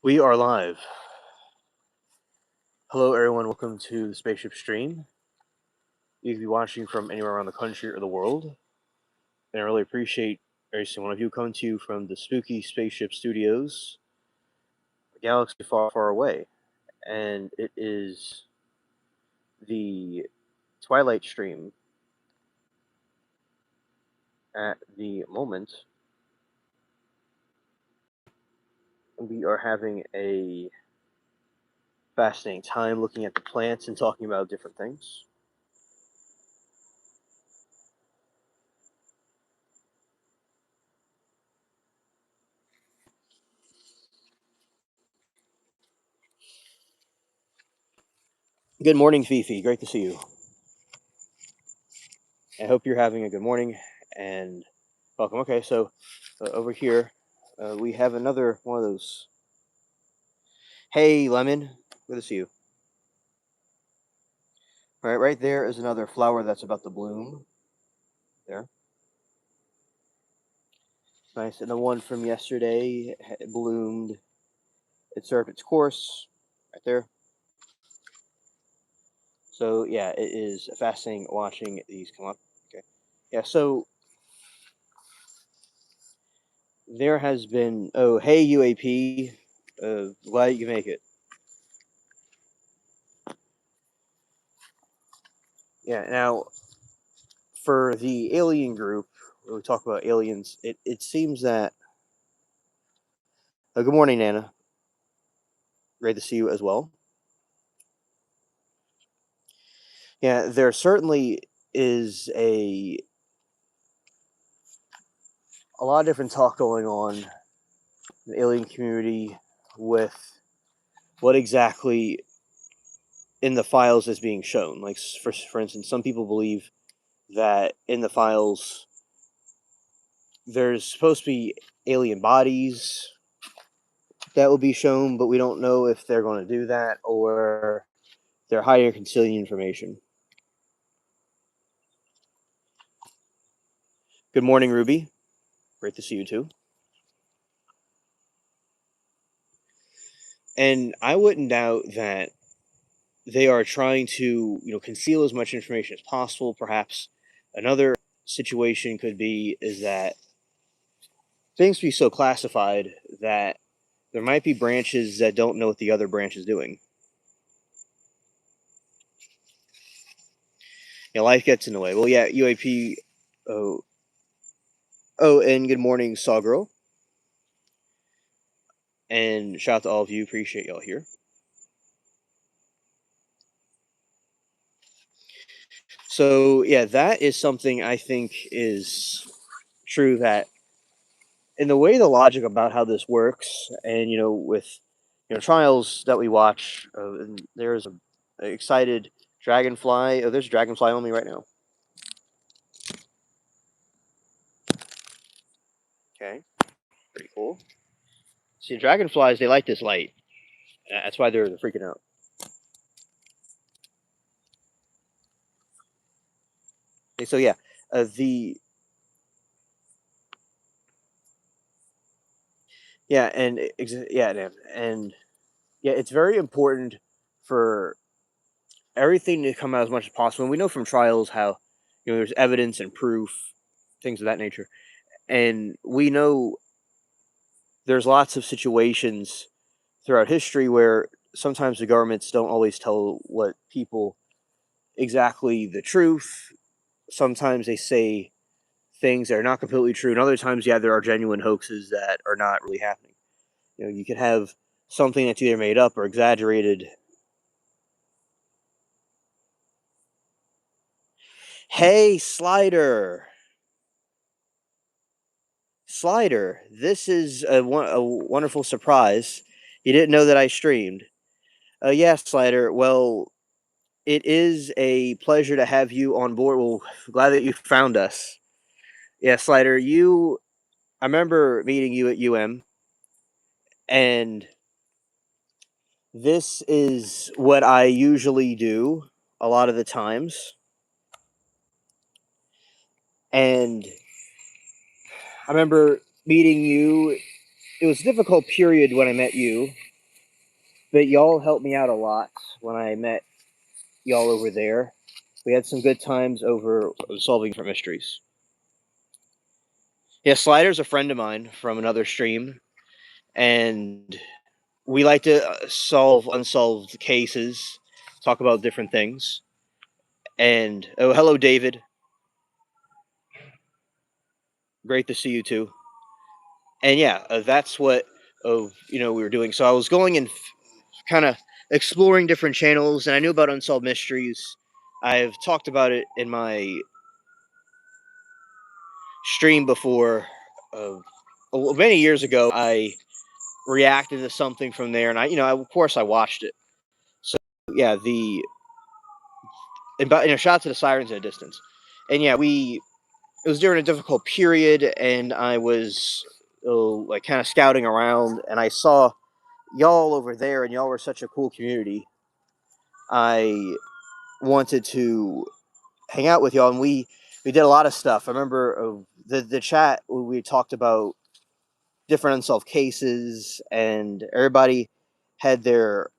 We are live. Hello, everyone. Welcome to the Spaceship Stream. You can be watching from anywhere around the country or the world. And I really appreciate every single one of you coming to you from the spooky Spaceship Studios, a galaxy far, far away. And it is the Twilight stream at the moment. We are having a fascinating time looking at the plants and talking about different things. Good morning, Fifi. Great to see you. I hope you're having a good morning and welcome. Okay, so over here we have another one of those. Hey, Lemon. Good to see you. All right there is another flower that's about to bloom. There. Nice. And the one from yesterday bloomed. It served its course right there. So, yeah, it is fascinating watching these come up. Okay. Yeah, so there has been. Oh, hey, UAP. Glad you can make it. Yeah, now, for the alien group, when we talk about aliens, it seems that. Good morning, Nana. Great to see you as well. Yeah, there certainly is a lot of different talk going on in the alien community with what exactly in the files is being shown. Like, for instance, some people believe that in the files there's supposed to be alien bodies that will be shown, but we don't know if they're going to do that or they're hiding or concealing information. Good morning, Ruby. Great to see you too. And I wouldn't doubt that they are trying to, conceal as much information as possible. Perhaps another situation could be is that things be so classified that there might be branches that don't know what the other branch is doing. Life gets in the way. Well, yeah, UAP. Oh, and good morning, Sawgirl. And shout out to all of you. Appreciate y'all here. So, yeah, that is something I think is true, that in the way the logic about how this works, and with trials that we watch, and there's a excited dragonfly. Oh, there's a dragonfly on me right now. Okay, pretty cool. See, dragonflies, they like this light. That's why they're freaking out. Okay, so yeah, the yeah, and and yeah, it's very important for everything to come out as much as possible. And we know from trials how there's evidence and proof, things of that nature, and we know there's lots of situations throughout history where sometimes the governments don't always tell what people exactly the truth. Sometimes they say things that are not completely true, and other times, yeah, there are genuine hoaxes that are not really happening. You could have something that's either made up or exaggerated. Hey, Slider, this is a wonderful surprise. You didn't know that I streamed. Yeah, Slider. Well, it is a pleasure to have you on board. Well, glad that you found us. Yeah, Slider, I remember meeting you at UM, and this is what I usually do a lot of the times. And I remember meeting you. It was a difficult period when I met you, but y'all helped me out a lot when I met y'all over there. We had some good times over solving different mysteries. Yeah, Slider's a friend of mine from another stream, and we like to solve unsolved cases, talk about different things. And oh, hello, David. Great to see you too. And yeah, that's what we were doing. So I was going and kind of exploring different channels, and I knew about unsolved mysteries. I've talked about it in my stream before. Many years ago, I reacted to something from there, and of course, I watched it. So yeah, shout out to the sirens in the distance, and yeah, it was during a difficult period, and I was like kind of scouting around, and I saw y'all over there, and y'all were such a cool community. I wanted to hang out with y'all, and we did a lot of stuff. I remember the chat we talked about different unsolved cases, and everybody had their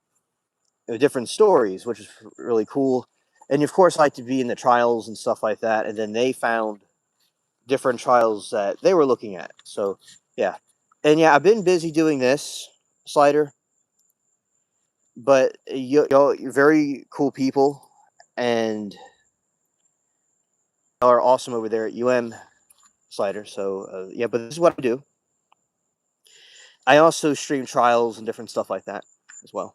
different stories, which is really cool. And of course, I like to be in the trials and stuff like that. And then they found different trials that they were looking at. So yeah, and yeah, I've been busy doing this, Slider, but you're very cool people, and y'all are awesome over there at Slider. So yeah, but this is what I do. I also stream trials and different stuff like that as well.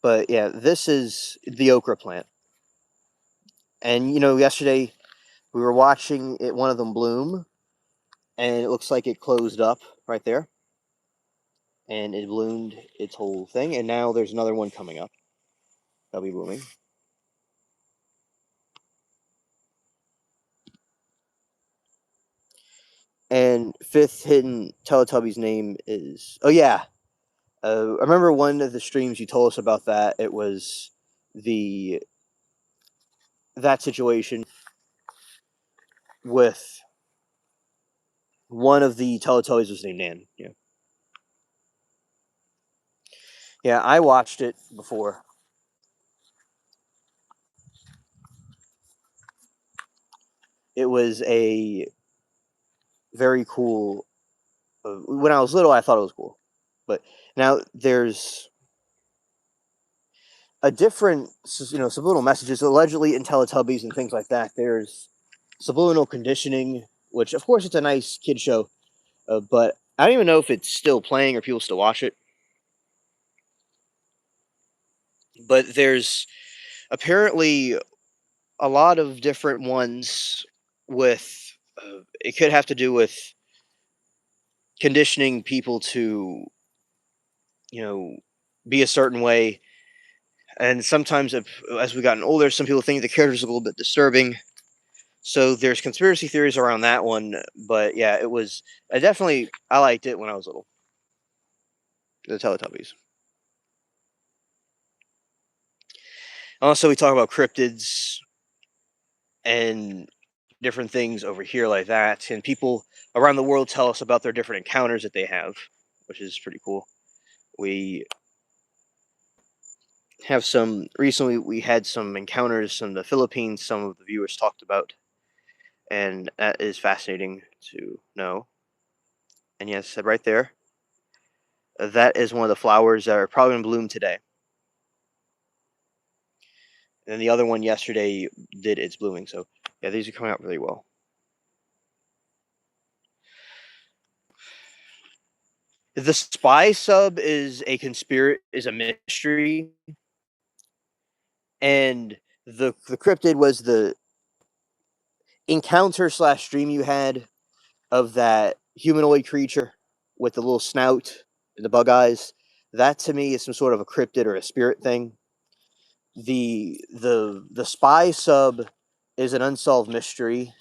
But yeah, this is the okra plant. And yesterday we were watching one of them bloom, and it looks like it closed up right there. And it bloomed its whole thing, and now there's another one coming up. That'll be blooming. And fifth hidden Teletubby's name is... Oh, yeah. I remember one of the streams you told us about that. It was that situation with one of the Teletubbies was named Nan. Yeah. Yeah, I watched it before. It was a very cool... when I was little, I thought it was cool. But now there's a different, subliminal messages, allegedly in Teletubbies and things like that. There's subliminal conditioning, which, of course, it's a nice kid show, but I don't even know if it's still playing or people still watch it. But there's apparently a lot of different ones with, it could have to do with conditioning people to, be a certain way. And sometimes, as we've gotten older, some people think the character's a little bit disturbing. So there's conspiracy theories around that one, but yeah, it was I liked it when I was little. The Teletubbies. Also, we talk about cryptids and different things over here like that, and people around the world tell us about their different encounters that they have, which is pretty cool. We have some recently. We had some encounters from the Philippines. Some of the viewers talked about, and that is fascinating to know. And yes, right there, that is one of the flowers that are probably in bloom today. And then the other one yesterday did its blooming. So yeah, these are coming out really well. The spy sub is a mystery, and the cryptid was the encounter / stream you had of that humanoid creature with the little snout and the bug eyes. That to me is some sort of a cryptid or a spirit thing. The spy sub is an unsolved mystery.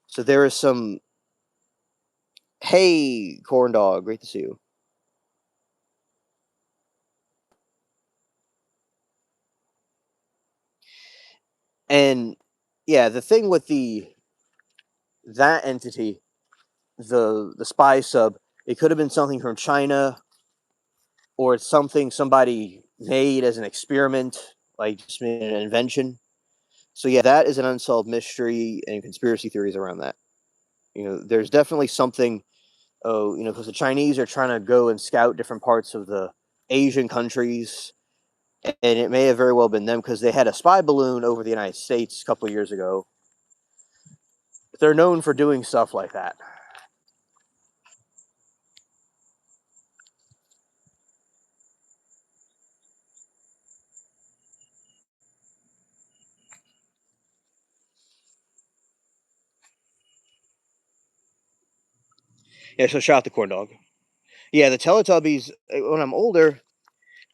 So there is some... Hey, corn dog, great to see you. And yeah, the thing with that entity, the spy sub, it could have been something from China, or it's something somebody made as an experiment, like just an invention. So yeah, that is an unsolved mystery and conspiracy theories around that. There's definitely something. Oh, because the Chinese are trying to go and scout different parts of the Asian countries, and it may have very well been them because they had a spy balloon over the United States a couple of years ago. They're known for doing stuff like that. Yeah, so shout out the corn dog. Yeah, the Teletubbies. When I'm older,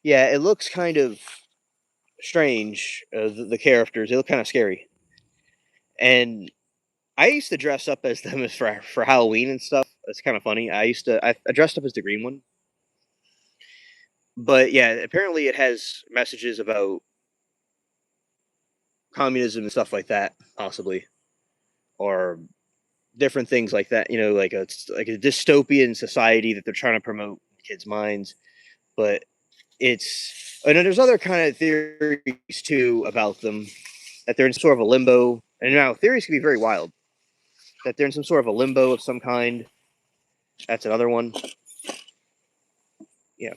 yeah, it looks kind of strange. The characters, they look kind of scary. And I used to dress up as them as for Halloween and stuff. It's kind of funny. I dressed up as the green one. But yeah, apparently it has messages about communism and stuff like that, possibly, or different things like that. Like a dystopian society that they're trying to promote in kids' minds. But and then there's other kind of theories too about them, that they're in sort of a limbo. And now theories can be very wild. That they're in some sort of a limbo of some kind. That's another one. Yeah.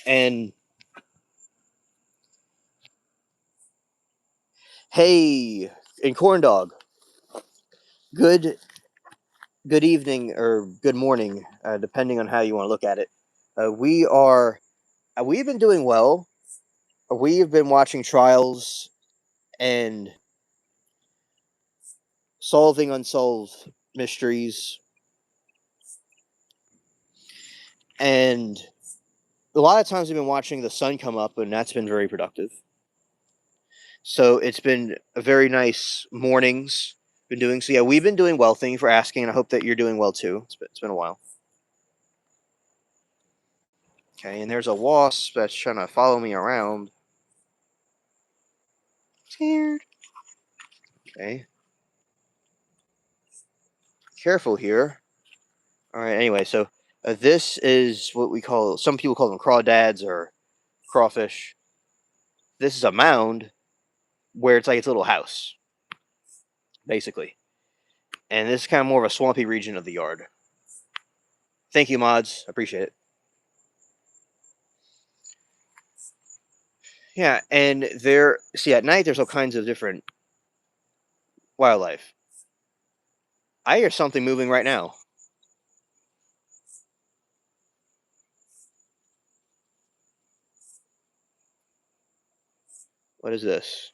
And hey, and corn dog. Good good evening or good morning, depending on how you want to look at it. We've been doing well. We've been watching trials and solving unsolved mysteries, and a lot of times we've been watching the sun come up, and that's been very productive. So it's been a very nice mornings. Been doing so. Yeah, we've been doing well. Thank you for asking, and I hope that you're doing well too. It's been a while. Okay, and there's a wasp that's trying to follow me around. Scared. Okay. Careful here. All right. Anyway, so this is what some people call them crawdads or crawfish. This is a mound where it's like its a little house, basically. And this is kind of more of a swampy region of the yard. Thank you, mods. I appreciate it. Yeah, and see, at night there's all kinds of different wildlife. I hear something moving right now. What is this?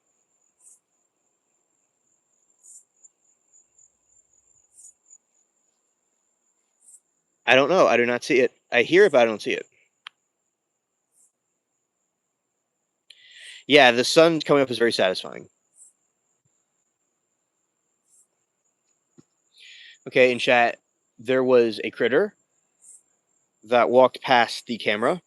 I don't know. I do not see it. I hear it, but I don't see it. Yeah, the sun coming up is very satisfying. Okay, in chat, there was a critter that walked past the camera.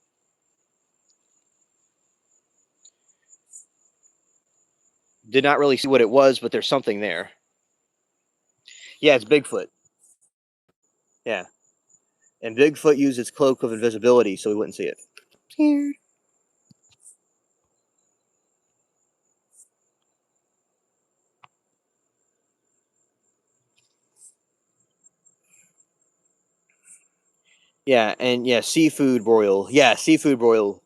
Did not really see what it was, but there's something there. Yeah, it's Bigfoot. Yeah. And Bigfoot used its cloak of invisibility so we wouldn't see it. Scared. Yeah, and yeah, seafood broil. Yeah, seafood broil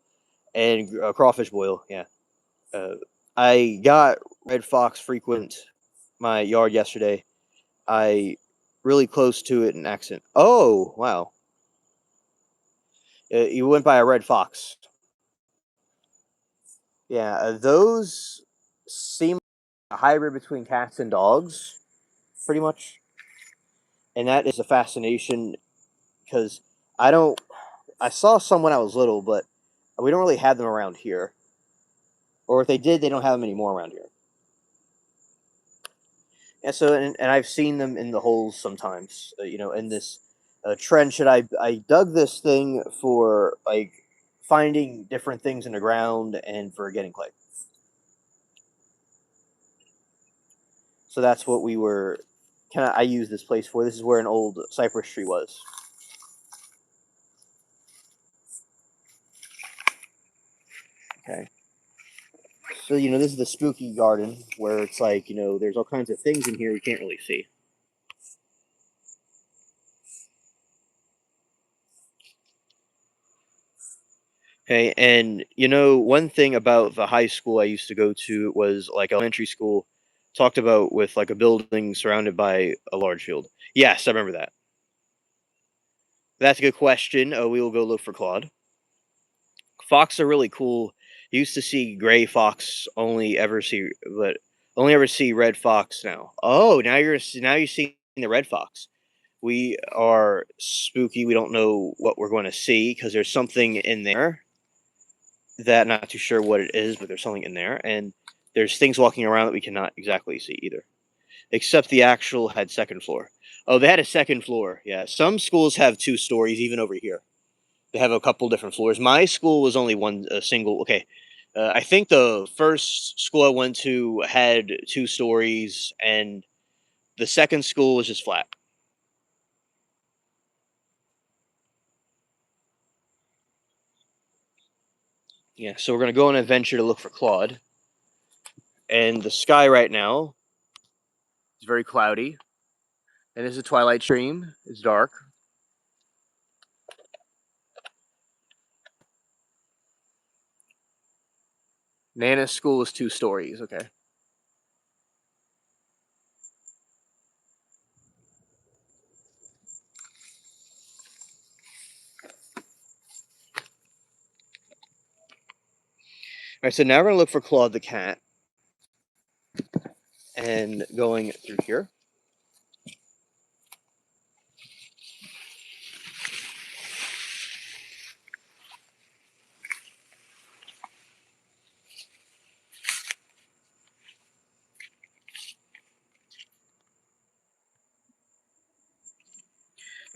and crawfish boil. Yeah. Uh, I got red fox frequent my yard yesterday. I really close to it in accent. Oh, wow. You went by a red fox. Yeah, those seem a hybrid between cats and dogs, pretty much. And that is a fascination because I don't. I saw some when I was little, but we don't really have them around here. Or if they did, they don't have them anymore around here. And so, and I've seen them in the holes sometimes. In this trench, and I dug this thing for like finding different things in the ground and for getting clay. So that's what we were. I use this place for. This is where an old cypress tree was. Okay. So this is the spooky garden where it's like there's all kinds of things in here we can't really see. Okay, and one thing about the high school I used to go to was like elementary school, talked about with like a building surrounded by a large field. Yes, I remember that. That's a good question. We will go look for Claude. Fox are really cool. Used to see gray fox, only ever see red fox now. Oh, now you're seeing the red fox. We are spooky. We don't know what we're going to see because there's something in there that not too sure what it is, but there's something in there, and there's things walking around that we cannot exactly see either. Except the actual had second floor. Oh, they had a second floor. Yeah, some schools have 2 stories, even over here. They have a couple different floors. My school was only one a single. Okay, I think the first school I went to had 2 stories, and the second school was just flat. Yeah, so we're gonna go on an adventure to look for Claude. And the sky right now is very cloudy, and it's a twilight stream. It's dark. Nana's school was 2 stories. Okay. All right, so now we're gonna look for Claude the cat, and going through here.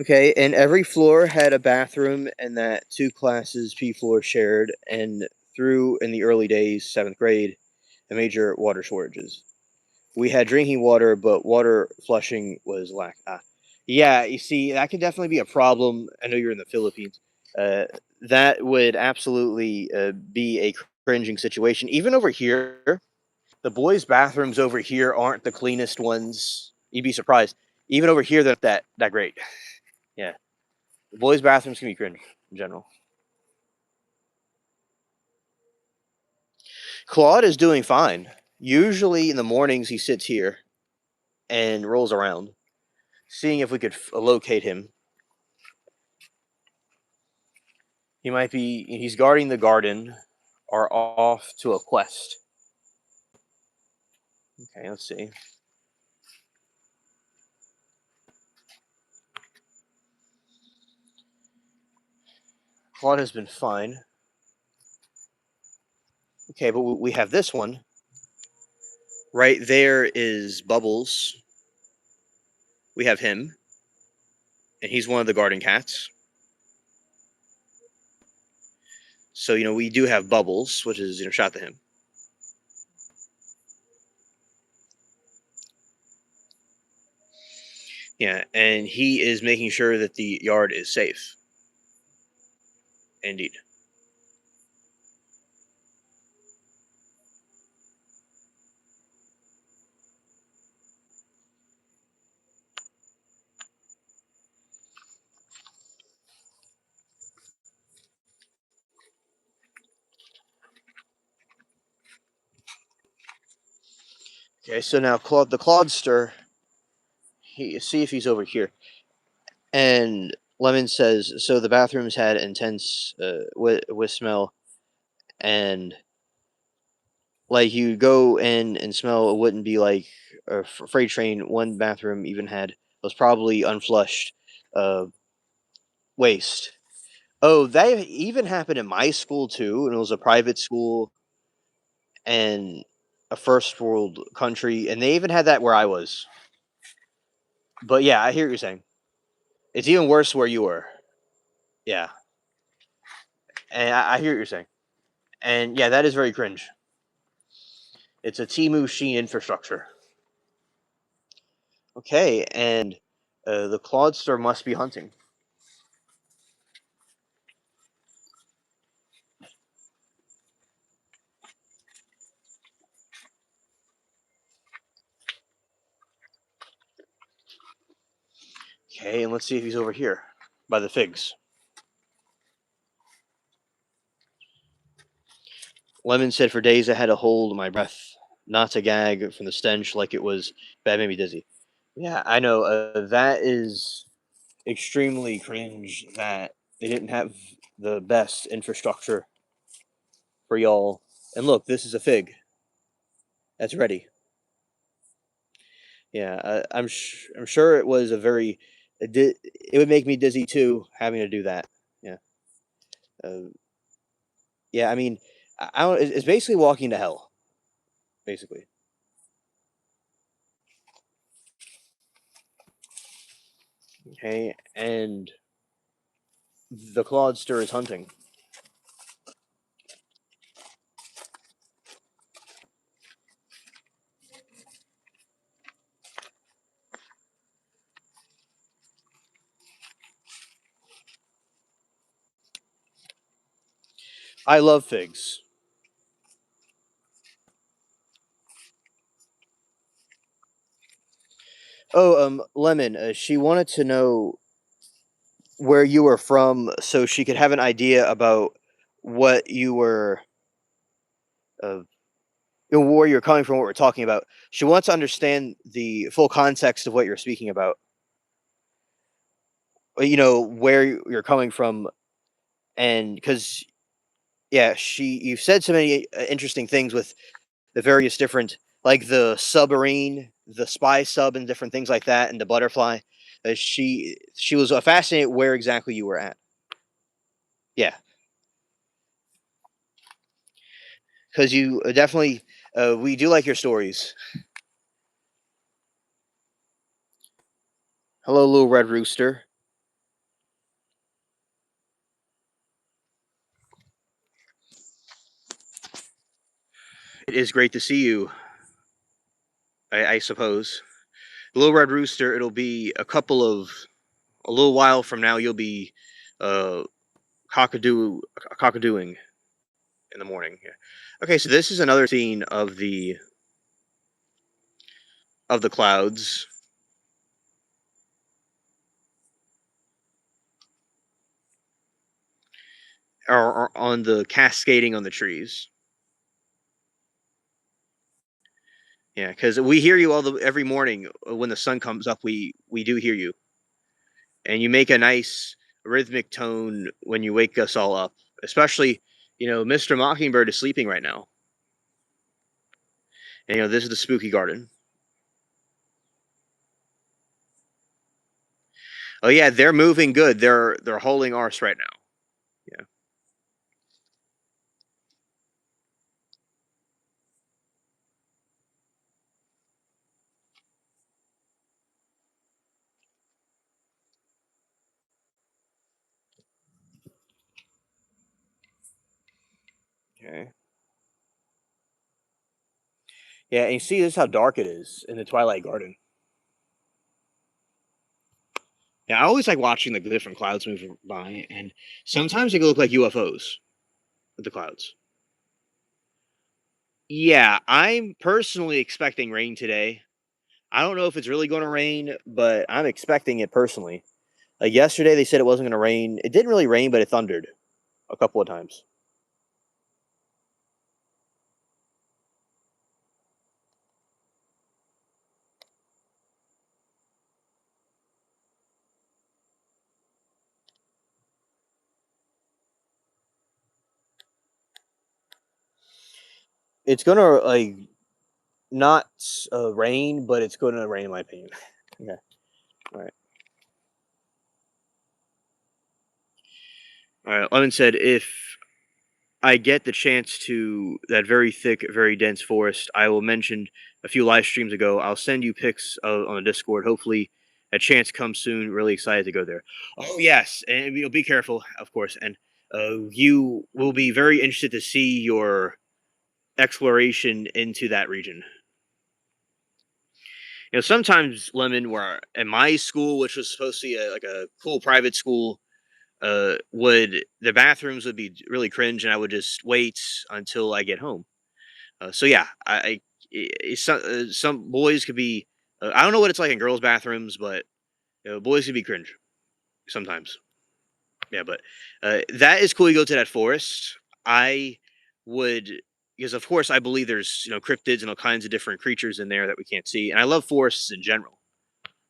Okay, and every floor had a bathroom, and that 2 classes P floor shared, and through in the early days, 7th grade, the major water shortages. We had drinking water, but water flushing was lack. Yeah, you see, that could definitely be a problem. I know you're in the Philippines. Uh, that would absolutely be a cringing situation. Even over here, the boys' bathrooms over here aren't the cleanest ones. You'd be surprised. Even over here, they're not that great. Yeah. The boys' bathrooms can be cringe in general. Claude is doing fine. Usually in the mornings, he sits here and rolls around, seeing if we could locate him. He's guarding the garden or off to a quest. Okay, let's see. Claude has been fine. Okay, but we have this one. Right there is Bubbles. We have him, and he's one of the garden cats. So we do have Bubbles, which is shot to him. Yeah, and he is making sure that the yard is safe. Indeed. Okay, so now the Claudster, see if he's over here. And Lemon says, so the bathrooms had intense with smell, and like you go in and smell, it wouldn't be like a freight train. One bathroom even had was probably unflushed uh, waste. Oh, that even happened in my school too, and it was a private school and a first world country, and they even had that where I was. But yeah, I hear what you're saying. It's even worse where you were. Yeah, and I hear what you're saying. And yeah, that is very cringe. It's a Timu Sheen infrastructure. Okay, and the Claudster must be hunting. Okay, and let's see if he's over here by the figs. Lemon said for days I had to hold my breath, not to gag from the stench like it was bad, made me dizzy. Yeah, I know. That is extremely cringe that they didn't have the best infrastructure for y'all. And look, this is a fig that's ready. Yeah, I'm sure it was a very it would make me dizzy too having to do that. Yeah, uh, yeah. I mean, I don't. It's basically walking to hell, basically. Okay, and the Claudster is hunting. I love figs. Oh, Lemon. She wanted to know where you were from, so she could have an idea about what you were, uh, where you're coming from, what we're talking about. She wants to understand the full context of what you're speaking about. Where you're coming from, and because yeah, you've said so many interesting things with the various different, like the submarine, the spy sub, and different things like that, and the butterfly. She was fascinated where exactly you were at. Yeah, because you definitely we do like your stories. Hello, little red rooster. It is great to see you. I suppose, little red rooster. It'll be a little while from now. You'll be uh cockadooing in the morning. Yeah. Okay, so this is another scene of the clouds are on the cascading on the trees. Yeah, because we hear you every morning when the sun comes up. We do hear you, and you make a nice rhythmic tone when you wake us all up. Especially, Mr. Mockingbird is sleeping right now, and this is the spooky garden. Oh yeah, they're moving good. They're holding arse right now. Yeah. Okay. Yeah, and you see this is how dark it is in the Twilight Garden. Yeah, I always like watching the different clouds move by, and sometimes they look like UFOs with the clouds. Yeah, I'm personally expecting rain today. I don't know if it's really going to rain, but I'm expecting it personally. Like yesterday, they said it wasn't going to rain. It didn't really rain, but it thundered a couple of times. It's going to like not rain, but it's going to rain in my opinion. Okay, all right, all right. Lemon said if I get the chance to that very thick, very dense forest, I will mention a few live streams ago. I'll send you pics on the Discord. Hopefully, a chance comes soon. Really excited to go there. Oh yes, and you'll be careful, of course. And you will be very interested to see your exploration into that region. Sometimes Lemon, where at my school, which was supposed to be like a cool private school, would the bathrooms would be really cringe, and I would just wait until I get home. So yeah, some boys could be. I don't know what it's like in girls' bathrooms, but boys could be cringe sometimes. Yeah, but that is cool. You go to that forest. I would, because of course I believe there's cryptids and all kinds of different creatures in there that we can't see, and I love forests in general.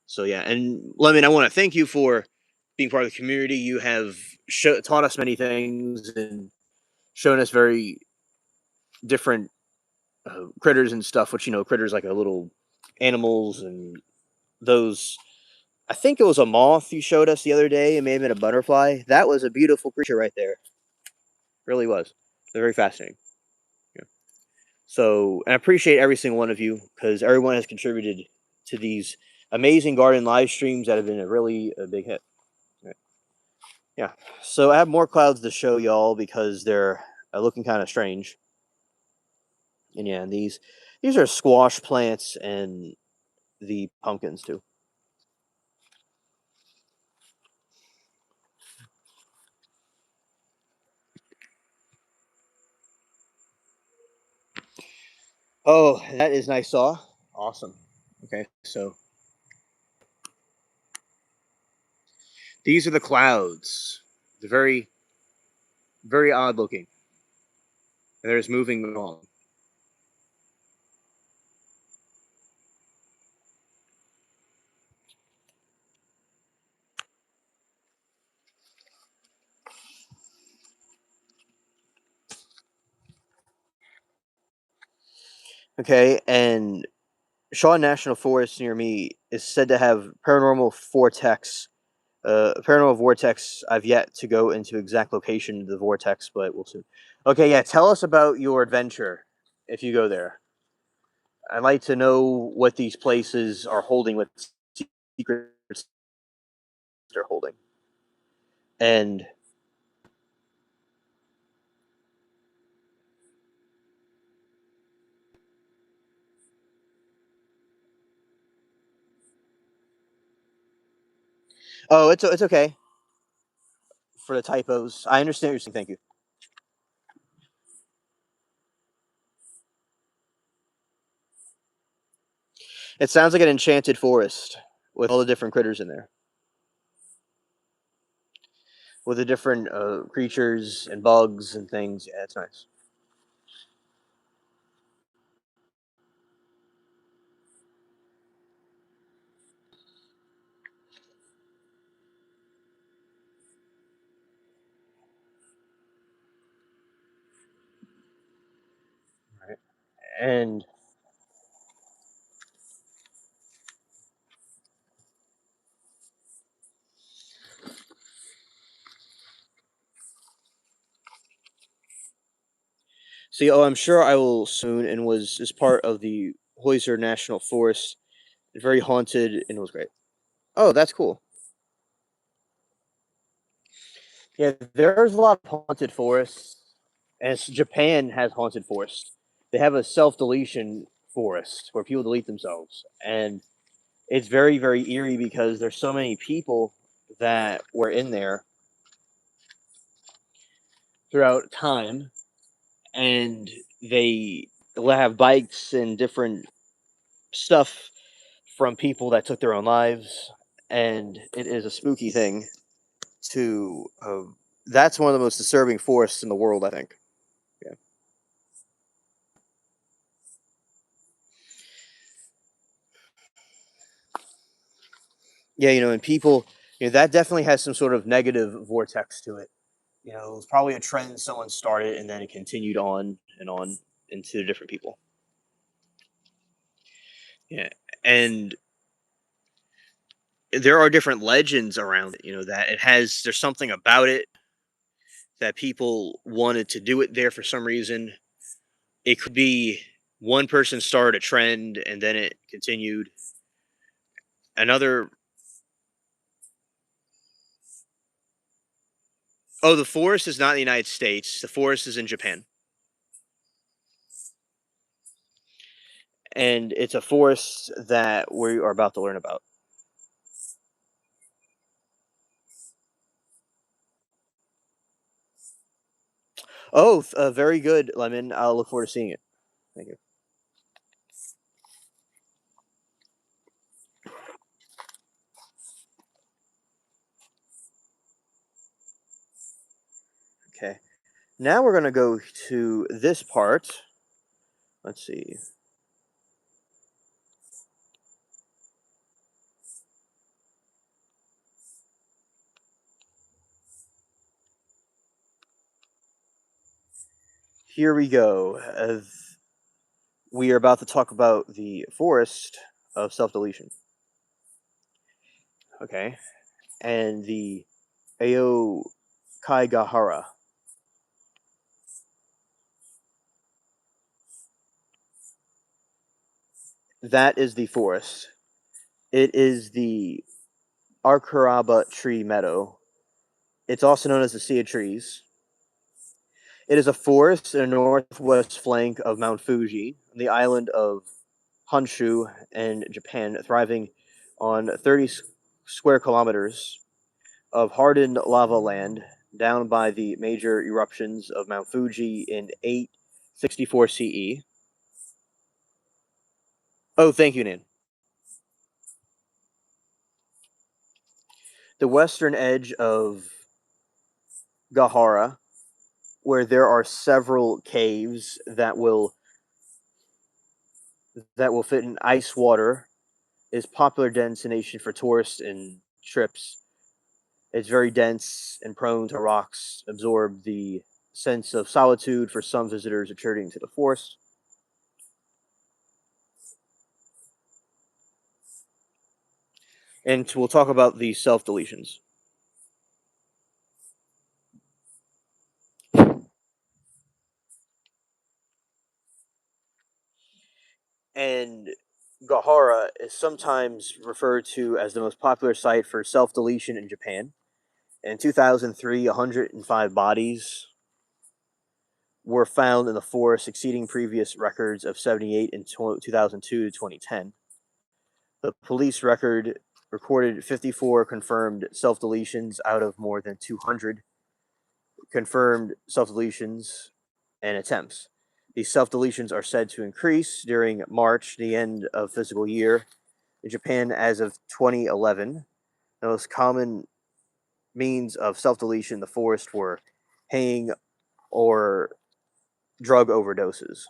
So yeah, and Lemon, I want to thank you for being part of the community. You have taught us many things and shown us very different critters and stuff. Which critters like a little animals and those. I think it was a moth you showed us the other day. It may have been a butterfly. That was a beautiful creature right there. Really was. They're very fascinating. Yeah. So, and I appreciate every single one of you because everyone has contributed to these amazing garden live streams that have been a big hit. Right. Yeah. So I have more clouds to show y'all because they're looking kind of strange. And yeah, and these are squash plants and the pumpkins too. Oh, that is nice saw. Awesome. Okay, so these are the clouds. They're very odd looking. They're just moving along. Okay, and Shaw National Forest near me is said to have paranormal vortex. I've yet to go into exact location of the vortex, but we'll see. Okay, yeah, tell us about your adventure if you go there. I'd like to know what these places are holding, what secrets they're holding. And oh, it's okay for the typos. I understand what you're saying. Thank you. It sounds like an enchanted forest with all the different critters in there, with the different creatures and bugs and things. Yeah, it's nice. Right. And see, oh, I'm sure I will soon. And was as part of the Hoyser National Forest, very haunted, and it was great. Oh, that's cool. Yeah, there's a lot of haunted forests, and Japan has haunted forests. They have a self deletion forest where people delete themselves, and it's very eerie because there's so many people that were in there throughout time, and they will have bikes and different stuff from people that took their own lives, and it is a spooky thing. To That's one of the most disturbing forests in the world, I think. Yeah. Yeah, and people, that definitely has some sort of negative vortex to it. It was probably a trend someone started and then it continued on and on into different people. Yeah. And there are different legends around it, that there's something about it that people wanted to do it there for some reason. It could be one person started a trend and then it continued. Another, oh, the forest is not in the United States. The forest is in Japan. and it's a forest that we are about to learn about. Oh, very good, Lemon. I'll look forward to seeing it. Thank you. Okay. Now we're going to go to this part. Let's see. Here we go. We are about to talk about the forest of self deletion. Okay. And the Ao Kaigahara. That is the forest. It is the Arkaraba tree meadow. It's also known as the Sea of Trees. It is a forest in the northwest flank of Mount Fuji, on the island of Honshu in Japan, thriving on 30 square kilometers of hardened lava land down by the major eruptions of Mount Fuji in 864 CE. Oh, thank you, Nan. The western edge of Gahara, where there are several caves that will fit in ice water, is popular destination for tourists and trips. It's very dense and prone to rocks, absorb the sense of solitude for some visitors returning to the forest. And we'll talk about the self deletions. And Gahara is sometimes referred to as the most popular site for self deletion in Japan. In 2003, 105 bodies were found in the forest, exceeding previous records of 78 in 2002 to 2010. The police record recorded 54 confirmed self deletions out of more than 200 confirmed self deletions and attempts. These self deletions are said to increase during March, the end of physical year. In Japan, as of 2011, the most common means of self deletion in the forest were hanging or drug overdoses.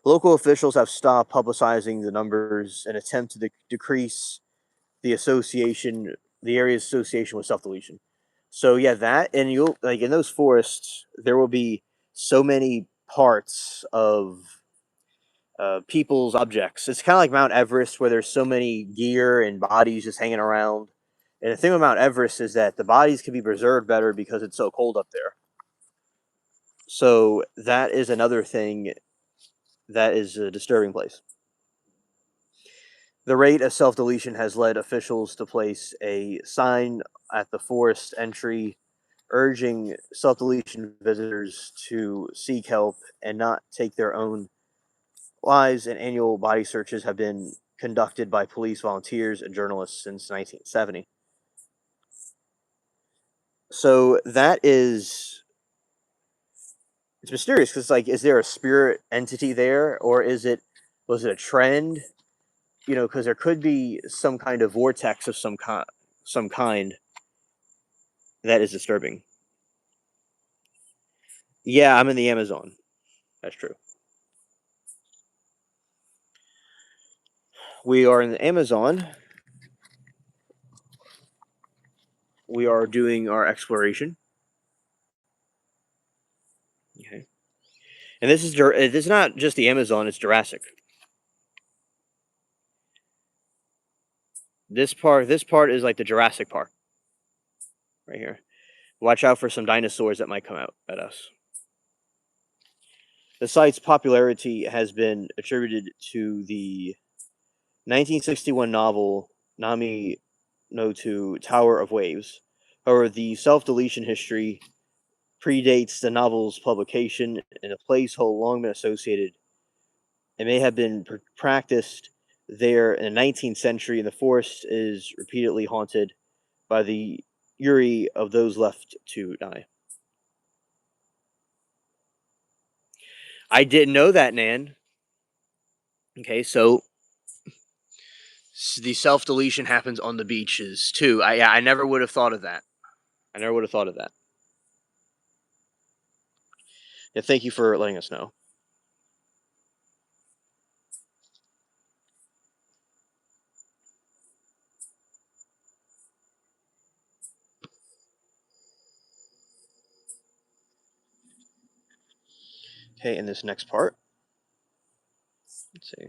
Local officials have stopped publicizing the numbers in an attempt to decrease the association, the area's association with self deletion. So yeah, that and you'll like in those forests, there will be so many parts of people's objects. It's kind of like Mount Everest, where there's so many gear and bodies just hanging around. And the thing with Mount Everest is that the bodies can be preserved better because it's so cold up there. So that is another thing that is a disturbing place. The rate of self deletion has led officials to place a sign at the forest entry urging self deletion visitors to seek help and not take their own lives. And annual body searches have been conducted by police, volunteers, and journalists since 1970. So that is it's mysterious because like, is there a spirit entity there, or was it a trend? Because there could be some kind of vortex of some kind that is disturbing. Yeah, I'm in the Amazon. That's true. We are in the Amazon. We are doing our exploration. Okay. And this is not just the Amazon, it's Jurassic. This part is like the Jurassic Park right here. Watch out for some dinosaurs that might come out at us. The site's popularity has been attributed to the 1961 novel Nami no to Tower of Waves. However, the self deletion history predates the novel's publication, and the place has long been associated. It may have been practiced there in the 19th century, and the forest is repeatedly haunted by the fury of those left to die. I didn't know that, Nan. Okay, so the self deletion happens on the beaches too. I never would have thought of that. I never would have thought of that. Yeah, thank you for letting us know. Okay, in this next part, let's see.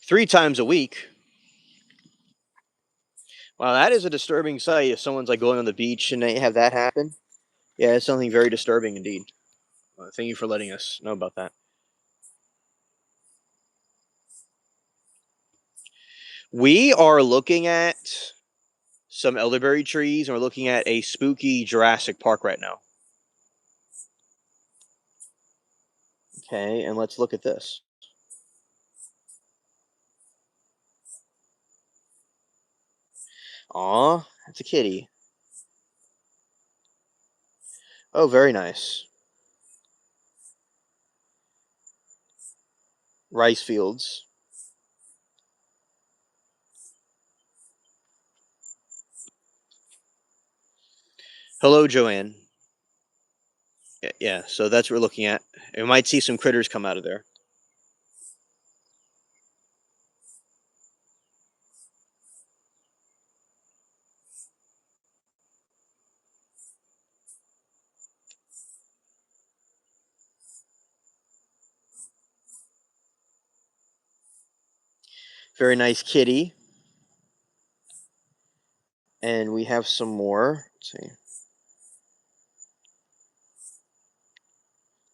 Three times a week. Wow, that is a disturbing sight. If someone's like going on the beach and they have that happen, yeah, it's something very disturbing indeed. Thank you for letting us know about that. We are looking at some elderberry trees, and we're looking at a spooky Jurassic Park right now. Okay, and let's look at this. Aw, it's a kitty. Oh, very nice. Rice fields. Hello, Joanne. Yeah, so that's what we're looking at. We might see some critters come out of there. Very nice kitty. And we have some more. Let's see.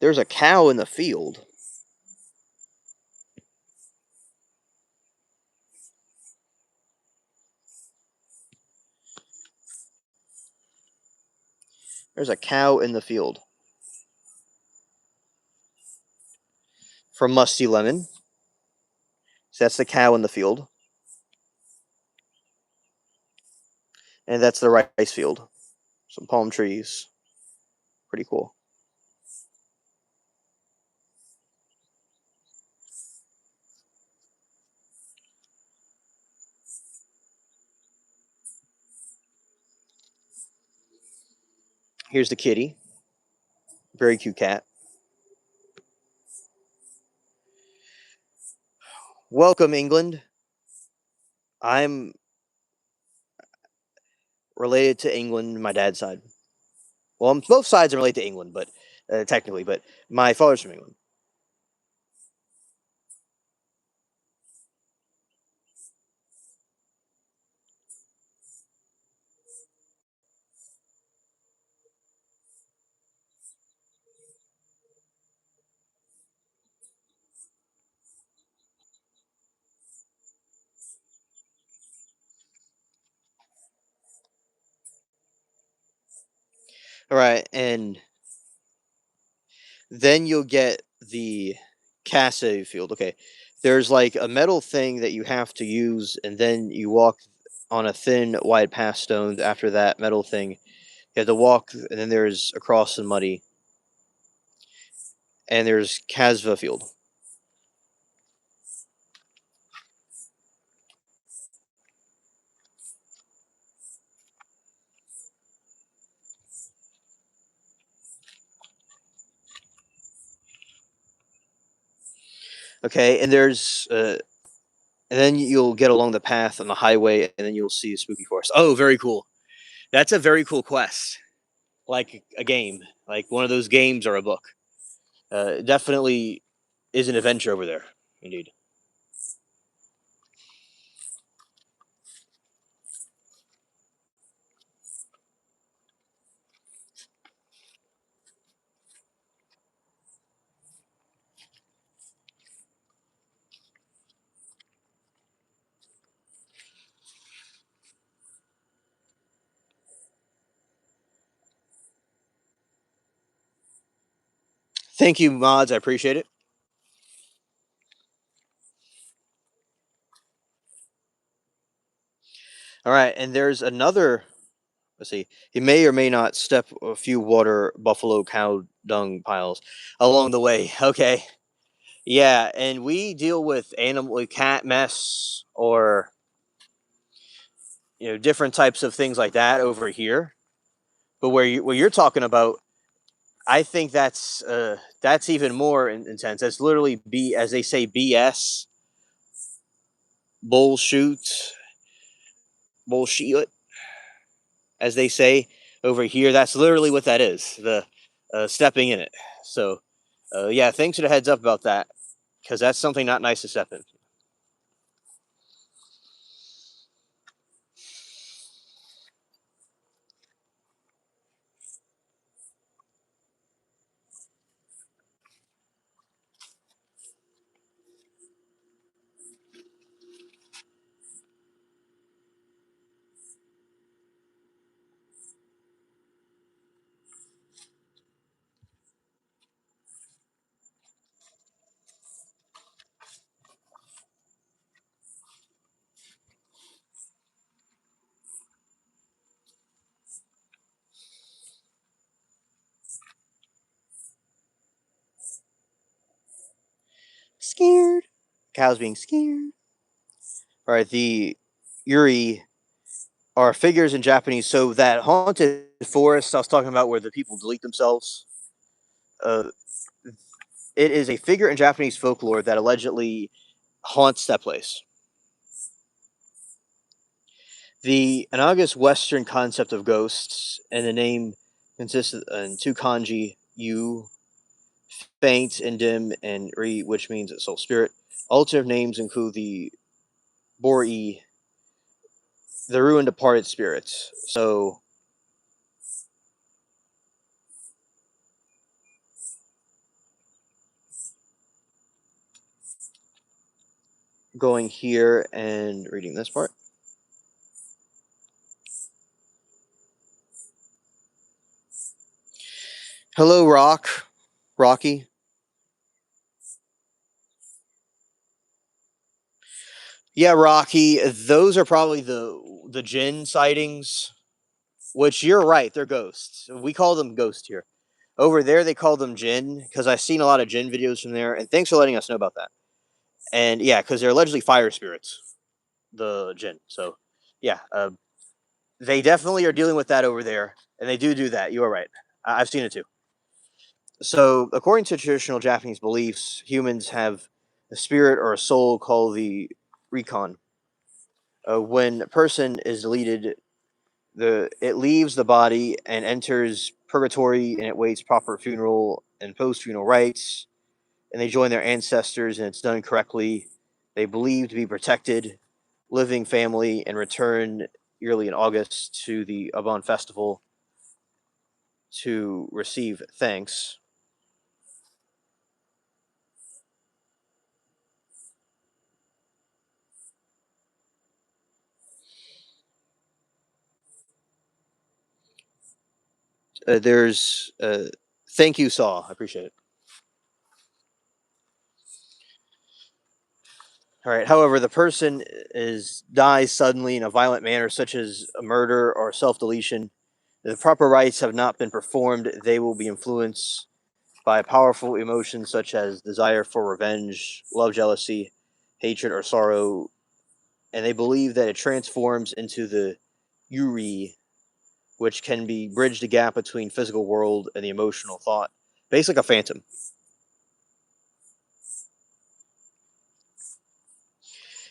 There's a cow in the field. There's a cow in the field. From Musty Lemon. So that's the cow in the field. And that's the rice field. Some palm trees. Pretty cool. Here's the kitty. Very cute cat. Welcome, England. I'm related to England, my dad's side. Well, both sides are related to England, but technically, but my father's from England. All right, and then you'll get the Casse field. Okay, there's like a metal thing that you have to use, and then you walk on a thin, wide path stones after that metal thing. You have to walk, and then there's across the muddy, and there's Casva field. Okay, and then you'll get along the path on the highway, and then you'll see a spooky forest. Oh, very cool. That's a very cool quest. Like a game, like one of those games or a book. Definitely is an adventure over there. Indeed. Thank you, mods. I appreciate it. All right, and there's another. Let's see. He may or may not step a few water buffalo cow dung piles along the way. Okay. Yeah, and we deal with animal cat mess or different types of things like that over here. But where you're talking about, I think that's even more intense. That's literally B, as they say, BS, bullshit, bullshit, as they say over here. That's literally what that is. The stepping in it. So, yeah, thanks for the heads up about that because that's something not nice to step in. Scared. Cows being scared. All right, the Yuri are figures in Japanese. So that haunted forest I was talking about, where the people delete themselves, uh, it is a figure in Japanese folklore that allegedly haunts that place. The analogous Western concept of ghosts and the name consists in two kanji, yu, faint and dim, and ri, which means soul spirit. Alternative names include the bori, the ruined departed spirits. So going here and reading this part. Hello, Rocky. Yeah, Rocky. Those are probably the Jinn sightings. Which you're right, they're ghosts. We call them ghosts here. Over there, they call them Jinn because I've seen a lot of Jinn videos from there. And thanks for letting us know about that. And yeah, because they're allegedly fire spirits, the Jinn. So yeah, they definitely are dealing with that over there, and they do that. You are right. I've seen it too. So, according to traditional Japanese beliefs, humans have a spirit or a soul called the recon. When a person is deleted, it leaves the body and enters purgatory, and it waits proper funeral and post funeral rites, and they join their ancestors, and it's done correctly. They believe to be protected, living family, and return yearly in August to the Abon festival to receive thanks. There's thank you, Saw. I appreciate it. All right. However, the person is dies suddenly in a violent manner, such as a murder or self deletion. The proper rites have not been performed. They will be influenced by powerful emotions such as desire for revenge, love, jealousy, hatred, or sorrow, and they believe that it transforms into the Yuri, which can be bridge the gap between physical world and the emotional thought. Basically, like a phantom.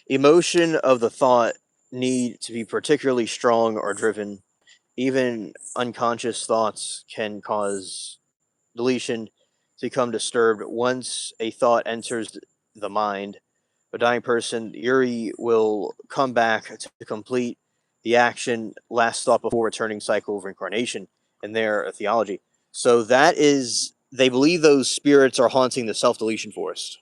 Emotion of the thought need to be particularly strong or driven. Even unconscious thoughts can cause deletion to become disturbed. Once a thought enters the mind. A dying person, Yuri will come back to complete the action last thought before returning cycle of reincarnation in their theology. So that is, they believe those spirits are haunting the self-deletion forest.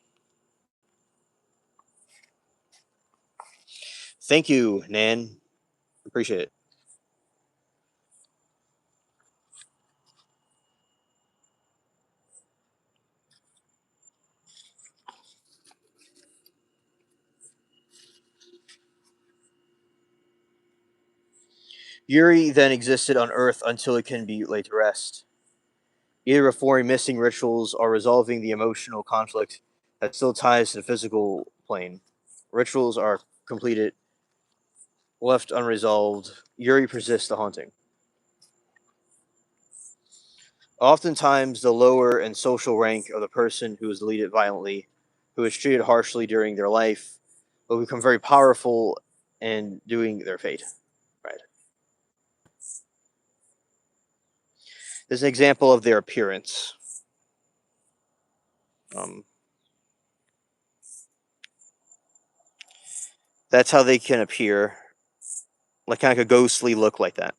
Thank you, Nan. Appreciate it. Yuri then existed on Earth until it can be laid to rest, either performing missing rituals or resolving the emotional conflict that still ties to the physical plane. Rituals are completed, left unresolved. Yuri persists the haunting. Oftentimes, the lower and social rank of the person who is deleted violently, who is treated harshly during their life, will become very powerful in doing their fate. Right. This is an example of their appearance. Um, that's how they can appear, like kind of a ghostly look like that.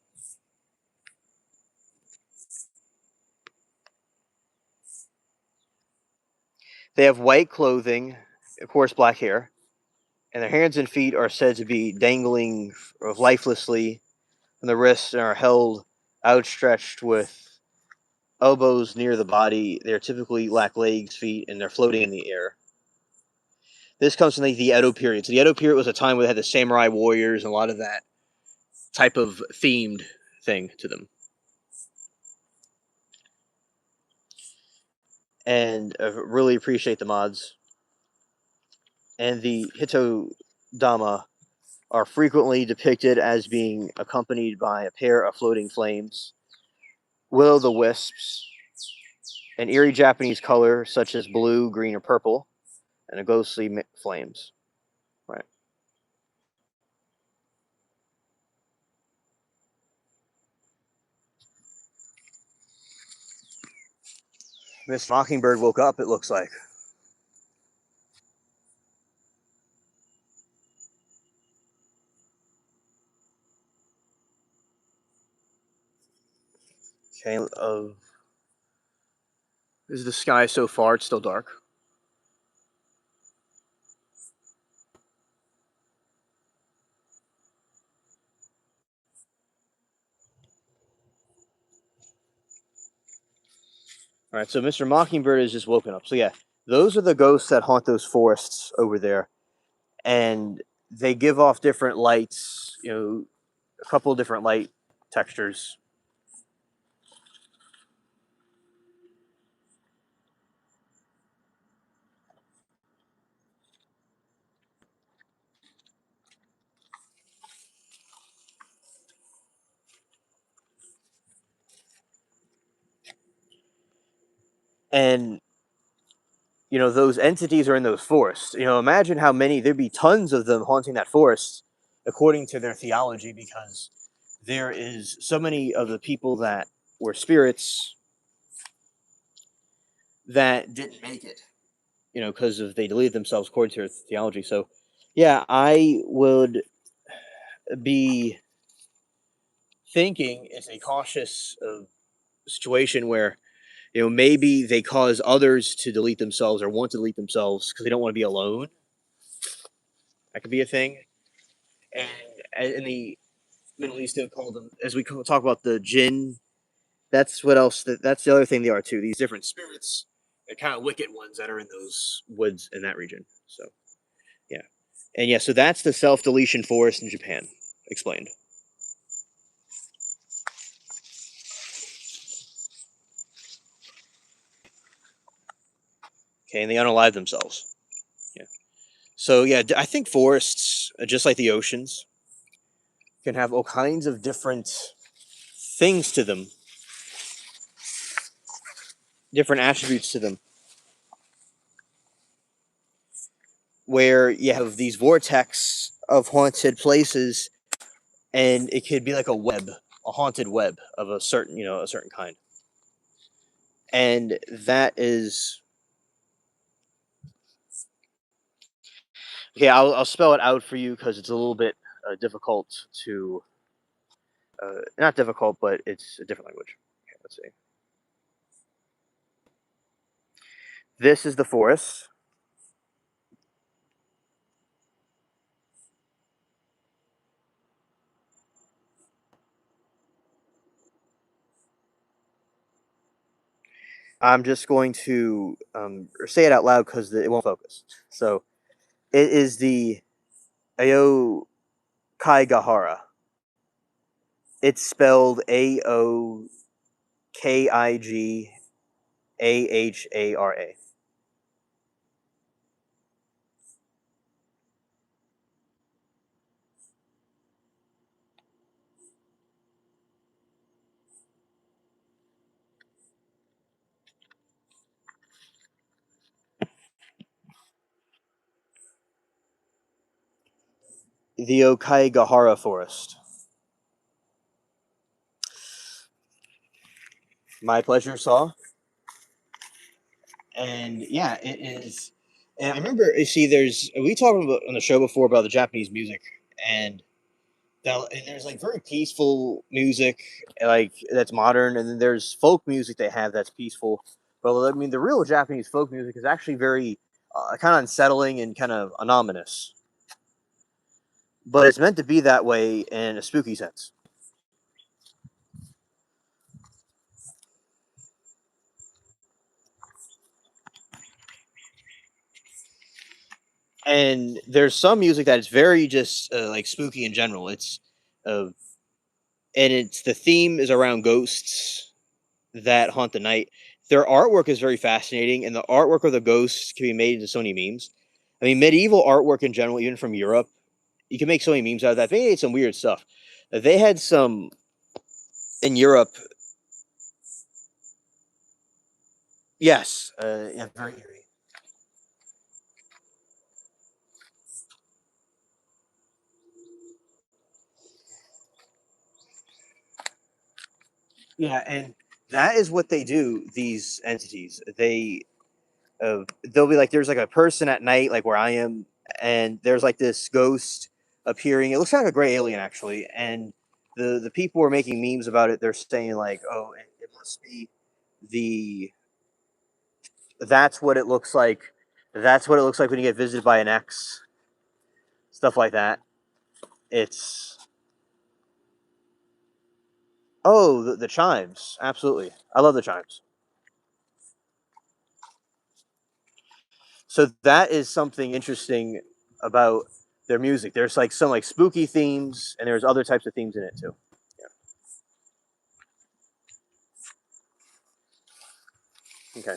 They have white clothing, of course, black hair, and their hands and feet are said to be dangling lifelessly from the wrists and are held outstretched with elbows near the body. They typically lack legs, feet, and they're floating in the air. This comes from the Edo period. So the Edo period was a time where they had the samurai warriors and a lot of that type of themed thing to them. And I really appreciate the mods. And the Hitodama are frequently depicted as being accompanied by a pair of floating flames, will-o'-the-wisps, an eerie Japanese color such as blue, green, or purple, and a ghostly flames. Right. Miss Mockingbird woke up, it looks like. Okay, is the sky so far? It's still dark. All right, so Mr. Mockingbird is just woken up. So yeah, those are the ghosts that haunt those forests over there, and they give off different lights. You know, a couple of different light textures. And those entities are in those forests. Imagine how many, there'd be tons of them haunting that forest according to their theology, because there is so many of the people that were spirits that didn't make it, because of they deleted themselves according to their theology. So yeah, I would be thinking it's a cautious situation where maybe they cause others to delete themselves or want to delete themselves because they don't want to be alone. That could be a thing. And in the Middle East, they call them, as we talk about the jinn. That's what else. That's the other thing they are too. These different spirits, the kind of wicked ones that are in those woods in that region. So yeah, and yeah, so that's the self deletion forest in Japan. Explained. Okay, and they unalive themselves. Yeah. So yeah, I think forests, just like the oceans, can have all kinds of different things to them, different attributes to them, where you have these vortex of haunted places, and it could be like a web, a haunted web of a certain kind, and that is Okay, I'll spell it out for you because it's a little bit difficult to not difficult, but it's a different language. Okay, let's see. This is the forest. I'm just going to say it out loud because it won't focus. So it is the Aokigahara. It's spelled Aokigahara. The Aokigahara forest. My pleasure, Saw. And yeah, it is. And I remember, you see, there's we talked about on the show before about the Japanese music, and and there's like very peaceful music, like that's modern, and then there's folk music they have that's peaceful. But I mean, the real Japanese folk music is actually very kind of unsettling and kind of ominous. But it's meant to be that way in a spooky sense. And there's some music that is very just like spooky in general. It's uh, and it's the theme is around ghosts that haunt the night. Their artwork is very fascinating, and the artwork of the ghosts can be made into so many memes. I mean, medieval artwork in general, even from Europe, you can make so many memes out of that. They made some weird stuff. They had some in Europe. Yes, yeah, very eerie. Yeah, and that is what they do. These entities, they'll be like, there's like a person at night, like where I am, and there's like this ghost appearing. It looks like a gray alien actually, and the people are making memes about it. They're saying like, oh, it must be the that's what it looks like. That's what it looks like when you get visited by an ex. Stuff like that. It's oh the chimes. Absolutely, I love the chimes. So that is something interesting about their music. There's like some like spooky themes, and there's other types of themes in it too. Yeah. Okay.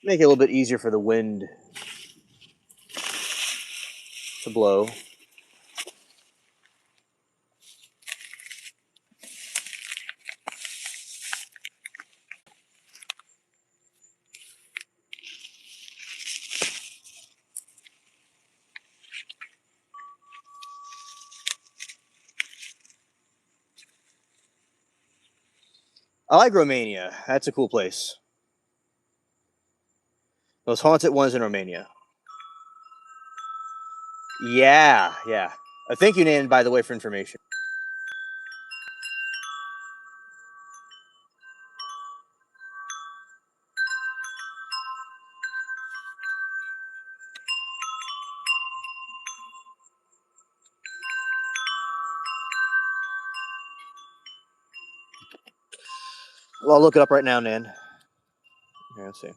Make it a little bit easier for the wind to blow. I like Romania. That's a cool place. Those haunted ones in Romania. Yeah, yeah. Thank you, Nan, by the way, for information. Well, I'll look it up right now, Nan. Okay, let's see.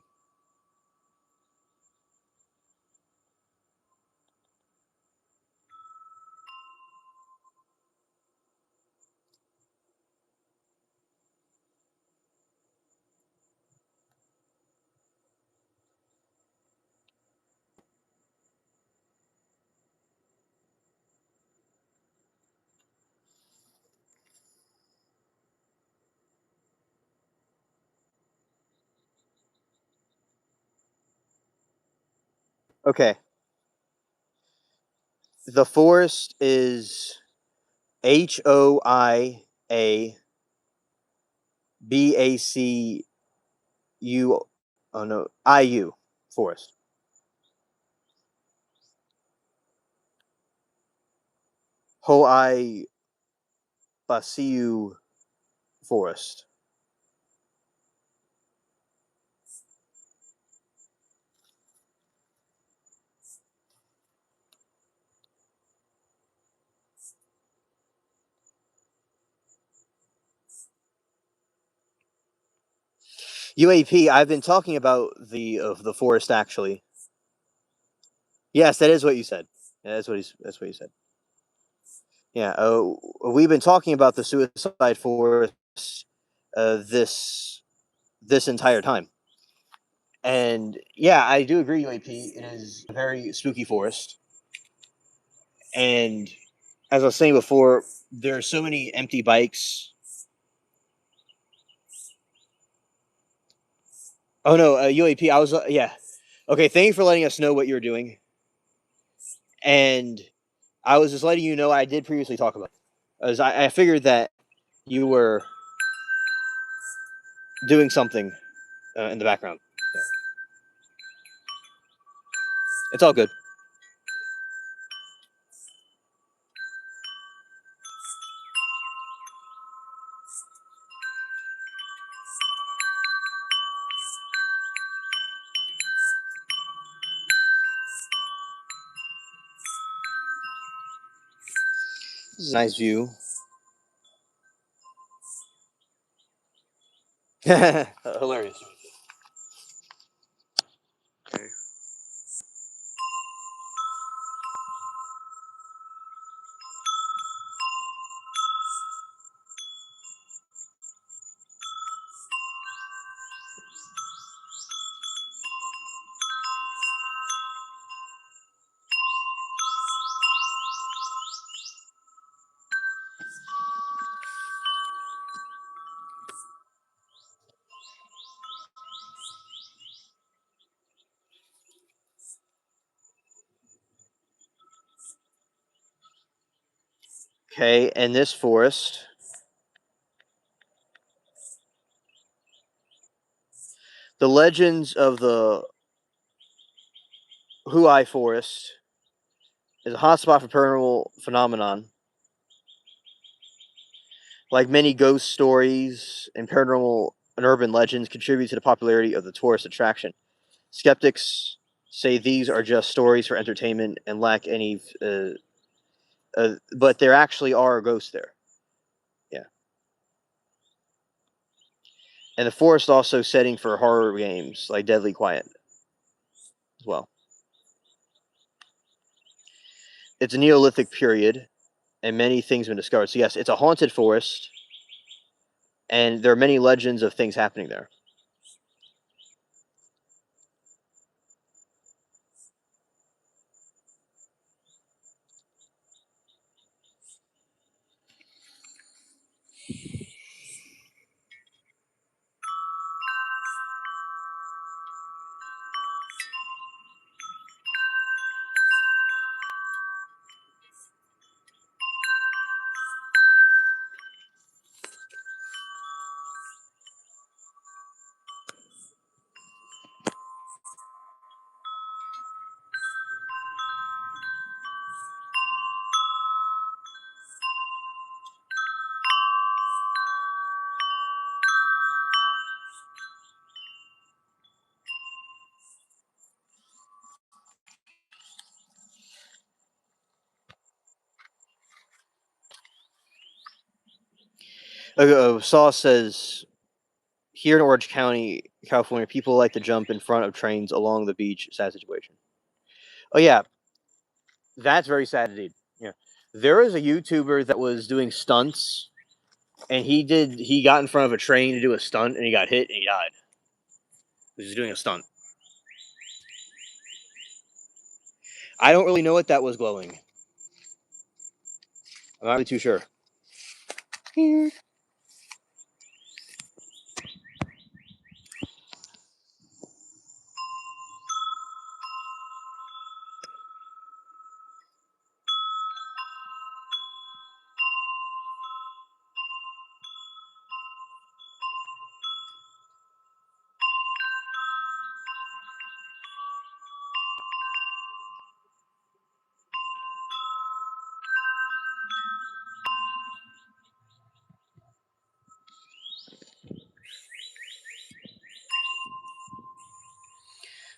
Okay. The forest is HOIABACU. Oh no, IU forest. Hoai Basiu forest. UAP. I've been talking about the forest actually. Yes, that is what you said. Yeah, that's what you said. Yeah. We've been talking about the suicide forest this entire time. And yeah, I do agree, UAP. It is a very spooky forest. And as I was saying before, there are so many empty bikes. Oh no, UAP. I was yeah. Okay, thank you for letting us know what you're doing. And I was just letting you know I did previously talk about it. As I figured that you were doing something in the background. Yeah. It's all good. This is a nice view. Hilarious. Okay. Okay, and this forest, the legends of the Huai Forest is a hotspot for paranormal phenomenon. Like many ghost stories and paranormal and urban legends contribute to the popularity of the tourist attraction. Skeptics say these are just stories for entertainment and lack any, but there actually are ghosts there. Yeah, and the forest also setting for horror games like Deadly Quiet as well. It's a Neolithic period, and many things have been discovered. So yes, it's a haunted forest, and there are many legends of things happening there. Saw says here in Orange County, California, people like to jump in front of trains along the beach. Sad situation. Oh yeah, that's very sad indeed. Yeah, there is a YouTuber that was doing stunts, and he got in front of a train to do a stunt, and he got hit and he died. He was doing a stunt. I don't really know what that was glowing. I'm not really too sure.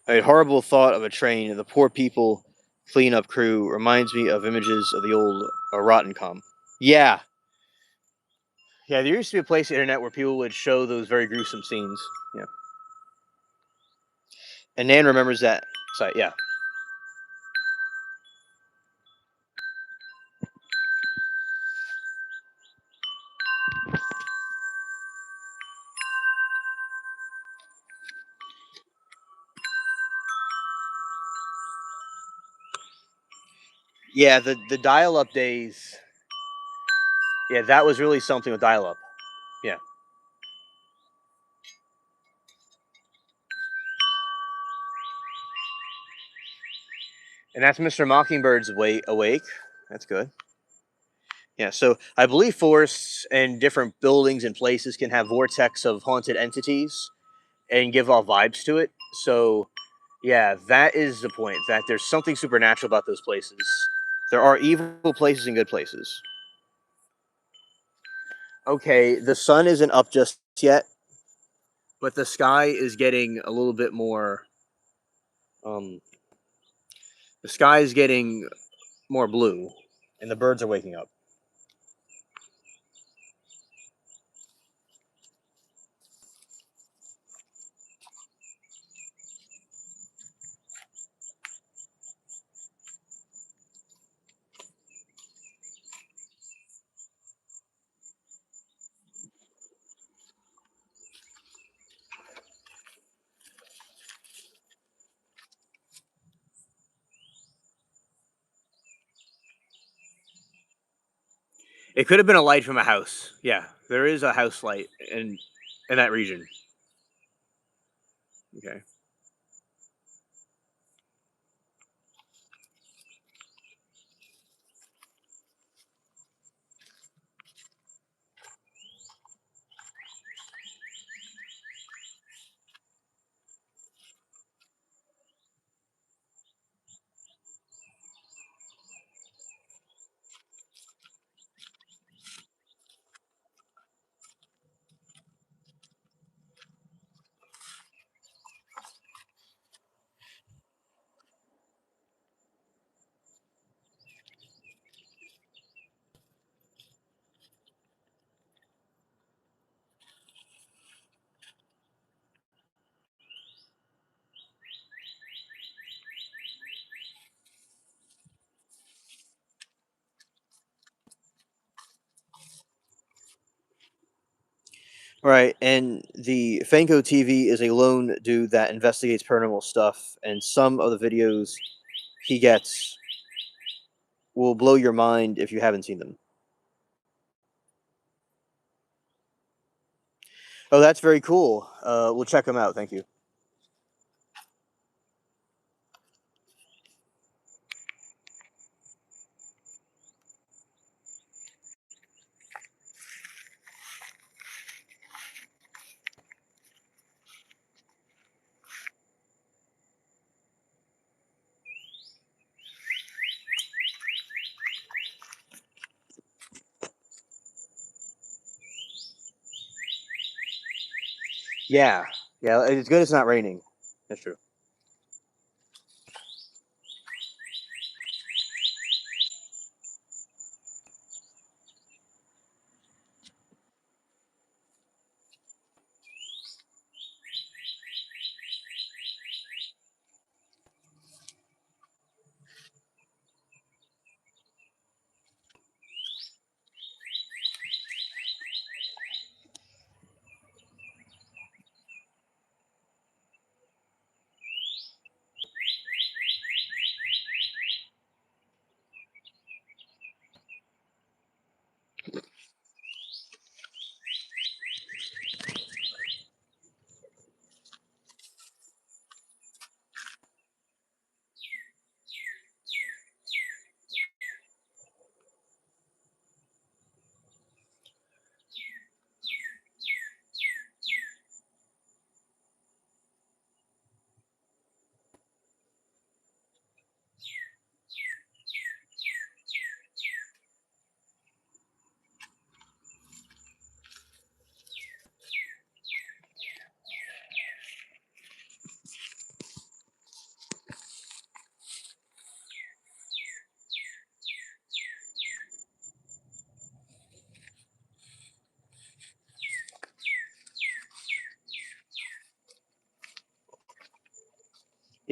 A horrible thought of a train and the poor people cleanup crew reminds me of images of the old rotten com. Yeah, yeah. There used to be a place on the internet where people would show those very gruesome scenes. Yeah, and Nan remembers that site. Yeah, yeah. The dial up days. Yeah, that was really something with dial up. Yeah, and that's Mr. Mockingbird's awake. That's good. Yeah, so I believe forests and different buildings and places can have vortex of haunted entities and give off vibes to it. So, yeah, that is the point. That there's something supernatural about those places. There are evil places and good places. Okay, the sun isn't up just yet, but the sky is getting a little bit more. Um, the sky is getting more blue, and the birds are waking up. It could have been a light from a house. Yeah, there is a house light in that region. Okay. Right, and the Fanko TV is a lone dude that investigates paranormal stuff, and some of the videos he gets will blow your mind if you haven't seen them. Oh, that's very cool. We'll check them out. Thank you. Yeah, yeah. It's good. It's not raining. That's true.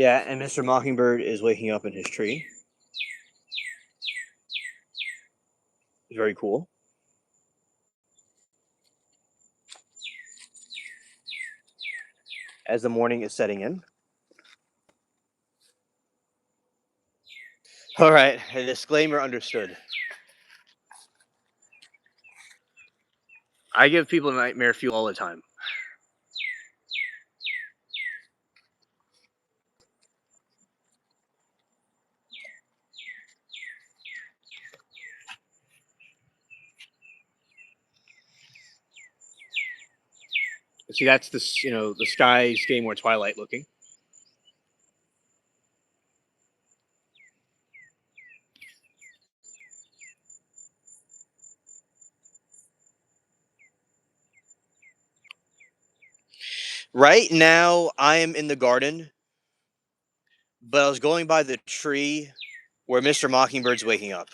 Yeah, and Mr. Mockingbird is waking up in his tree. Very cool. As the morning is setting in. All right, a disclaimer understood. I give people nightmare fuel all the time. See, that's this, the sky's getting more Twilight looking. Right now, I am in the garden, but I was going by the tree where Mr. Mockingbird's waking up.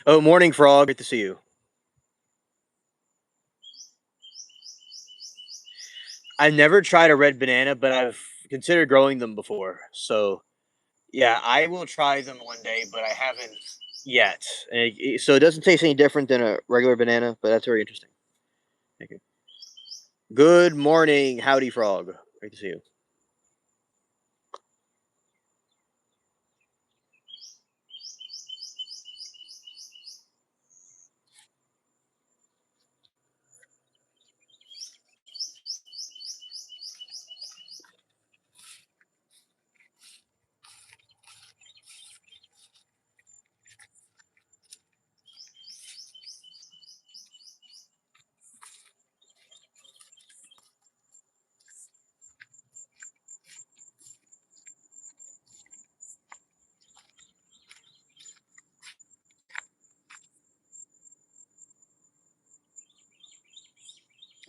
Oh, morning, Frog. Great to see you. I've never tried a red banana, but I've considered growing them before. So, yeah, I will try them one day, but I haven't yet. So it doesn't taste any different than a regular banana, but that's very interesting. Thank you. Good morning, Howdy Frog. Great to see you.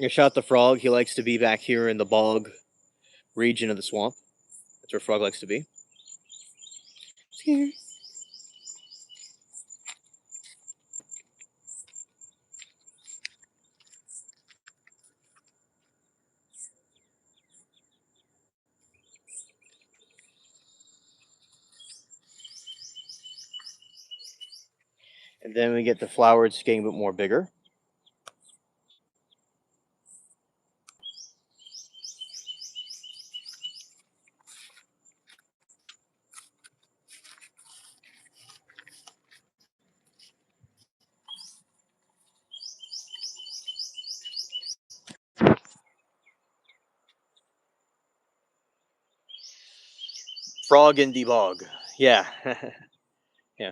I shot the frog. He likes to be back here in the bog region of the swamp. That's where Frog likes to be. Here. And then we get the flowers getting a bit more bigger. Frog in the bog. Yeah. Yeah.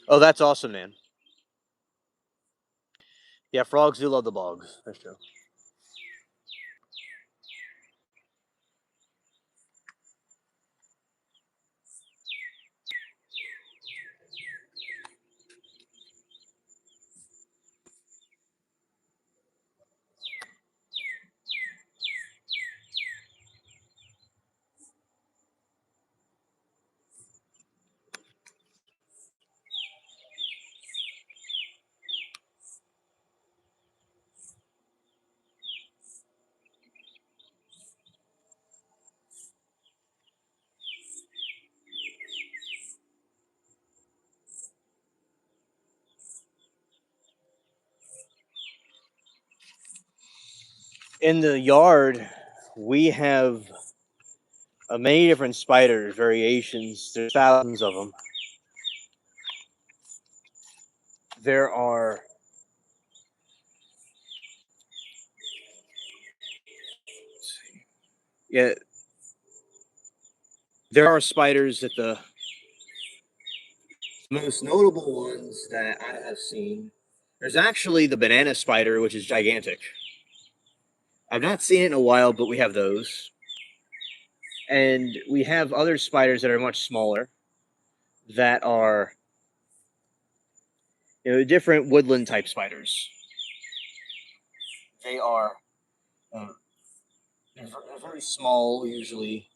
Oh, that's awesome, man. Yeah, frogs do love the bogs. That's true. In the yard, we have many different spiders, variations. There's thousands of them. There are, yeah, there are spiders that the most notable ones that I have seen. There's actually the banana spider, which is gigantic. I've not seen it in a while, but we have those. And we have other spiders that are much smaller that are different woodland type spiders. They are uh, they're very small usually,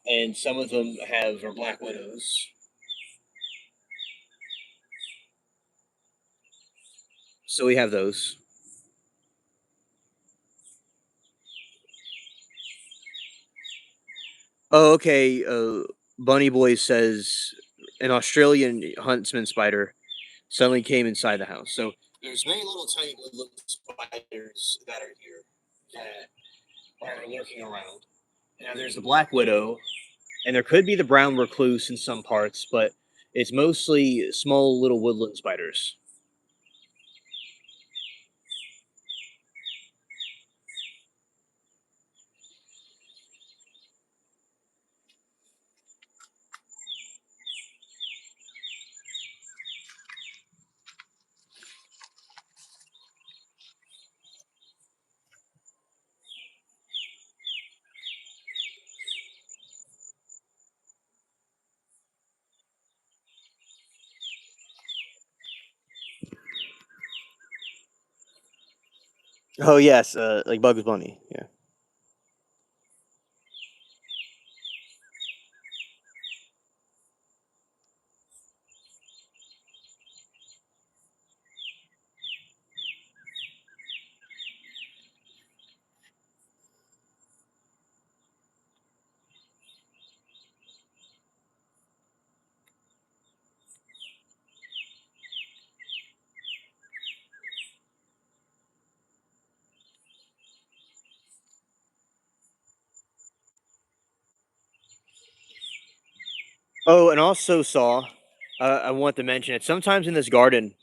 and some of them have are black widows. So we have those. Oh, okay. Bunny Boy says an Australian huntsman spider suddenly came inside the house. So there's many little tiny woodland spiders that are here that are lurking around. Now there's the black widow, and there could be the brown recluse in some parts, but it's mostly small little woodland spiders. Oh yes, like Bugs Bunny. Yeah. Oh, and also saw. I want to mention it. Sometimes in this garden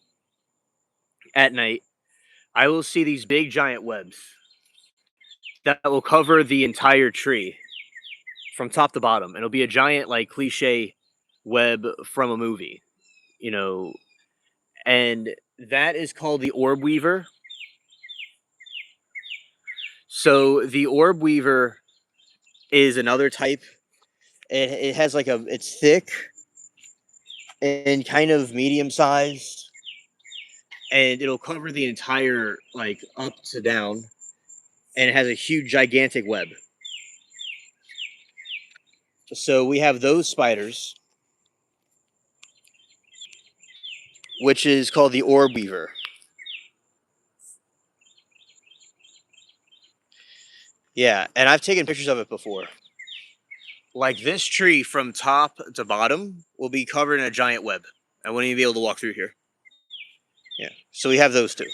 at night, I will see these big giant webs that will cover the entire tree from top to bottom. And it'll be a giant, like cliche web from a movie, you know. And that is called the orb weaver. So the orb weaver is another type. It has like it's thick and kind of medium sized, and it'll cover the entire like up to down, and it has a huge gigantic web. So we have those spiders, which is called the orb weaver. Yeah, and I've taken pictures of it before. Like this tree from top to bottom will be covered in a giant web. I wouldn't even be able to walk through here. Yeah. So we have those two.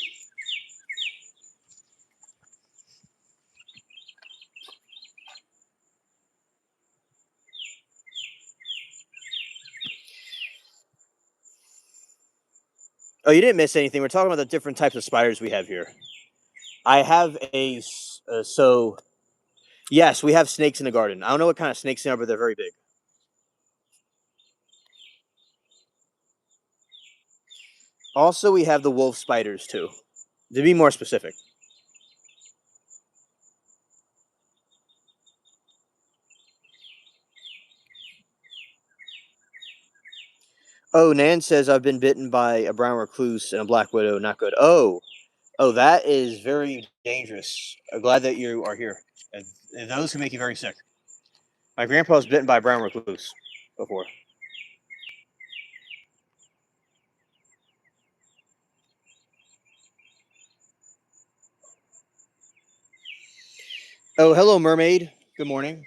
Oh, you didn't miss anything. We're talking about the different types of spiders we have here. I have so yes, we have snakes in the garden. I don't know what kind of snakes they are, but they're very big. Also, we have the wolf spiders too. To be more specific. Oh, Nan says I've been bitten by a brown recluse and a black widow. Not good. Oh, that is very dangerous. I'm glad that you are here. And those can make you very sick. My grandpa was bitten by a brown recluse before. Oh, hello, mermaid. Good morning.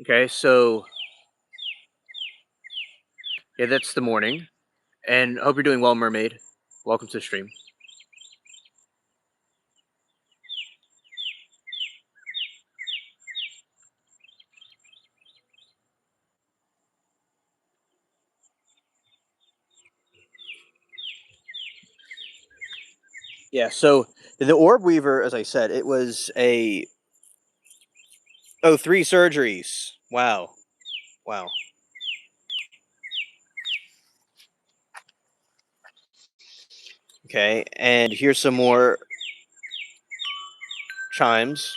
Okay, so yeah, that's the morning. And I hope you're doing well, Mermaid. Welcome to the stream. Yeah, so the Orb Weaver, as I said, it was a 3 surgeries. Wow. Wow. Okay, and here's some more chimes.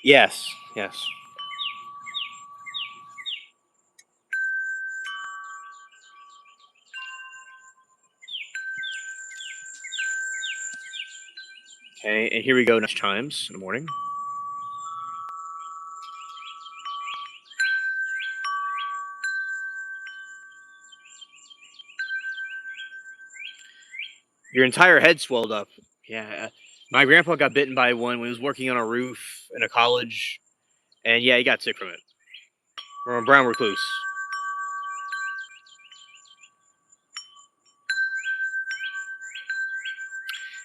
Yes, yes. Okay, and here we go. Next chimes in the morning. Your entire head swelled up. Yeah, my grandpa got bitten by one when he was working on a roof in a college, and yeah, he got sick from it. From a brown recluse.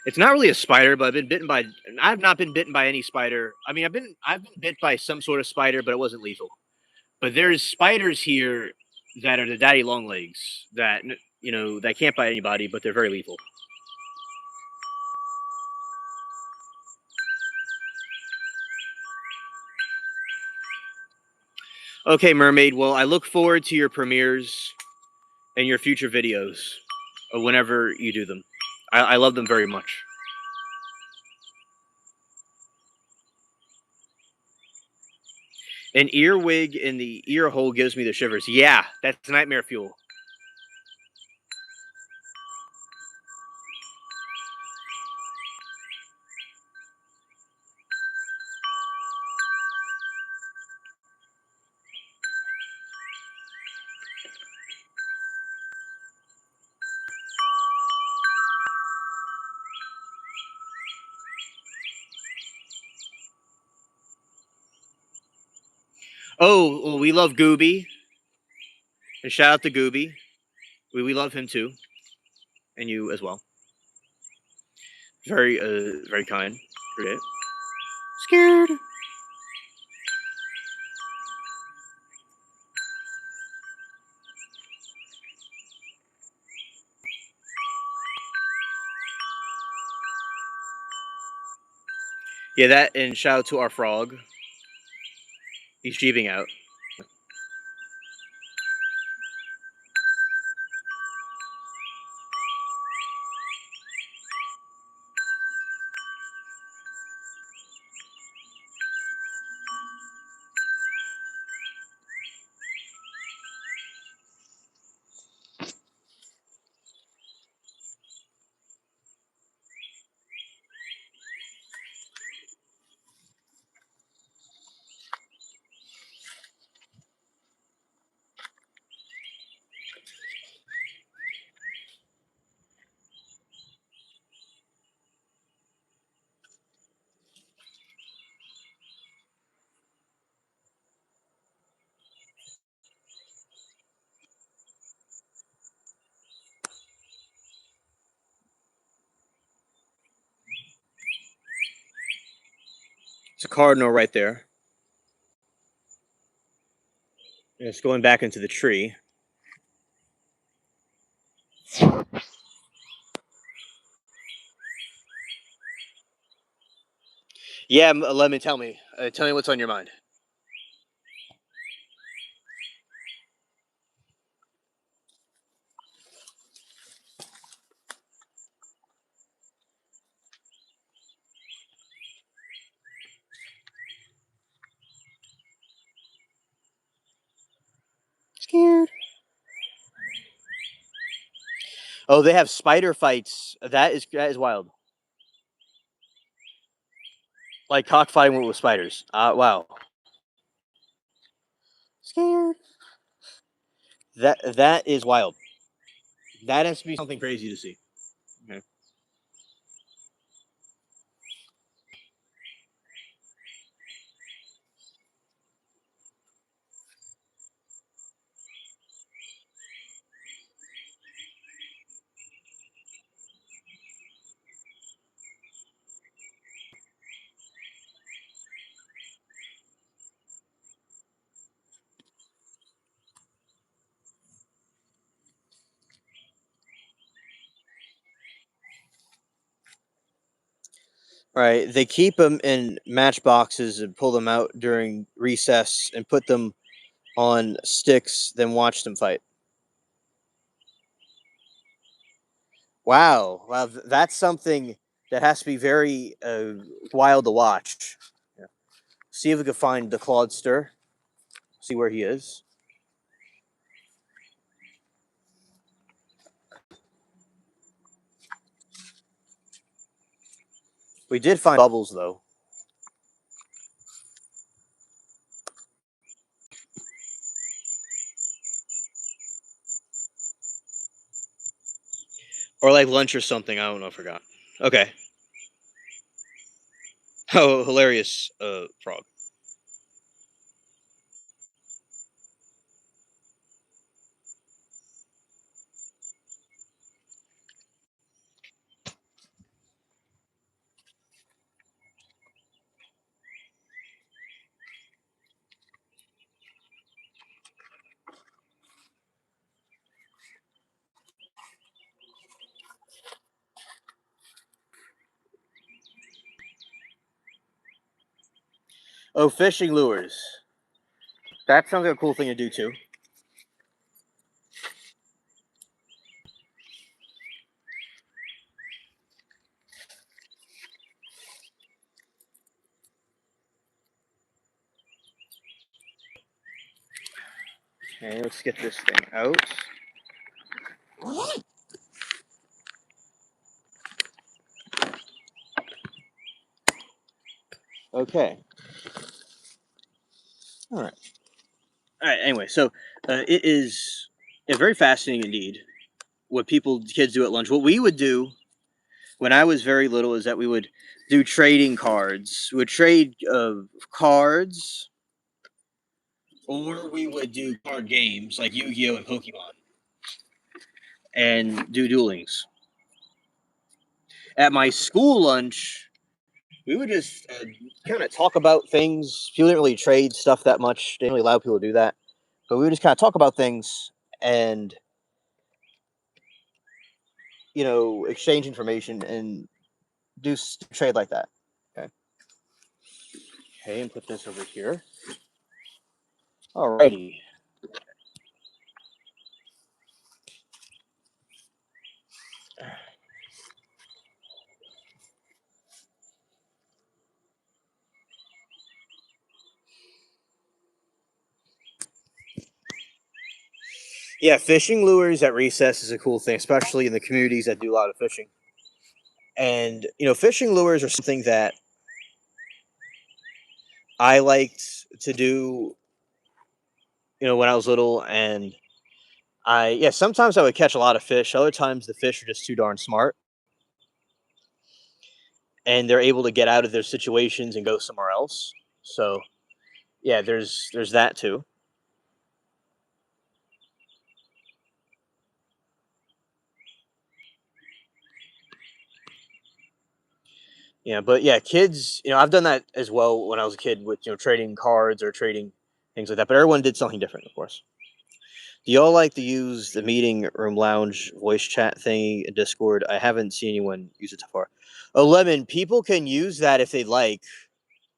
It's not really a spider, but I've been bitten by. I've not been bitten by any spider. I mean, I've been bit by some sort of spider, but it wasn't lethal. But there's spiders here that are the daddy long legs that that can't bite anybody, but they're very lethal. Okay, Mermaid. Well, I look forward to your premieres and your future videos, whenever you do them. I love them very much. An earwig in the ear hole gives me the shivers. Yeah, that's nightmare fuel. Oh, well, we love Gooby. And shout out to Gooby. We love him too. And you as well. Very kind. Appreciate it. Scared. Yeah, that and shout out to our frog. He's jeeping out. It's a cardinal right there. And it's going back into the tree. Yeah, let me tell me. Tell me what's on your mind. Oh, they have spider fights. That is wild. Like cockfighting with spiders. Wow. Scared. That is wild. That has to be something crazy to see. Okay. Right. They keep them in matchboxes and pull them out during recess and put them on sticks, then watch them fight. Wow. Wow. That's something that has to be very wild to watch. Yeah. See if we can find the Claudster. See where he is. We did find bubbles though, or like lunch or something. I don't know. I forgot. Okay. Oh, hilarious frog. Oh, fishing lures. That sounds like a cool thing to do too. Okay, let's get this thing out. Okay. All right. All right. Anyway, so it is very fascinating indeed what kids do at lunch. What we would do when I was very little is that we would do trading cards. We would trade cards, or we would do card games like Yu-Gi-Oh and Pokemon, and do duelings. At my school lunch, we would just kind of talk about things. People didn't really trade stuff that much. They didn't really allow people to do that, but we would just kind of talk about things and exchange information and trade like that. Okay. Okay, and put this over here. Alrighty. Yeah, fishing lures at recess is a cool thing, especially in the communities that do a lot of fishing. And fishing lures are something that I liked to do. When I was little, and sometimes I would catch a lot of fish. Other times the fish are just too darn smart, and they're able to get out of their situations and go somewhere else. So yeah, there's that too. Yeah, but yeah, kids, I've done that as well when I was a kid with trading cards or trading things like that. But everyone did something different, of course. Do y'all like to use the meeting room lounge voice chat thingy in Discord? I haven't seen anyone use it so far. Oh, Lemon, people can use that if they'd like.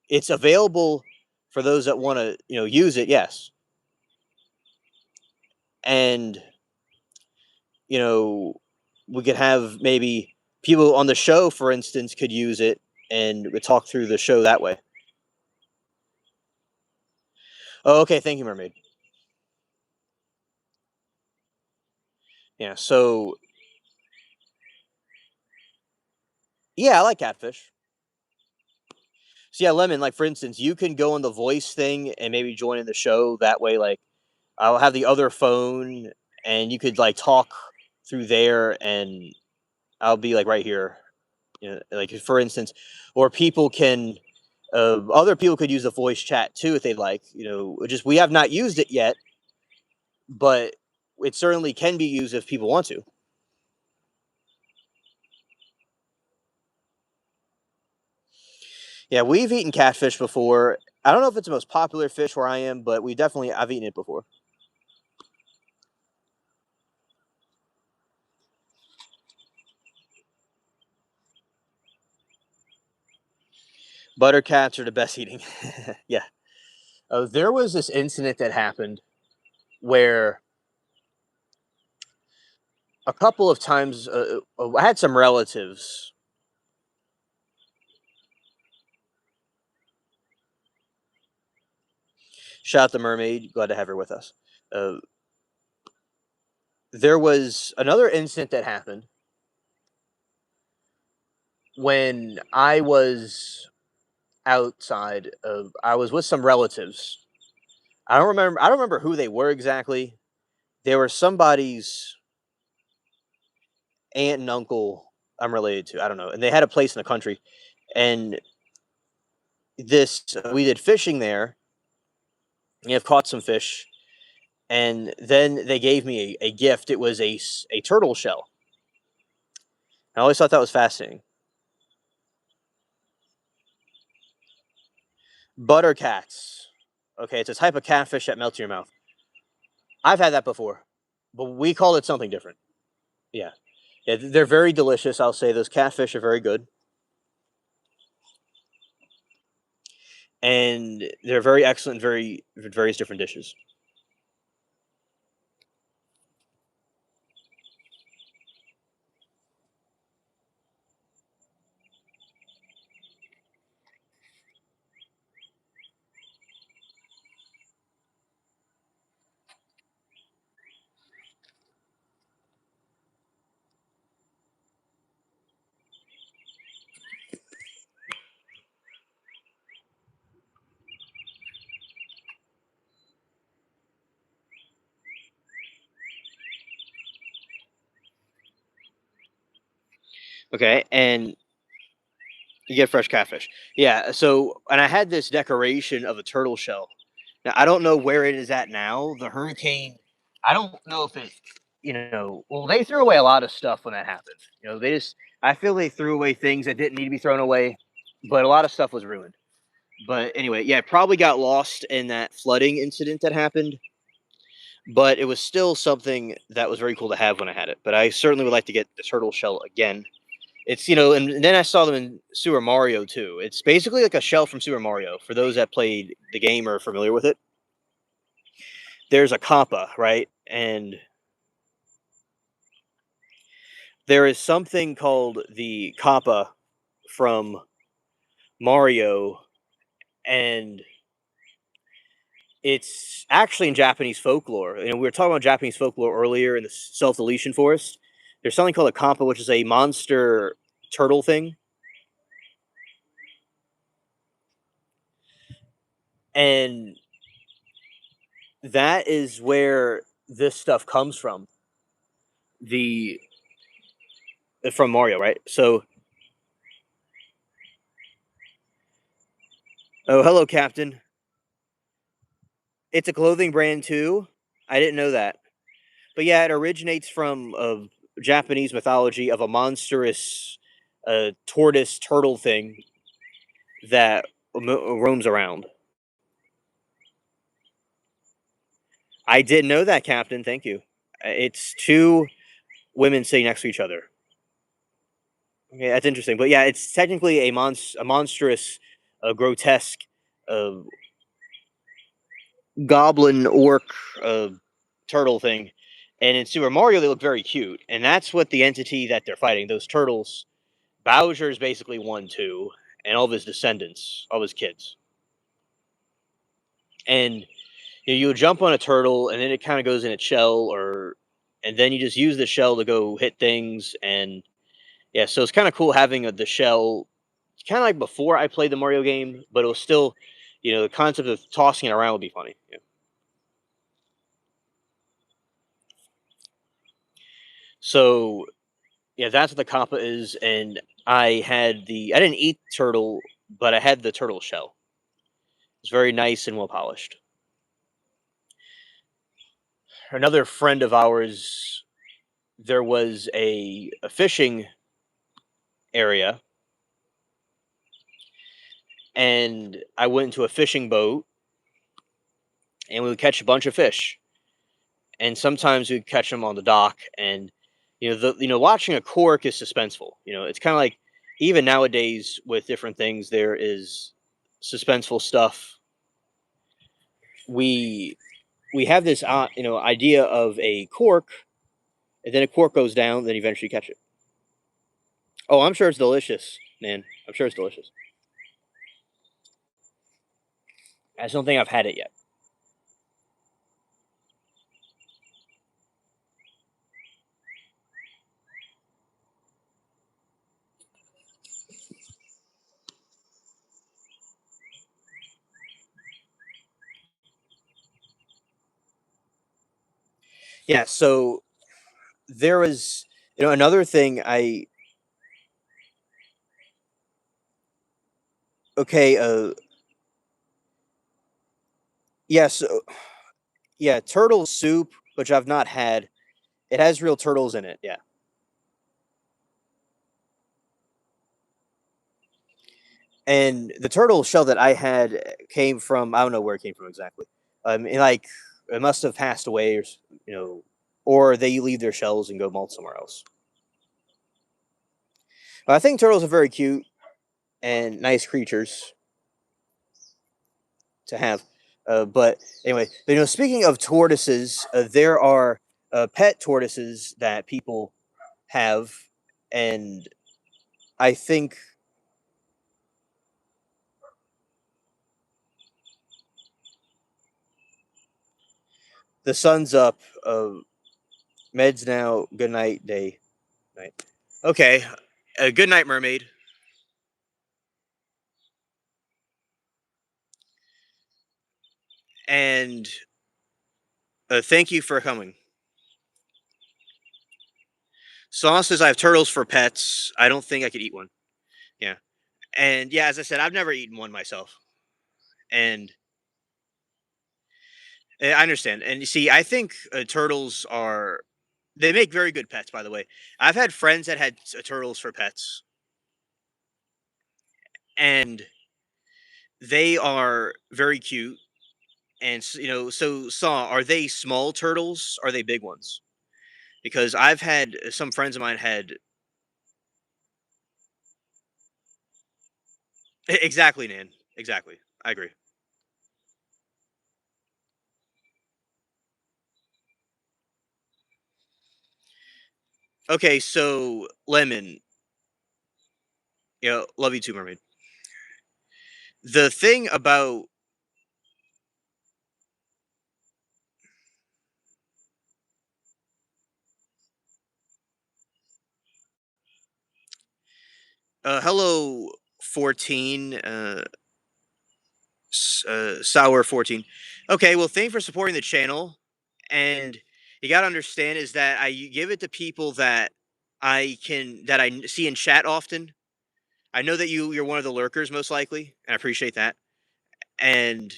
It's available for those that want to, use it. Yes, and you know, we could have maybe people on the show, for instance, could use it and we talk through the show that way. Oh, okay. Thank you, Mermaid. Yeah. So Yeah, I like catfish. So yeah, Lemon, like for instance, you can go on the voice thing and maybe join in the show. That way, like I'll have the other phone and you could like talk through there and I'll be like right here. You know, like for instance, or people can other people could use the voice chat too if they like, you know, just we have not used it yet, but it certainly can be used if people want to. Yeah, we've eaten catfish before. I don't know if it's the most popular fish where I am, but I've eaten it before. Buttercats are the best eating. Yeah. There was this incident that happened where a couple of times I had some relatives. Shout out the mermaid. Glad to have her with us. Uh, there was another incident that happened when I was outside. I was with some relatives. I don't remember. I don't remember who they were exactly. They were somebody's aunt and uncle I'm related to. I don't know. And they had a place in the country. And this we did fishing there. And I've caught some fish. And then they gave me a gift. It was a turtle shell. I always thought that was fascinating. Buttercats. Okay, it's a type of catfish that melts in your mouth. I've had that before, but we called it something different. Yeah. Yeah, they're very delicious. I'll say those catfish are very good, and they're very excellent. Very various different dishes. Okay, and you get fresh catfish. Yeah. So, and I had this decoration of a turtle shell. Now I don't know where it is at now. The hurricane. I don't know if it. You know, well, they threw away a lot of stuff when that happened. You know, they just. I feel they threw away things that didn't need to be thrown away, but a lot of stuff was ruined. But anyway, yeah, it probably got lost in that flooding incident that happened. But it was still something that was very cool to have when I had it. But I certainly would like to get the turtle shell again. It's and then I saw them in Super Mario too. It's basically like a shell from Super Mario. For those that played the game or are familiar with it, there's a kappa, right? And there is something called the kappa from Mario, and it's actually in Japanese folklore. We were talking about Japanese folklore earlier in the self-deletion forest. There's something called a kappa, which is a monster turtle thing, and that is where this stuff comes from. The from Mario, right? So, oh, hello, Captain. It's a clothing brand too. I didn't know that, but yeah, it originates from Japanese mythology of a monstrous tortoise turtle thing that roams around. I didn't know that, Captain. Thank you. It's two women sitting next to each other. Okay, that's interesting. But yeah, it's technically a monstrous, grotesque, uh, goblin orc uh, turtle thing. And in Super Mario, they look very cute, and that's what the entity that they're fighting. Those turtles. Bowser's basically one too, and all of his descendants, all his kids. And you jump on a turtle, and then it kind of goes in its shell, and then you just use the shell to go hit things, and Yeah, so it's kind of cool having the shell, kind of like before I played the Mario game, but it was still, the concept of tossing it around would be funny. Yeah. So yeah, that's what the kappa is, and I didn't eat turtle, but I had the turtle shell. It's very nice and well polished. Another friend of ours, there was a fishing area, and I went into a fishing boat, and we would catch a bunch of fish. And sometimes we'd catch them on the dock, and watching a cork is suspenseful. It's kind of like, even nowadays with different things, there is suspenseful stuff. We have this idea of a cork, and then a cork goes down, then eventually catch it. Oh, I'm sure it's delicious, man. I'm sure it's delicious. I just don't think I've had it yet. Yeah, so there was another thing. I Okay, yes, yeah, turtle soup, which I've not had. It has real turtles in it, yeah. And the turtle shell that I had came from, I don't know where it came from exactly. Like, it must have passed away, you know, or they leave their shells and go molt somewhere else. But I think turtles are very cute and nice creatures to have. But anyway, speaking of tortoises, there are pet tortoises that people have, and I think the sun's up. Meds now. Good night, day, night. Okay. Good night, mermaid. And thank you for coming. Saw says I have turtles for pets. I don't think I could eat one. Yeah. And yeah, as I said, I've never eaten one myself. And I understand. And you see, I think turtles are. They make very good pets, by the way. I've had friends that had turtles for pets, and they are very cute. And so Saw, are they small turtles? Or are they big ones? Because I've had some friends of mine had. Exactly, Nan. Exactly. I agree. Okay, so Lemon, love you too, Mermaid. The thing about hello 14, sour 14. Okay, well, thank you for supporting the channel, and you got to understand is that I give it to people that I see in chat often. I know that you're one of the lurkers most likely, and I appreciate that. And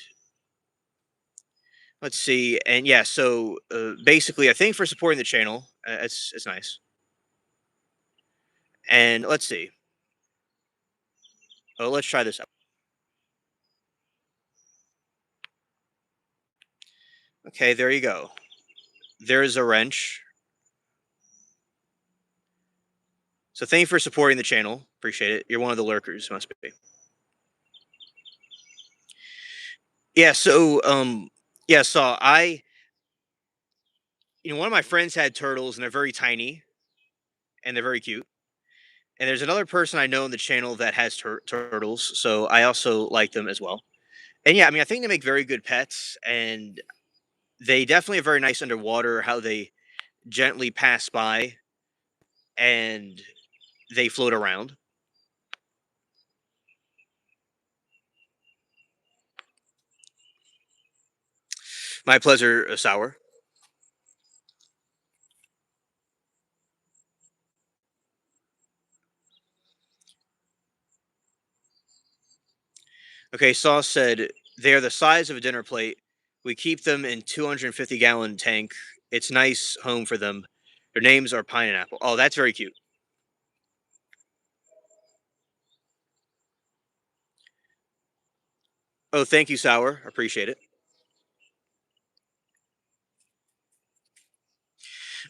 let's see, and yeah, so basically, I thank you for supporting the channel. It's nice. And let's see. Oh, let's try this out. Okay, there you go. There's a wrench. So thank you for supporting the channel. Appreciate it. You're one of the lurkers, must be. Yeah. So yeah. So one of my friends had turtles, and they're very tiny and they're very cute. And there's another person I know in the channel that has turtles, so I also like them as well. And yeah, I mean, I think they make very good pets, and they definitely are very nice underwater. How they gently pass by, and they float around. My pleasure, Sour. Okay, Sauce said they're the size of a dinner plate. We keep them in 250-gallon tank. It's nice home for them. Their names are Pine and Apple. Oh, that's very cute. Oh, thank you, Sour. Appreciate it.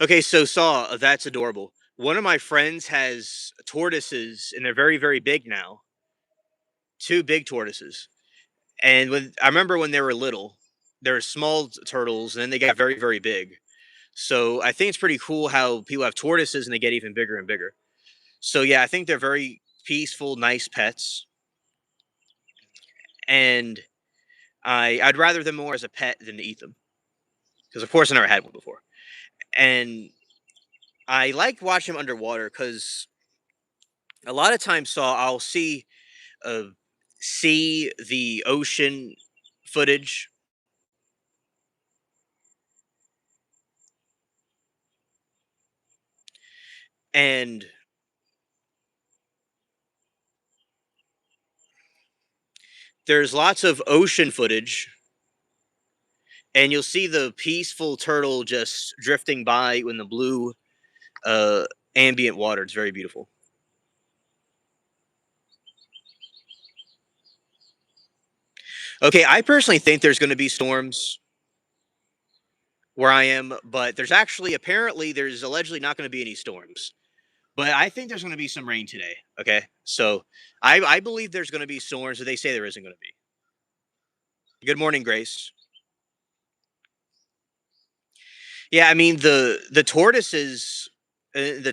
Okay, so Saw, that's adorable. One of my friends has tortoises, and they're very, very big now. Two big tortoises. And when I remember when they were little, they were small turtles, and then they got very, very big. So I think it's pretty cool how people have tortoises and they get even bigger and bigger. So yeah, I think they're very peaceful, nice pets, and I'd rather them more as a pet than to eat them because of course I never had one before, and I like watching them underwater because a lot of times saw I'll uh, see the ocean footage, and there's lots of ocean footage, and you'll see the peaceful turtle just drifting by in the blue uh, ambient water. It's very beautiful. Okay, I personally think there's going to be storms where I am, but there's allegedly not going to be any storms. But I think there's going to be some rain today. Okay, so I believe there's going to be storms, but they say there isn't going to be. Good morning, Grace. Yeah, I mean the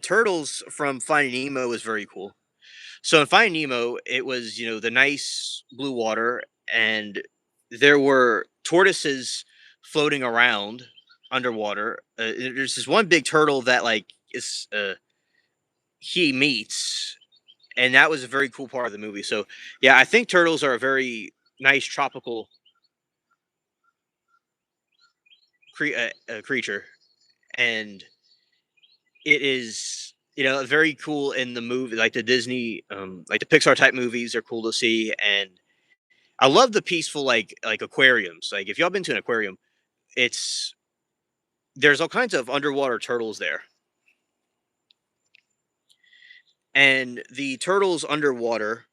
turtles from Finding Nemo was very cool. So in Finding Nemo, it was the nice blue water, and there were tortoises floating around underwater. There's this one big turtle that is he meets, and that was a very cool part of the movie. So yeah, I think turtles are a very nice tropical creature, and it is very cool in the movie, like the Disney, like the Pixar type movies are cool to see, and I love the peaceful like aquariums. Like if y'all been to an aquarium, it's there's all kinds of underwater turtles there, and the turtles underwater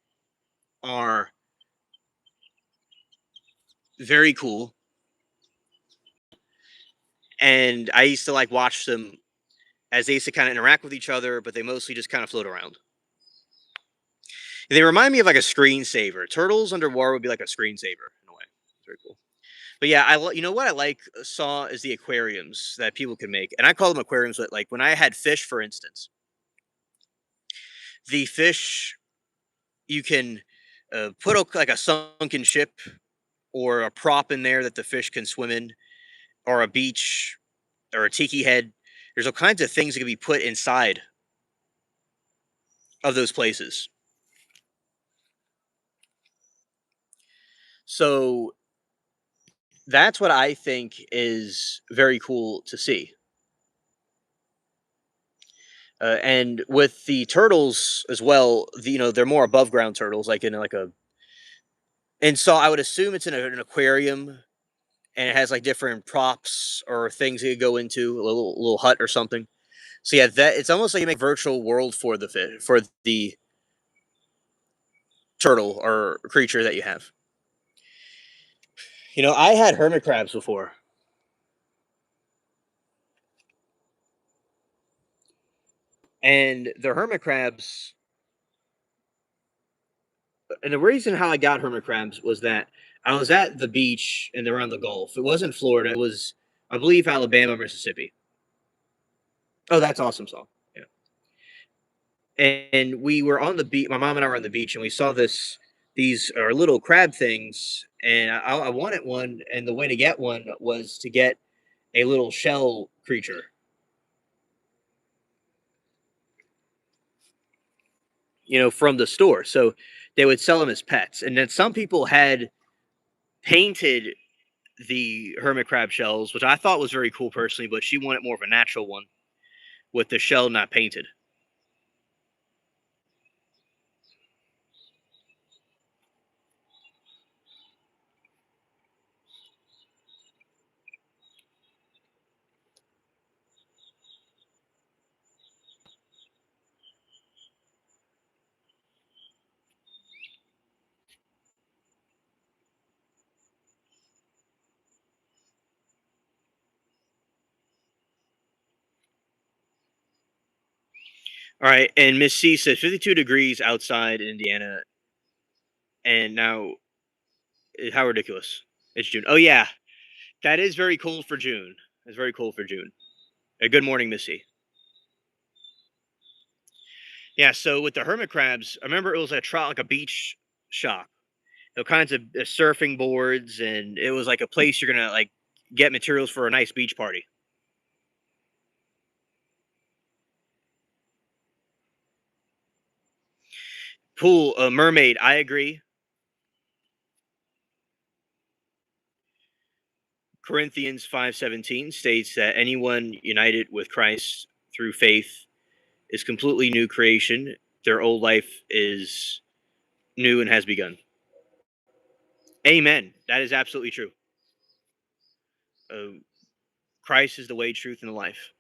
are very cool. And I used to like watch them as they used to kind of interact with each other, but they mostly just kind of float around. They remind me of like a screensaver. Turtles underwater would be like a screensaver in a way. It's very cool. But yeah, you know what I saw is the aquariums that people can make, and I call them aquariums. But like when I had fish, for instance, the fish you can put like a sunken ship or a prop in there that the fish can swim in, or a beach or a tiki head. There's all kinds of things that can be put inside of those places. So that's what I think is very cool to see. And with the turtles as well, they're more above ground turtles, like in like a. And so I would assume it's in an aquarium, and it has like different props or things you could go into, a little hut or something. So yeah, that it's almost like you make virtual world for the fish, for the turtle or creature that you have. I had hermit crabs before, and the hermit crabs. And the reason how I got hermit crabs was that I was at the beach and they're on the Gulf. It wasn't Florida. It was, I believe, Alabama, Mississippi. Oh, that's awesome, Saul. Yeah. And we were on the beach. My mom and I were on the beach, and we saw these are little crab things, and I wanted one. And the way to get one was to get a little shell creature. from the store. So they would sell them as pets. And then some people had painted the hermit crab shells, which I thought was very cool personally, but she wanted more of a natural one with the shell not painted. All right, and Miss C says 52 degrees outside in Indiana, and now how ridiculous! It's June. Oh yeah, that is very cold for June. It's very cold for June. Good morning, Miss C. Yeah, so with the hermit crabs, I remember it was like a beach shop. All kinds of surfing boards, and it was like a place you're gonna like get materials for a nice beach party. Pool, a mermaid. I agree. Corinthians 5:17 states that anyone united with Christ through faith is completely new creation. Their old life is new and has begun. Amen. That is absolutely true. Uh, Christ is the way, truth, and the life.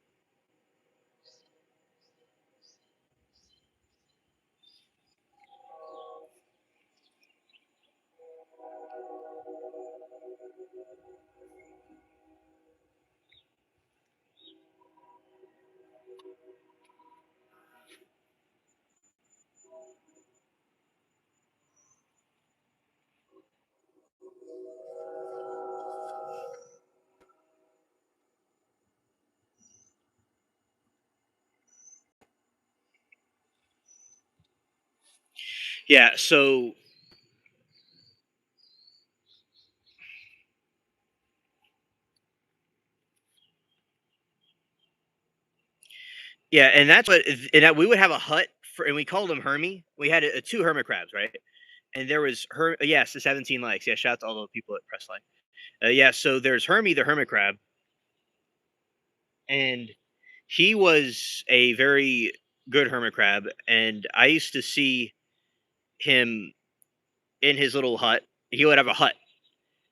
Yeah. So yeah, and that's what, and that we would have a hut for, and we called them Hermie. We had two hermit crabs, right? And there was her. Yes, the 17 likes. Yeah, shout out to all the people at Press Like. Yeah, so there's Hermie the hermit crab, and he was a very good hermit crab, and I used to see him in his little hut. He would have a hut,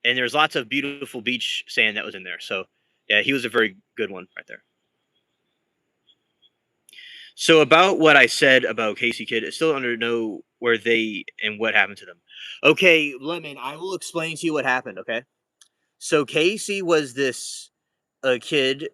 and there's lots of beautiful beach sand that was in there. So yeah, he was a very good one right there. So about what I said about Casey Kidd, it's still under know where they and what happened to them. Okay, Lemon, I will explain to you what happened. Okay, so Casey was this a kid.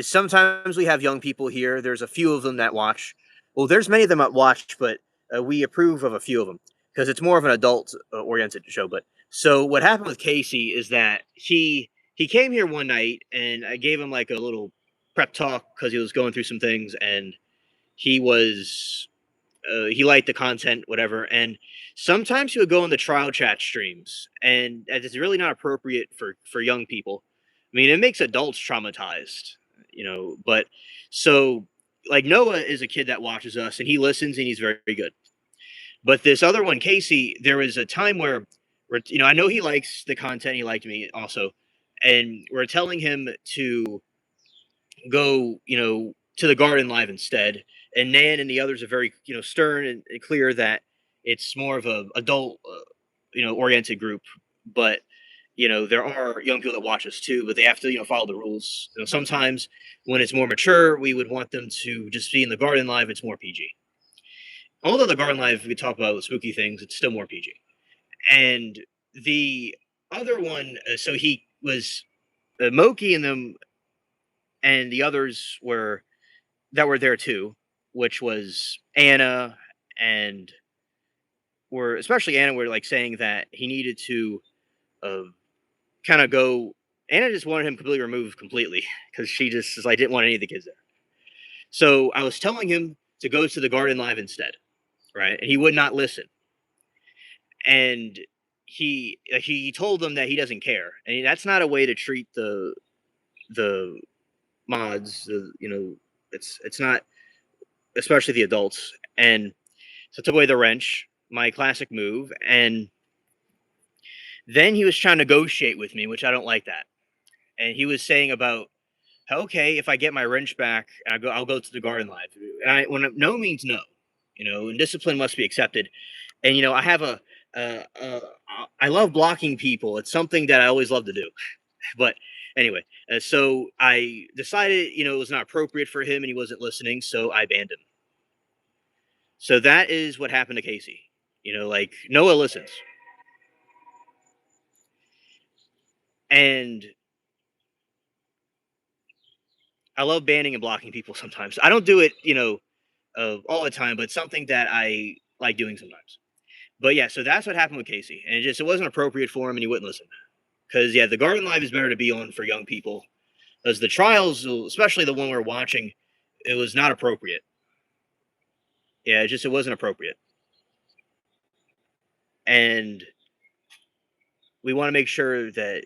Sometimes we have young people here. There's a few of them that watch. Well, there's many of them that watch, but we approve of a few of them because it's more of an adult oriented show. But so what happened with Casey is that he came here one night and I gave him like a little prep talk because he was going through some things and he was he liked the content, whatever. And sometimes he would go in the trial chat streams, and it's really not appropriate for young people. I mean, it makes adults traumatized, But so, like Noah is a kid that watches us, and he listens, and he's very, very good. But this other one, Casey, there was a time where I know he likes the content. He liked me also, and we're telling him to go, to the garden live instead. And Nan and the others are very, stern and clear that it's more of a adult, oriented group. But there are young people that watch us too, but they have to, follow the rules. Sometimes when it's more mature, we would want them to just be in the garden live. It's more PG. Although the garden live, we talk about spooky things, it's still more PG. And the other one, so he was Moki and them, and the others were that were there too, which was Anna, and were especially Anna were like saying that he needed to uh, kind of go. Anna just wanted him completely removed completely because she just is like didn't want any of the kids there. So I was telling him to go to the garden live instead, right? And he would not listen. And he told them that he doesn't care, and that's not a way to treat the mods. It's not, especially the adults. And So I took away the wrench, my classic move, and then he was trying to negotiate with me, which I don't like that. And he was saying about, okay, if I get my wrench back, I'll go to the garden live. And no means no, and discipline must be accepted. And I have uh, uh, I love blocking people. It's something that I always love to do. But anyway, so I decided, it was not appropriate for him, and he wasn't listening, so I banned him. So that is what happened to Casey. Like Noah listens, and I love banning and blocking people sometimes. I don't do it, all the time, but it's something that I like doing sometimes. But yeah, so that's what happened with Casey, and it wasn't appropriate for him, and he wouldn't listen. Because yeah, the Garden Live is better to be on for young people, as the trials, especially the one we're watching, it was not appropriate. Yeah, it wasn't appropriate, and we want to make sure that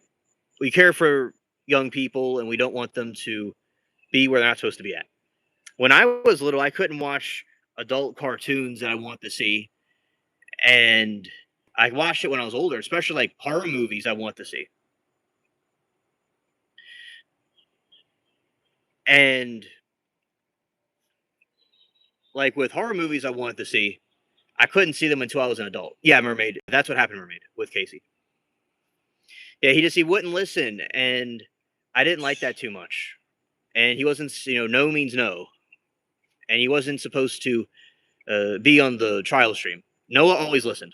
we care for young people, and we don't want them to be where they're not supposed to be at. When I was little, I couldn't watch adult cartoons that I want to see, and I watched it when I was older, especially like horror movies I want to see. And like with horror movies I wanted to see, I couldn't see them until I was an adult. Yeah, Mermaid. That's what happened to Mermaid with Casey. Yeah, he wouldn't listen, and I didn't like that too much. And he wasn't, no means no, and he wasn't supposed to be on the trial stream. Noah always listened.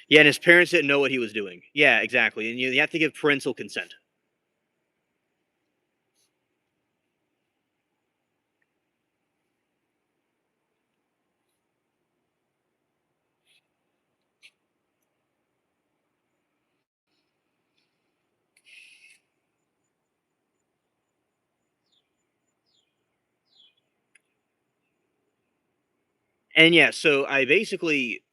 Yeah, and his parents didn't know what he was doing. Yeah, exactly. And you have to give parental consent. And yeah, so I basically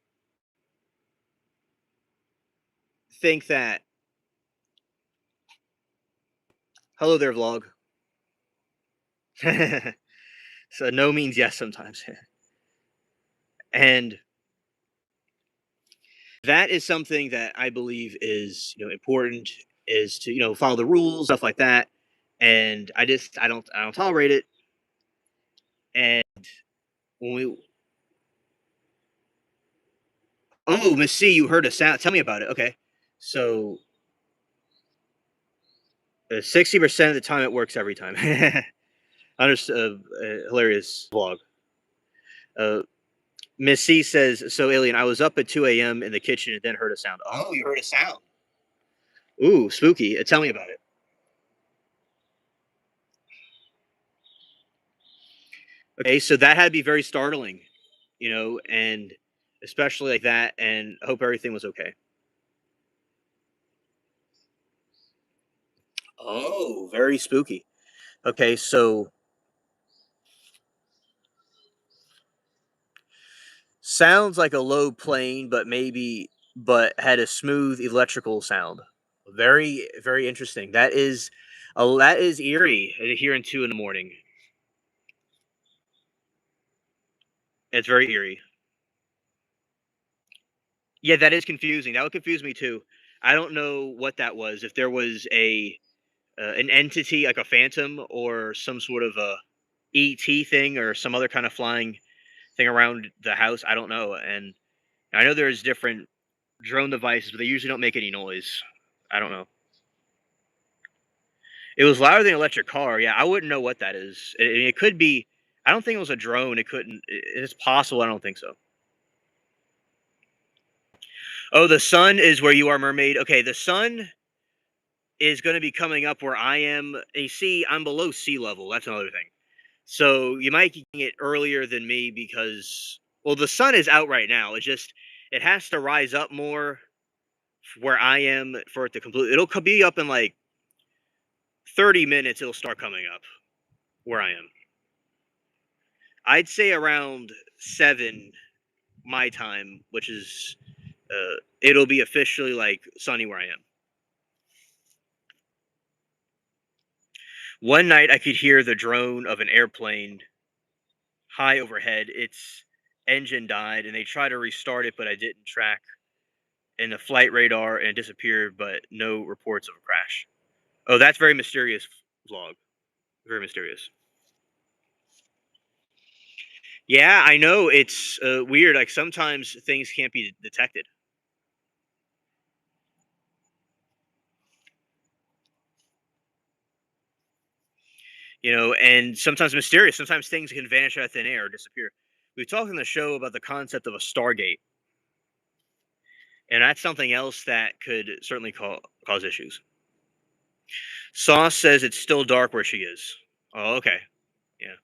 think that hello there, vlog. So no means yes sometimes. And that is something that I believe is, important, is to, follow the rules, stuff like that. And I don't tolerate it. And when we oh, Miss C, you heard a sound. Tell me about it. Okay. So 60% of the time it works every time. Understood. Hilarious vlog. Uh, Miss C says, "So alien, I was up at 2 a.m. in the kitchen and then heard a sound." Oh, you heard a sound. Ooh, spooky. Tell me about it. Okay, so that had to be very startling, and especially like that. And I hope everything was okay. Oh, very spooky. Okay, so sounds like a low plane, but had a smooth electrical sound. Very, very interesting. That is eerie here in 2 in the morning. It's very eerie. Yeah, that is confusing. That would confuse me too. I don't know what that was. If there was an entity like a phantom or some sort of a ET thing or some other kind of flying thing around the house. I don't know. And I know there's different drone devices, but they usually don't make any noise. I don't know. It was louder than an electric car. Yeah, I wouldn't know what that is. It could be. I don't think it was a drone. It couldn't. It's possible. I don't think so. Oh, the sun is where you are, mermaid. Okay, the sun is going to be coming up where I am. You see, I'm below sea level. That's another thing. So you might get it earlier than me because, well, the sun is out right now. It has to rise up more where I am for it to complete. It'll be up in like 30 minutes. It'll start coming up where I am. I'd say around 7 my time, which is it'll be officially like sunny where I am. One night I could hear the drone of an airplane high overhead. Its engine died, and they tried to restart it, but I didn't track in the flight radar, and it disappeared, but no reports of a crash. Oh, that's very mysterious vlog. Very mysterious. Yeah, I know it's weird. Like sometimes things can't be detected. And sometimes mysterious. Sometimes things can vanish out of thin air or disappear. We talked in the show about the concept of a stargate, and that's something else that could certainly cause issues. Sauce says it's still dark where she is. Oh, okay. Yeah.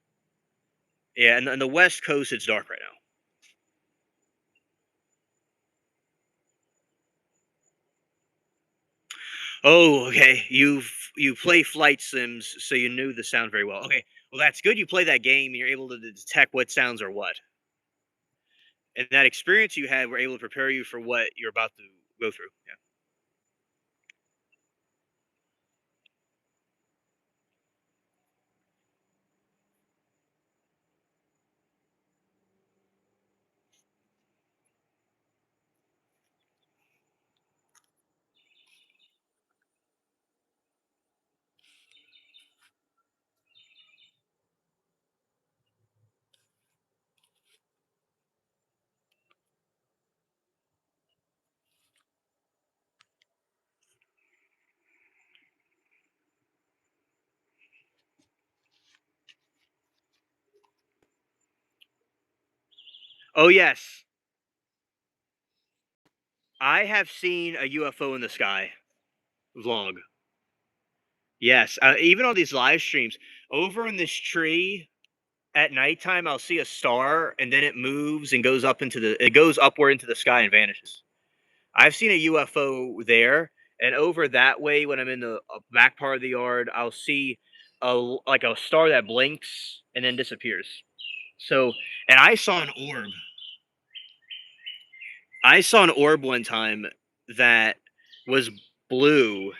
Yeah, and on the West Coast, it's dark right now. Oh, okay. You play flight sims, so you knew the sound very well. Okay, well that's good. You play that game, and you're able to detect what sounds are what, and that experience you had were able to prepare you for what you're about to go through. Yeah. Oh yes, I have seen a UFO in the sky vlog. Yes, even on these live streams, over in this tree at nighttime, I'll see a star, and then it moves and it goes upward into the sky and vanishes. I've seen a UFO there, and over that way, when I'm in the back part of the yard, I'll see like a star that blinks and then disappears. So, and I saw an orb. I saw an orb one time that was blue,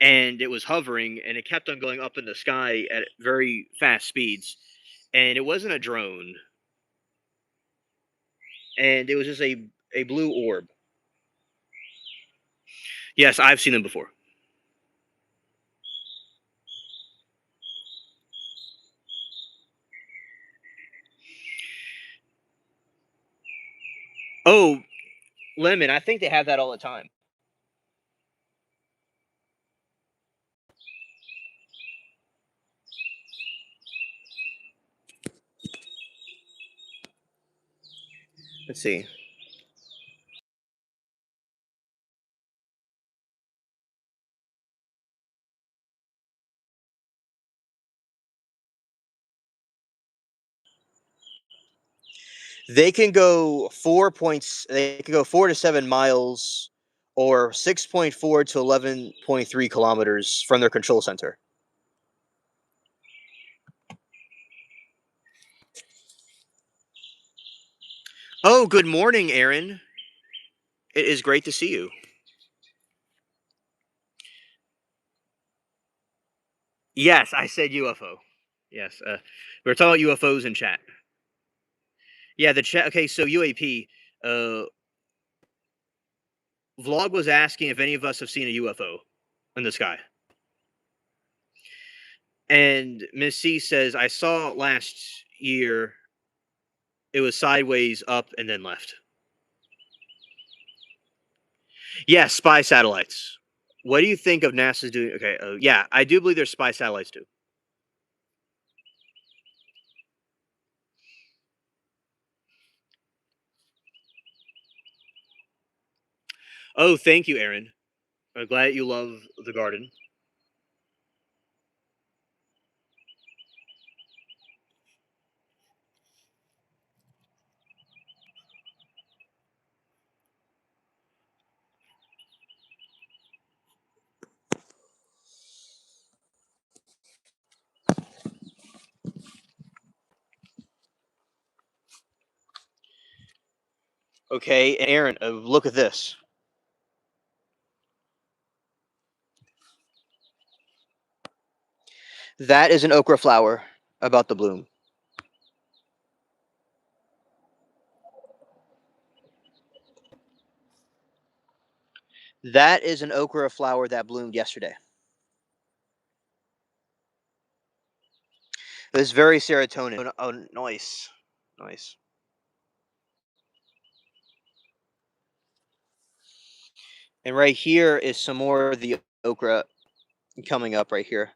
and it was hovering, and it kept on going up in the sky at very fast speeds, and it wasn't a drone, and it was just a blue orb. Yes, I've seen them before. Oh, lemon! I think they have that all the time. Let's see. They can go 4 to 7 miles, or 6.4 to 11.3 kilometers from their control center. Oh, good morning, Aaron. It is great to see you. Yes, I said UFO. Yes, we are talking about UFOs in chat. Yeah, the chat. Okay, so UAP. Uh, Vlog was asking if any of us have seen a UFO in the sky, and Miss C says I saw it last year. It was sideways up and then left. Yeah, spy satellites. What do you think of NASA's doing? Okay, yeah, I do believe there's spy satellites too. Oh, thank you, Aaron. I'm glad you love the garden. Okay, Aaron, look at this. That is an okra flower about to bloom. That is an okra flower that bloomed yesterday. It's very serotonin. Oh, nice. Nice. And right here is some more of the okra coming up right here.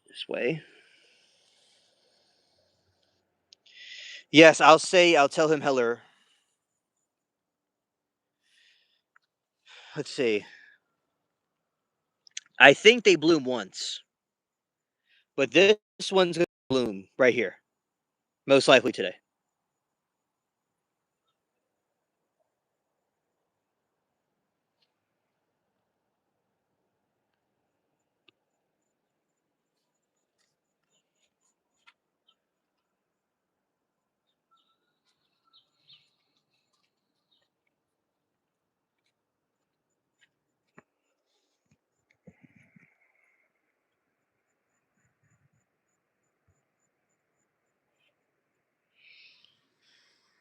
This way. Yes, I'll tell him hello. Let's see. I think they bloom once, but this one's gonna bloom right here. Most likely today.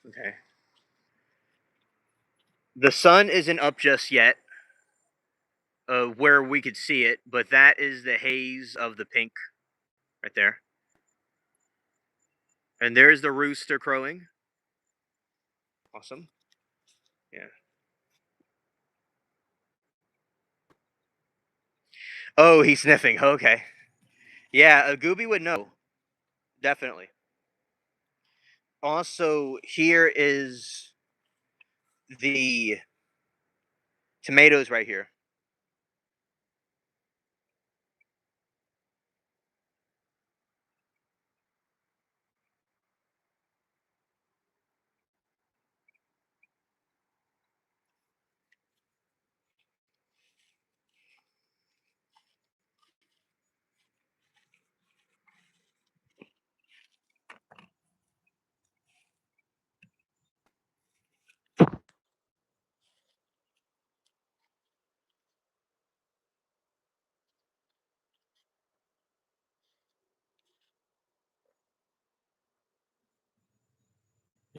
Okay. The sun isn't up just yet, where we could see it, but that is the haze of the pink right there. And there's the rooster crowing. Awesome. Yeah. Oh, he's sniffing. Okay. Yeah, a Gooby would know. Definitely. Also, here is the tomatoes right here.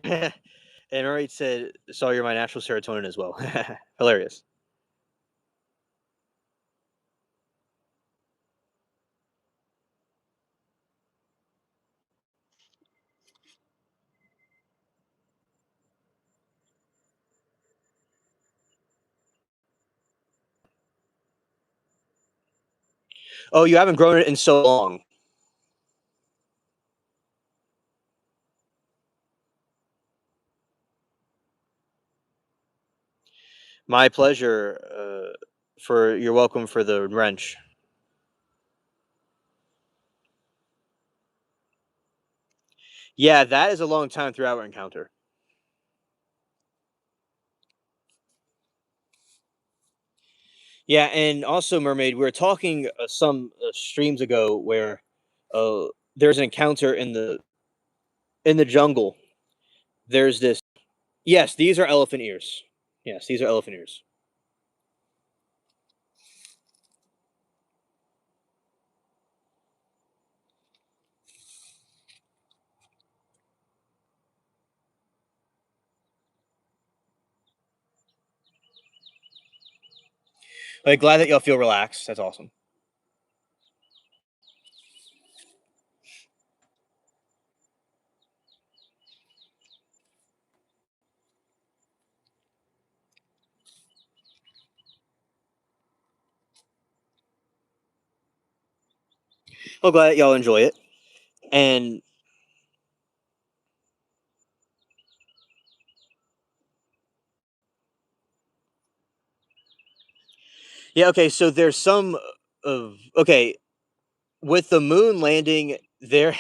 And Alright said, "Saw you're my natural serotonin as well." Hilarious. Oh, you haven't grown it in so long. My pleasure. For you're welcome for the wrench. Yeah, that is a long time throughout our encounter. Yeah, and also, mermaid, we were talking some streams ago where uh, there's an encounter in the jungle. There's this. Yes, these are elephant ears. Yes, these are elephant ears. Like, glad that y'all feel relaxed. That's awesome. Well, glad that y'all enjoy it. And yeah, okay. So there's some of okay with the moon landing. There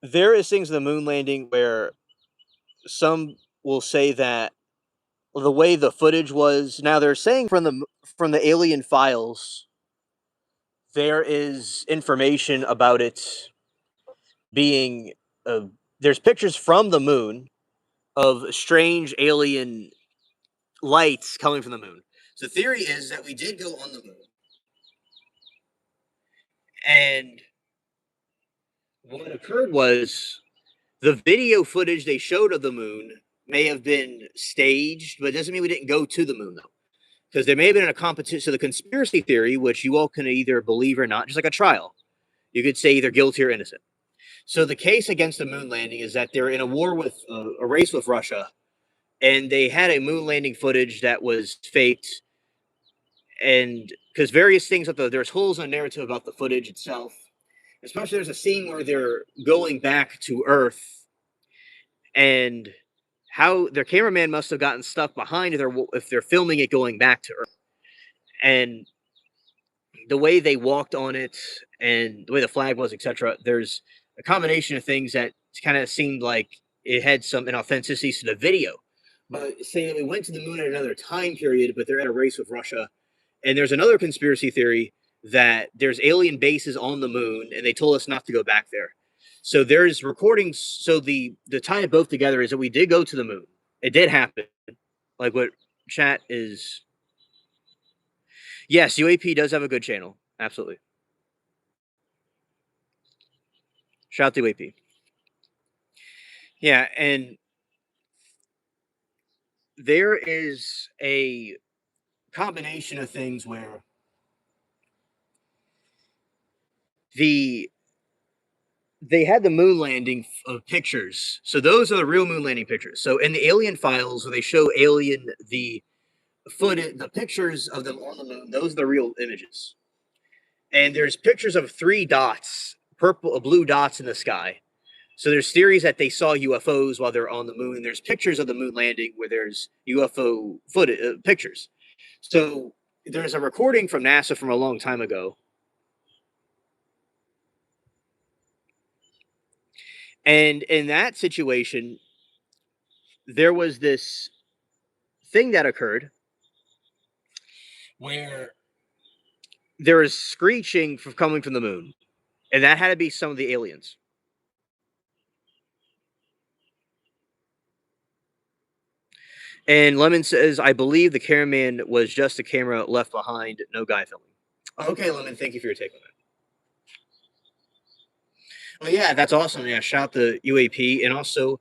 is things in the moon landing where some will say that the way the footage was. Now they're saying from the alien files, there is information about it being. Uh, there's pictures from the moon of strange alien lights coming from the moon. So the theory is that we did go on the moon, and what occurred was the video footage they showed of the moon may have been staged, but it doesn't mean we didn't go to the moon though, because there may have been a competition. So the conspiracy theory, which you all can either believe or not, just like a trial, you could say either guilty or innocent. So the case against the moon landing is that they're in a war with a race with Russia, and they had a moon landing footage that was faked, and because various things there's holes in the narrative about the footage itself. Especially there's a scene where they're going back to Earth, and how their cameraman must have gotten stuck behind if they're filming it going back to Earth, and the way they walked on it and the way the flag was, etc. There's a combination of things that kind of seemed like it had some inauthenticity to the video. But saying that we went to the moon at another time period, but they're at a race with Russia. And there's another conspiracy theory that there's alien bases on the moon, and they told us not to go back there. So there's recordings. So the tie it both together is that we did go to the moon. It did happen. Like what chat is. Yes, UAP does have a good channel. Absolutely. Shout out to UAP. Yeah, and there is a combination of things where the they had the moon landing of pictures. So those are the real moon landing pictures. So in the alien files, where they show alien the footage, the pictures of them on the moon, those are the real images. And there's pictures of 3 dots, blue dots in the sky. So there's theories that they saw UFOs while they're on the moon. There's pictures of the moon landing where there's UFO footage pictures. So there's a recording from NASA from a long time ago. And in that situation, there was this thing that occurred where there was screeching from coming from the moon. And that had to be some of the aliens. And Lemon says, I believe the cameraman was just a camera left behind, no guy filming. Okay, Lemon, thank you for your take on that. Oh yeah, that's awesome. Yeah, shout out to UAP, and also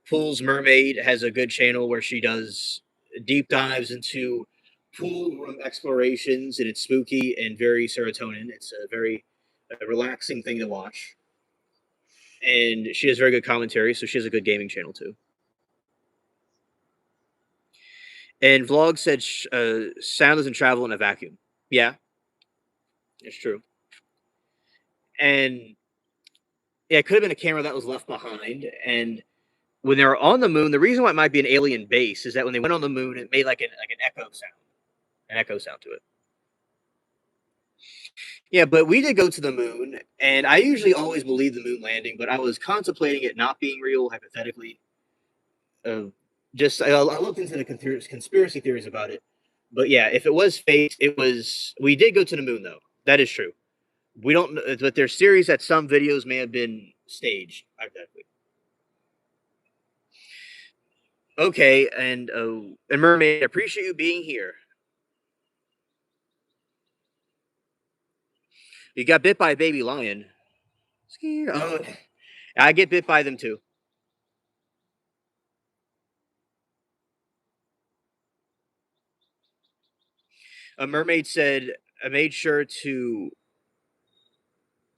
Pool's Mermaid has a good channel where she does deep dives into pool room explorations, and it's spooky and very serotonin. It's a very relaxing thing to watch, and she has very good commentary. So she has a good gaming channel too. And Vlog said sound doesn't travel in a vacuum. Yeah, it's true. And yeah, it could have been a camera that was left behind, and when they were on the moon, the reason why it might be an alien base is that when they went on the moon, it made like an echo sound to it. Yeah, but we did go to the moon, and I usually always believe the moon landing, but I was contemplating it not being real, hypothetically. I looked into the conspiracy theories about it, but yeah, if it was fake, it was. We did go to the moon, though. That is true. We don't, but there's theories that some videos may have been staged, hypothetically. Okay, and Mermaid, I appreciate you being here. You got bit by a baby lion. Oh, I get bit by them too. A mermaid said, I made sure to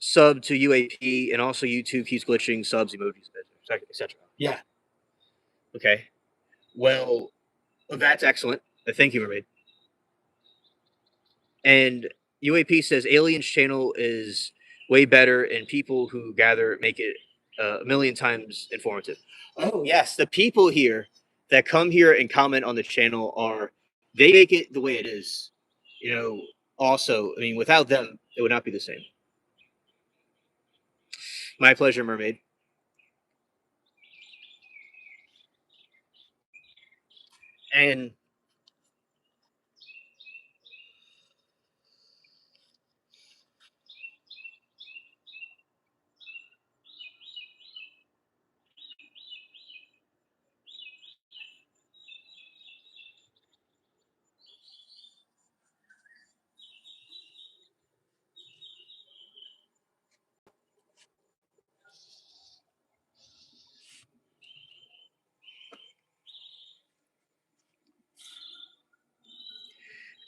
sub to UAP, and also YouTube keeps glitching subs, emojis, etc. Yeah. Okay. Well, that's excellent. Thank you, mermaid. And UAP says Aliens channel is way better, and people who gather make it a million times informative. Oh yes, the people here that come here and comment on the channel they make it the way it is. You know, also, I mean, without them, it would not be the same. My pleasure, mermaid. And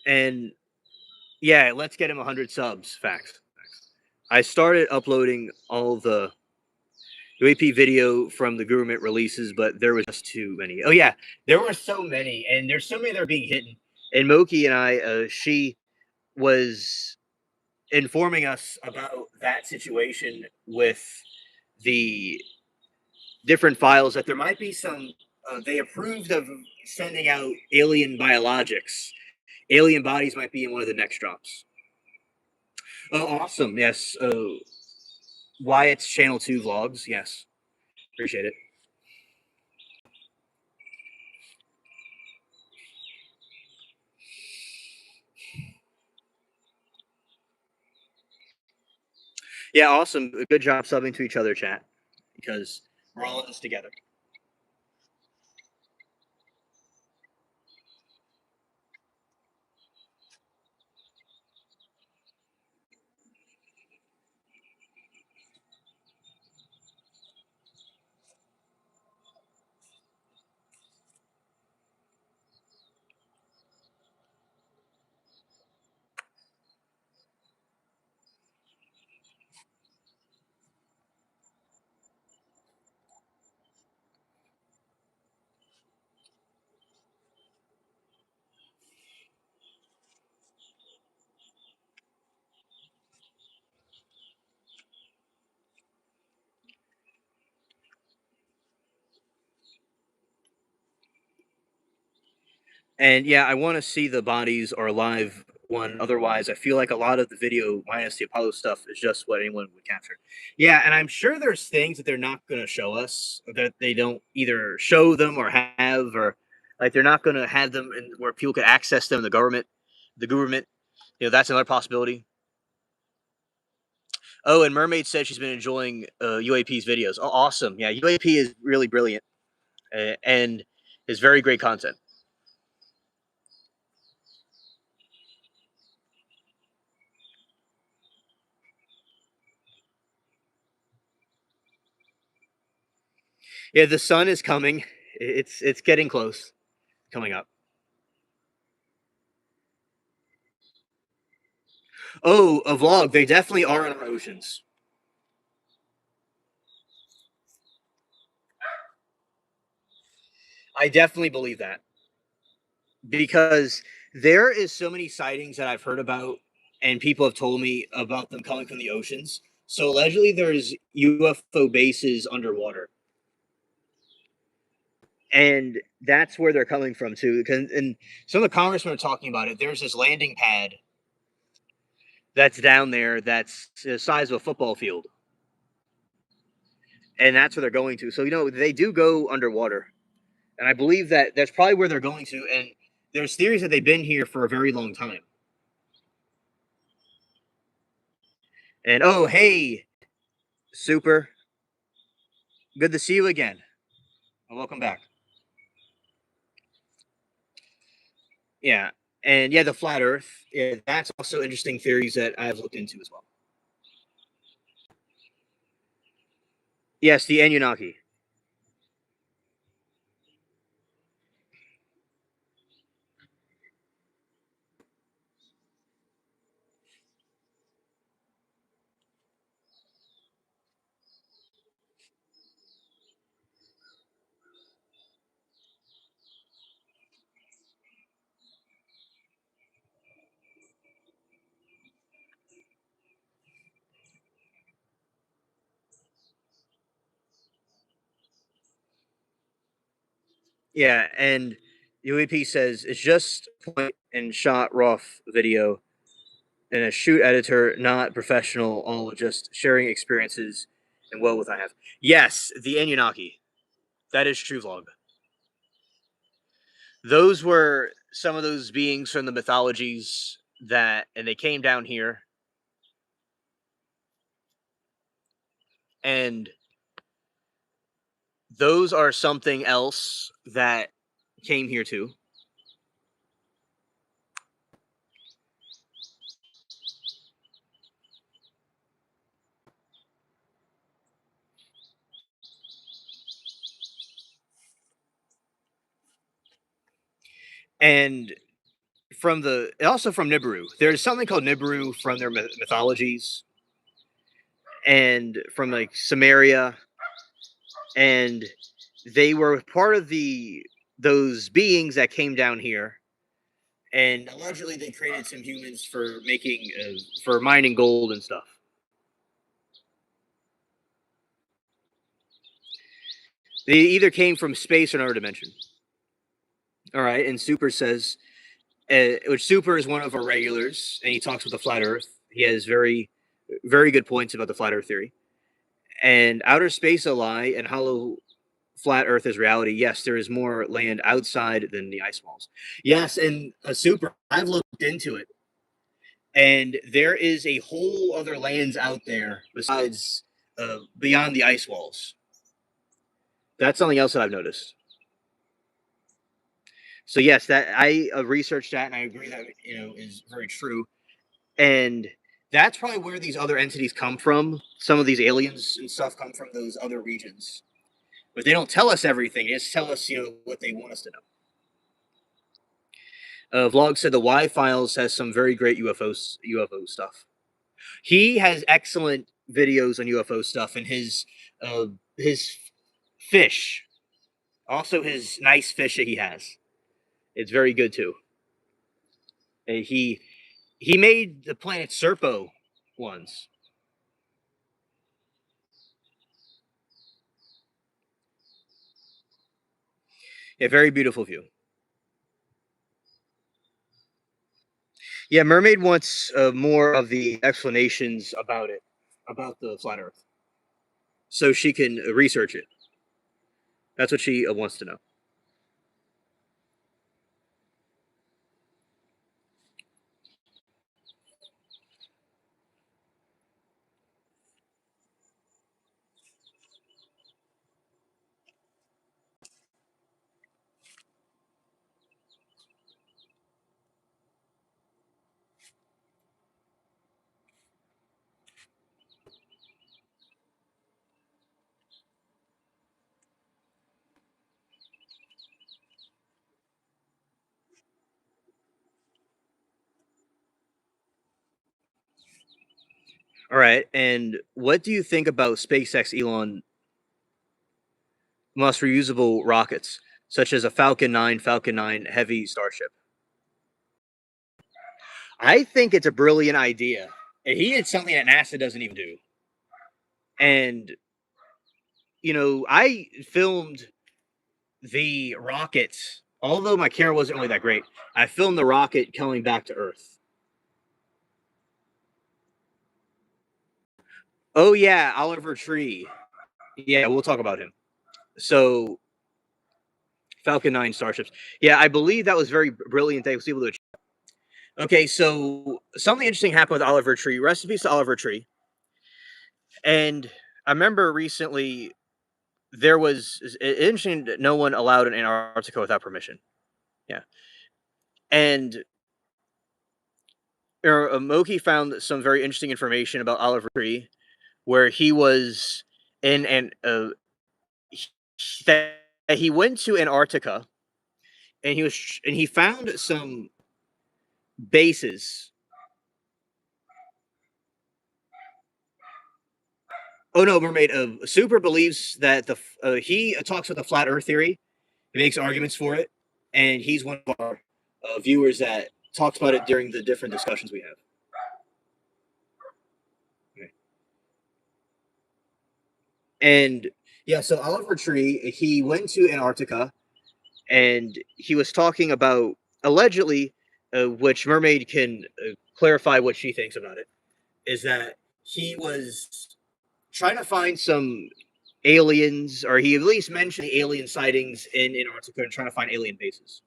And yeah, let's get him 100 subs. Facts. Facts. I started uploading all the UAP video from the government releases, but there was just too many. Oh yeah, there were so many, and there's so many that are being hidden. And Moki and I, she was informing us about that situation with the different files that there might be some. They approved of sending out alien biologics. Alien bodies might be in one of the next drops. Oh, awesome! Yes, Wyatt's Channel 2 vlogs. Yes, appreciate it. Yeah, awesome. Good job subbing to each other, chat, because we're all in this together. And yeah, I want to see the bodies or live one. Otherwise, I feel like a lot of the video, minus the Apollo stuff, is just what anyone would capture. Yeah, and I'm sure there's things that they're not going to show us, or that they don't either show them or have, or like they're not going to have them in, where people could access them. The government, that's another possibility. Oh, and Mermaid said she's been enjoying UAP's videos. Oh, awesome! Yeah, UAP is really brilliant and is very great content. Yeah, the sun is coming. It's getting close, coming up. Oh, a vlog. They definitely are in our oceans. I definitely believe that because there is so many sightings that I've heard about, and people have told me about them coming from the oceans. So allegedly, there's UFO bases underwater, and that's where they're coming from too. And some of the congressmen are talking about it. There's this landing pad that's down there that's the size of a football field, and that's where they're going to. So they do go underwater, and I believe that that's probably where they're going to. And there's theories that they've been here for a very long time. And oh, hey, super, good to see you again. Well, welcome back. Yeah, and yeah, the flat Earth. Yeah, that's also interesting theories that I've looked into as well. Yes, the Anunnaki. Yeah, and UAP says it's just point and shot rough video and a shoot editor, not professional, all just sharing experiences and what with I have. Yes, the Anunnaki. That is true vlog. Those were some of those beings from the mythologies and they came down here, and those are something else that came here too. And also from Nibiru. There's something called Nibiru from their mythologies, and from like Samaria, and they were part of those beings that came down here, and allegedly they created some humans for making for mining gold and stuff. They either came from space or another dimension. All right, and Super says, which Super is one of our regulars, and he talks with the flat Earth. He has very good points about the flat Earth theory. And outer space a lie, and hollow flat Earth is reality. Yes, there is more land outside than the ice walls. Yes, and a Super, I've looked into it, and there is a whole other lands out there besides beyond the ice walls. That's something else that I've noticed. So yes, that I researched that, and I agree that is very true. And that's probably where these other entities come from. Some of these aliens and stuff come from those other regions, but they don't tell us everything. They just tell us, what they want us to know. Vlog said the Y Files has some very great UFO stuff. He has excellent videos on UFO stuff, and his fish, also his nice fish that he has. It's very good too. He made the planet Serpo ones. Yeah, very beautiful view. Yeah, Mermaid wants more of the explanations about it, about the flat Earth, so she can research it. That's what she wants to know. All right, and what do you think about SpaceX Elon Musk reusable rockets, such as a Falcon 9 Heavy Starship? I think it's a brilliant idea. He did something that NASA doesn't even do. And, I filmed the rockets, although my camera wasn't really that great. I filmed the rocket coming back to Earth. Oh, yeah, Oliver Tree. Yeah, we'll talk about him. So, Falcon 9 starships. Yeah, I believe that was very brilliant. They was able to achieve. Okay, so something interesting happened with Oliver Tree. Rest in peace to Oliver Tree. And I remember recently there was interesting that no one allowed in Antarctica without permission. Yeah. And Moki found some very interesting information about Oliver Tree, where he was in that he went to Antarctica, and he found some bases. Oh no, Mermaid. Super believes that he talks with the flat Earth theory. He makes arguments for it, and he's one of our viewers that talks about it during the different discussions we have. Okay. And yeah, so Oliver Tree, he went to Antarctica, and he was talking about allegedly, which Mermaid can clarify what she thinks about it, is that he was trying to find some aliens, or he at least mentioned the alien sightings in Antarctica and trying to find alien bases.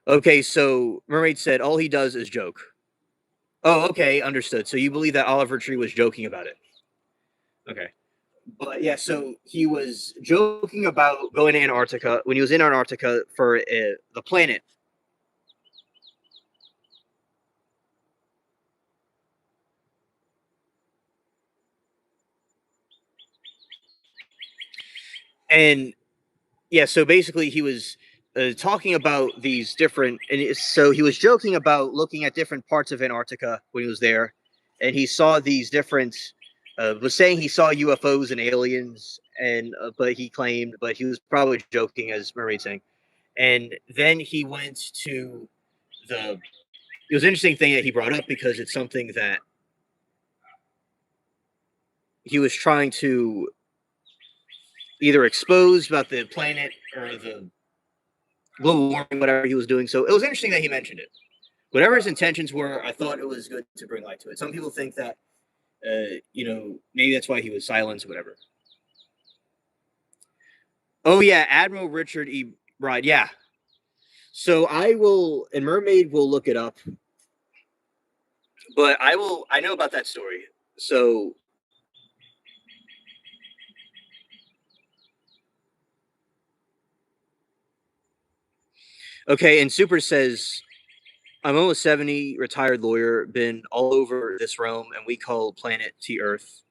Okay, so Mermaid said all he does is joke. Oh, okay, understood. So you believe that Oliver Tree was joking about it? Okay. But yeah, so he was joking about going to Antarctica when he was in Antarctica for the planet. And yeah, so basically he was talking about these different, and so he was joking about looking at different parts of Antarctica when he was there, and he saw these different. Was saying he saw UFOs and aliens, and but he claimed, but he was probably joking, as Mermaid saying. And then he went to the. It was an interesting thing that he brought up because it's something that he was trying to either expose about the planet or the global warming, whatever he was doing. So it was interesting that he mentioned it. Whatever his intentions were, I thought it was good to bring light to it. Some people think that, maybe that's why he was silenced, whatever. Oh yeah, Admiral Richard E. Bride. Yeah. So I will, and Mermaid will look it up, but I will. I know about that story. So okay, and Super says, I'm almost 70, retired lawyer, been all over this realm, and we call planet T Earth.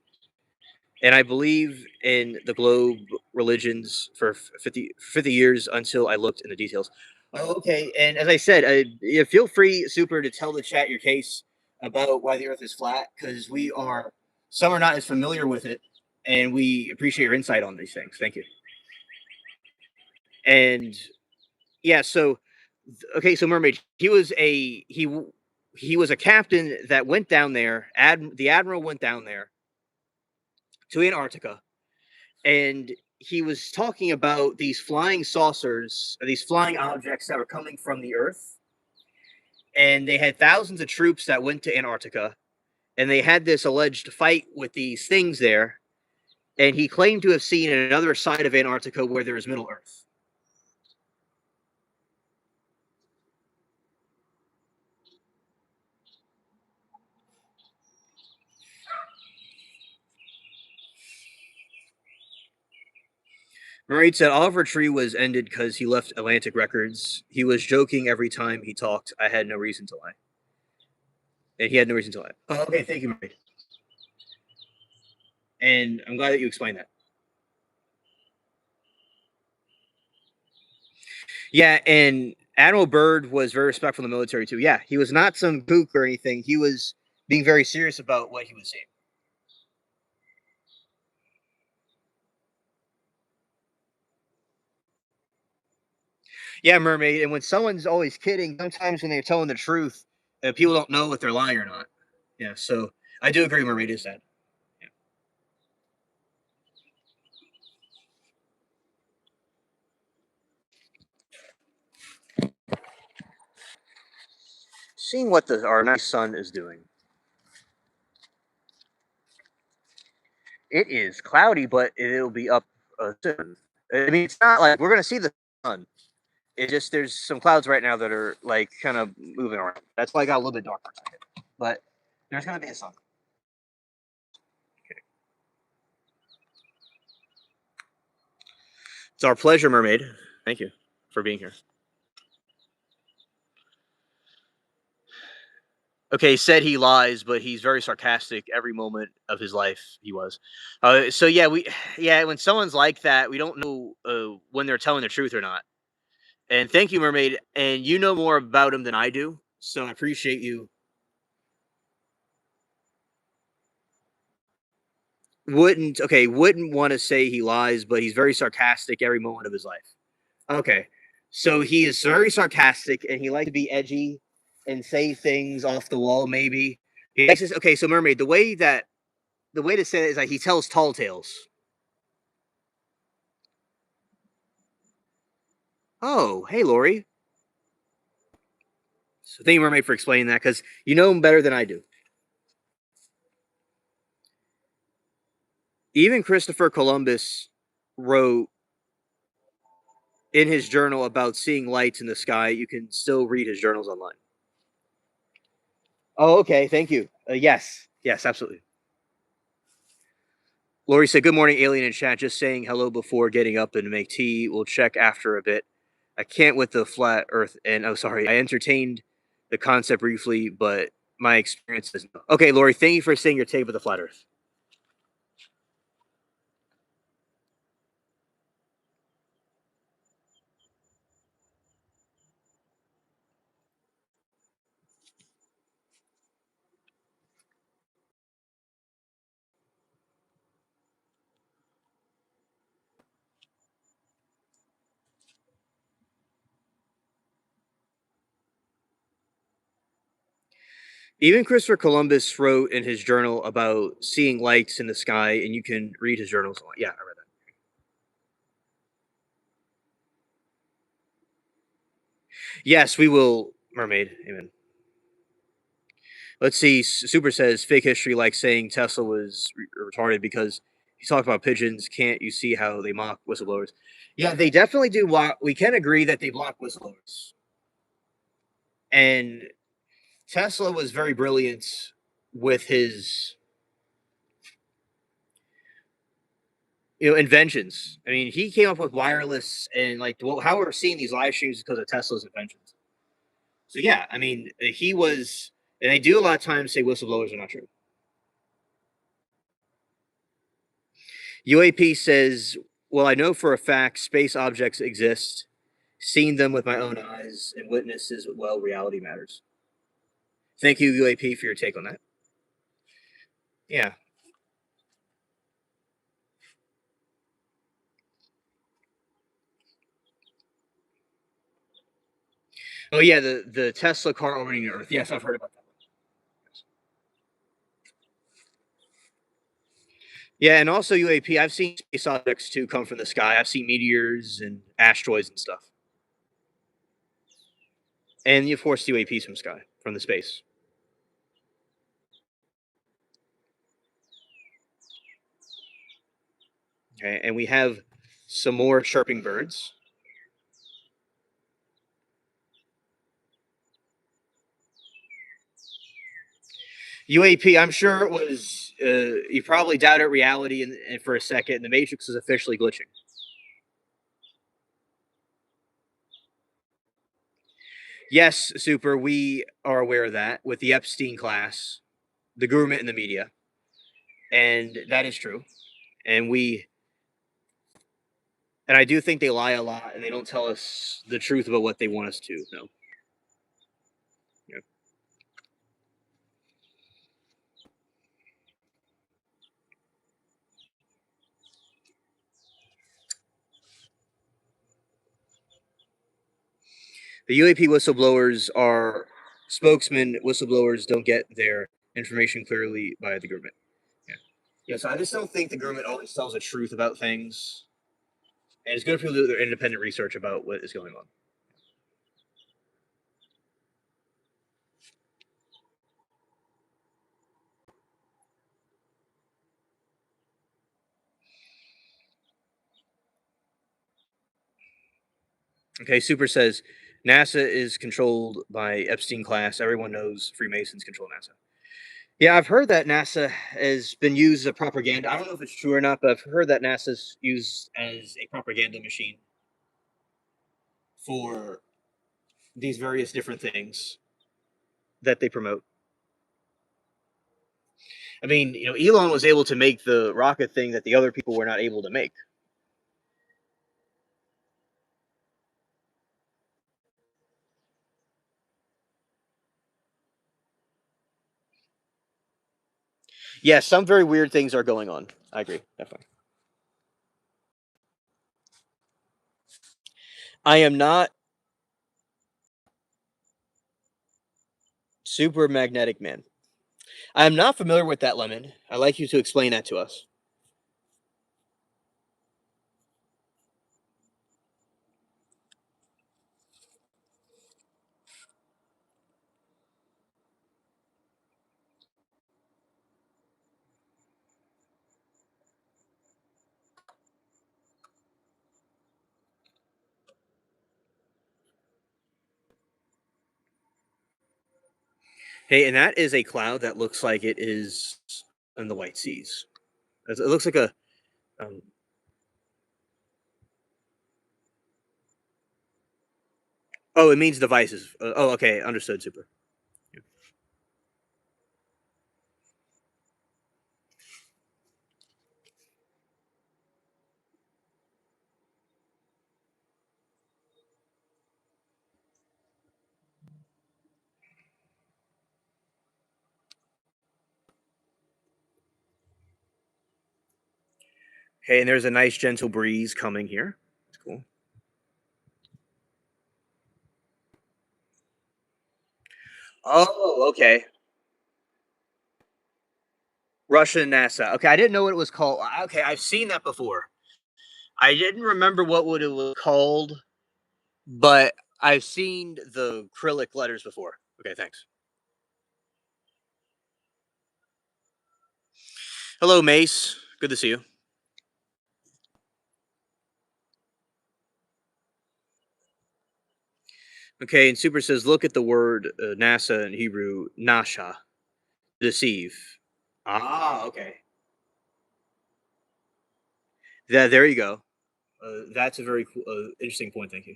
And I believe in the globe religions for 50 years until I looked in the details. Oh, okay. And as I said, yeah, feel free, Super, to tell the chat your case about why the Earth is flat, because some are not as familiar with it, and we appreciate your insight on these things. Thank you. And yeah, so okay, so Mermaid, he was a captain that went down there. The admiral went down there to Antarctica, and he was talking about these flying saucers, these flying objects that were coming from the Earth, and they had thousands of troops that went to Antarctica, and they had this alleged fight with these things there, and he claimed to have seen another side of Antarctica where there is Middle Earth. Murray said Oliver Tree was ended because he left Atlantic Records. He was joking every time he talked. I had no reason to lie. And he had no reason to lie. Oh, okay, thank you, Murray. And I'm glad that you explained that. Yeah, and Admiral Byrd was very respectful of the military too. Yeah, he was not some kook or anything. He was being very serious about what he was saying. Yeah, Mermaid. And when someone's always kidding, sometimes when they're telling the truth, people don't know if they're lying or not. Yeah, so I do agree. Mermaid is that. Yeah. Seeing what our nice sun is doing. It is cloudy, but it'll be up soon. I mean, it's not like we're gonna see the sun. It just there's some clouds right now that are like kind of moving around. That's why I got a little bit darker. But there's gonna be a sun. Okay. It's our pleasure, Mermaid. Thank you for being here. Okay, said he lies, but he's very sarcastic every moment of his life. He was. So yeah, yeah, when someone's like that, we don't know when they're telling the truth or not. And thank you, Mermaid. And you know more about him than I do, so I appreciate you. Wouldn't want to say he lies, but he's very sarcastic every moment of his life. Okay, so he is very sarcastic, and he likes to be edgy and say things off the wall. Maybe he likes to, okay. So Mermaid, the way to say it is that he tells tall tales. Oh, hey, Lori. So thank you, Mermaid, for explaining that because you know him better than I do. Even Christopher Columbus wrote in his journal about seeing lights in the sky. You can still read his journals online. Oh, okay. Thank you. Yes, absolutely. Lori said, "Good morning, alien in chat. Just saying hello before getting up and make tea. We'll check after a bit. I can't with the flat Earth. And oh, sorry, I entertained the concept briefly, but my experience is no. Okay, Lori. Thank you for saying your take with the flat Earth. Even Christopher Columbus wrote in his journal about seeing lights in the sky, and you can read his journals. Yeah, I read that. Yes, we will, mermaid. Amen. Let's see. Super says fake history, like saying Tesla was retarded because he talked about pigeons. Can't you see how they mock whistleblowers? Yeah, they definitely do. We can agree that they block whistleblowers, and Tesla was very brilliant with his inventions. I mean, he came up with wireless and like how we're seeing these live streams is because of Tesla's inventions. So yeah, I mean, he was, and they do a lot of times say whistleblowers are not true. UAP says, "Well, I know for a fact space objects exist, seen them with my own eyes, and witnesses. Well, reality matters." Thank you, UAP, for your take on that. Yeah. Oh yeah, the Tesla car orbiting the Earth. Yes, I've heard about that. Yeah, and also UAP. I've seen space objects too come from the sky. I've seen meteors and asteroids and stuff, and of course UAPs from sky from the space. Okay, and we have some more chirping birds. UAP, I'm sure it was. You probably doubted reality for a second. The Matrix is officially glitching. Yes, Super. We are aware of that with the Epstein class, the government, and the media, and that is true. And I do think they lie a lot, and they don't tell us the truth about what they want us to know. Yeah. The UAP whistleblowers are spokesmen. Whistleblowers don't get their information clearly by the government. Yeah. Yeah, so I just don't think the government always tells the truth about things. And it's good for people to do their independent research about what is going on. Okay, Super says NASA is controlled by Epstein class. Everyone knows Freemasons control NASA. Yeah, I've heard that NASA has been used as a propaganda. I don't know if it's true or not, but I've heard that NASA's used as a propaganda machine for these various different things that they promote. I mean, Elon was able to make the rocket thing that the other people were not able to make. Yeah, some very weird things are going on. I agree, definitely. I am not super magnetic man. I am not familiar with that lemon. I'd like you to explain that to us. Hey, and that is a cloud that looks like it is in the White Seas. It looks like a. Um, oh, it means devices. Oh, okay, understood. Super. Okay, and there's a nice gentle breeze coming here. It's cool. Oh, okay. Russia and NASA. Okay, I didn't know what it was called. Okay, I've seen that before. I didn't remember what it was called, but I've seen the acrylic letters before. Okay, thanks. Hello, Mace. Good to see you. Okay, and Super says, look at the word NASA in Hebrew, nasha, deceive. Ah, okay. Yeah, there you go. That's a very cool, interesting point. Thank you.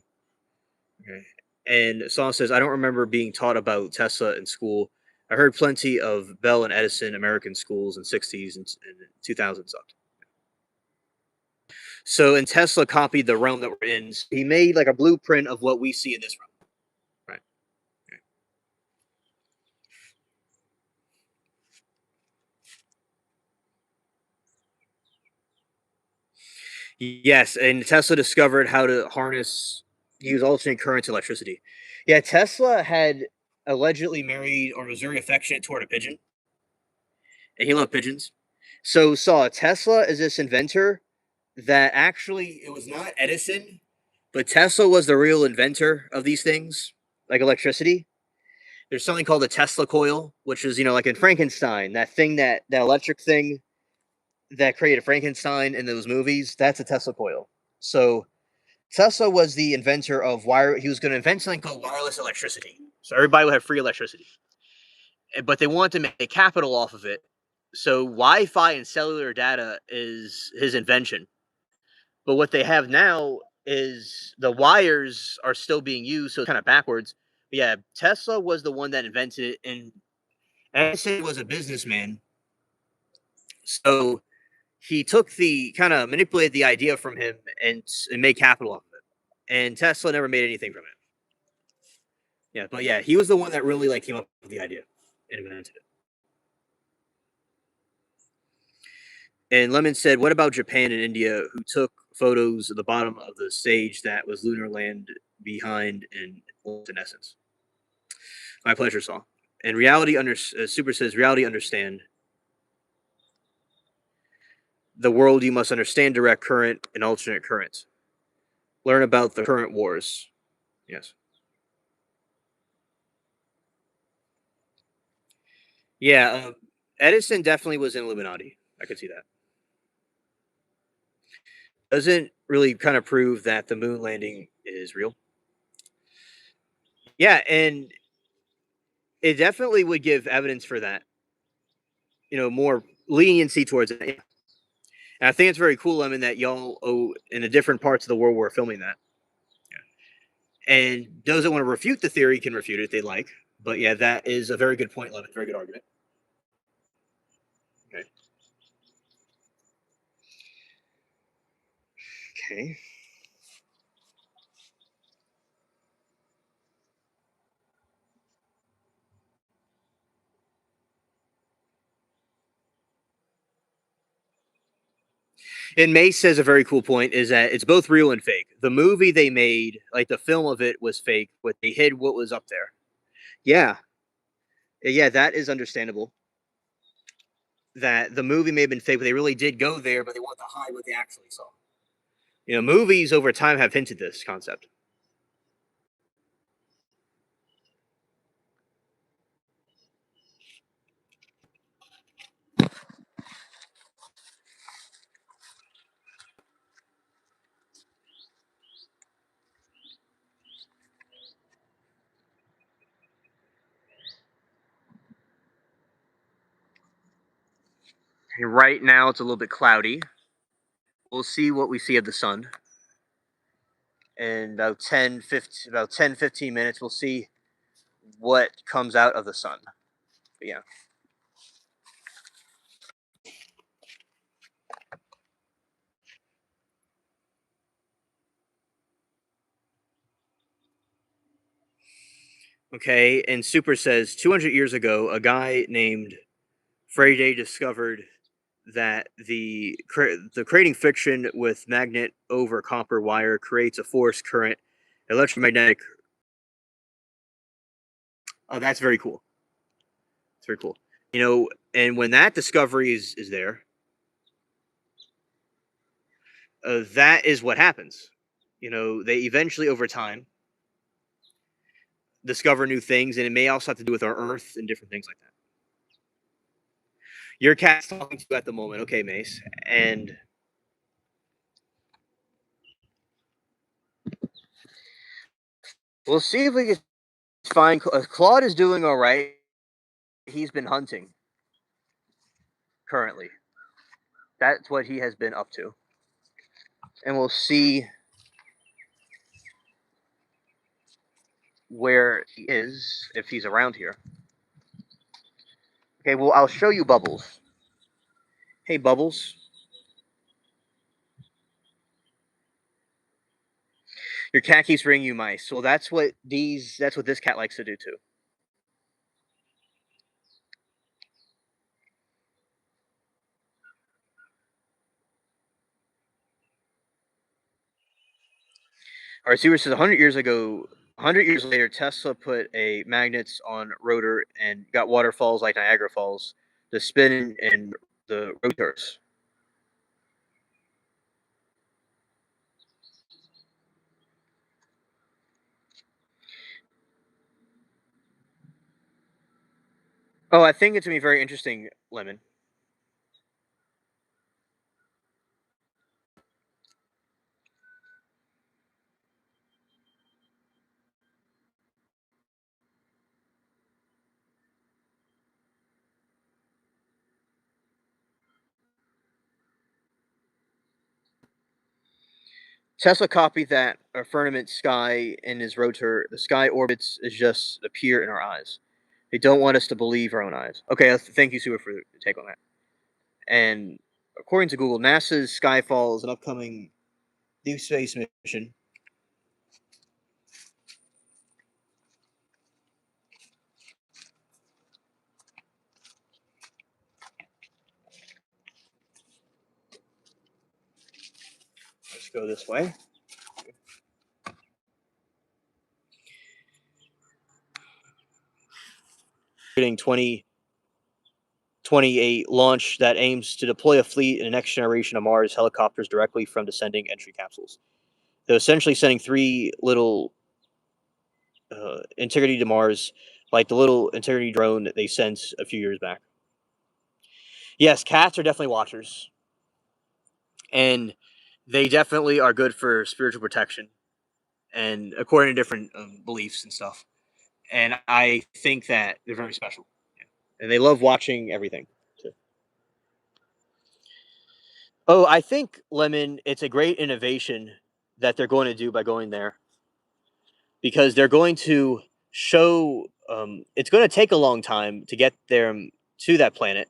Okay. And Song says, I don't remember being taught about Tesla in school. I heard plenty of Bell and Edison American schools in '60s and 2000s. So, and Tesla copied the realm that we're in. So he made like a blueprint of what we see in this realm. Right. Okay. Yes, and Tesla discovered how to use alternate current to electricity. Yeah, Tesla had allegedly married or was very affectionate toward a pigeon, and he loved pigeons. So saw Tesla as this inventor that actually it was not Edison, but Tesla was the real inventor of these things, like electricity. There's something called the Tesla coil, which is like in Frankenstein, that electric thing that created Frankenstein in those movies. That's a Tesla coil. So Tesla was the inventor of wire. He was going to invent something called wireless electricity, so everybody would have free electricity. But they wanted to make capital off of it. So Wi-Fi and cellular data is his invention. But what they have now is the wires are still being used, so it's kind of backwards. But yeah, Tesla was the one that invented it, and Edison was a businessman, so he took the kind of manipulated the idea from him and made capital off of it. And Tesla never made anything from it. Yeah, but yeah, he was the one that really like came up with the idea and invented it. And Lemon said, "What about Japan and India, who took photos of the bottom of the stage that was lunar land behind in essence?" My pleasure, Saul. And reality under Super says, reality understand the world. You must understand direct current and alternate current. Learn about the current wars. Yes. Yeah. Edison definitely was in Illuminati. I could see that. Doesn't really kind of prove that the moon landing is real. Yeah, and it definitely would give evidence for that. More leniency towards it. Yeah. And I think it's very cool, Lemon, that y'all in the different parts of the world were filming that. Yeah. And those that want to refute the theory can refute it if they like. But yeah, that is a very good point, Lemon. Very good argument. Okay. Okay. And Mace says a very cool point is that it's both real and fake. The movie they made, like the film of it, was fake, but they hid what was up there. Yeah, yeah, that is understandable. That the movie may have been fake, but they really did go there, but they want to hide what they actually saw. Movies over time have hinted this concept. Right now, it's a little bit cloudy. We'll see what we see of the sun. In about 10, 15 minutes, we'll see what comes out of the sun. But yeah. Okay, and Super says 200 years ago, a guy named Faraday discovered that the creating friction with magnet over copper wire creates a force current, electromagnetic. Oh, that's very cool. It's very cool. You know, And when that discovery is there, that is what happens. They eventually, over time, discover new things, and it may also have to do with our Earth and different things like that. Your cat's talking to you at the moment, okay, Mace, and we'll see if we can find. Claude is doing all right. He's been hunting currently. That's what he has been up to, and we'll see where he is if he's around here. Okay, well, I'll show you Bubbles. Hey, Bubbles. Your cat keeps bringing you mice. Well, that's what this cat likes to do too. All right, Seaver says 100 years ago, 100 years later, Tesla put a magnets on rotor and got waterfalls like Niagara Falls to spin in the rotors. Oh, I think it's gonna be very interesting, Lemon. Tesla copied that a firmament sky in his rotor. The sky orbits is just appear in our eyes. They don't want us to believe our own eyes. Okay, thank you, Sue, for the take on that. And according to Google, NASA's Skyfall is an upcoming deep space mission. Let's go this way. Getting 2028 launch that aims to deploy a fleet in the next generation of Mars helicopters directly from descending entry capsules. They're essentially sending three little Integrity to Mars, like the little Integrity drone that they sent a few years back. Yes, cats are definitely watchers, and they definitely are good for spiritual protection, and according to different beliefs and stuff. And I think that they're very special, and they love watching everything. Too. Oh, I think Lemon, it's a great innovation that they're going to do by going there because they're going to show. It's going to take a long time to get there to that planet.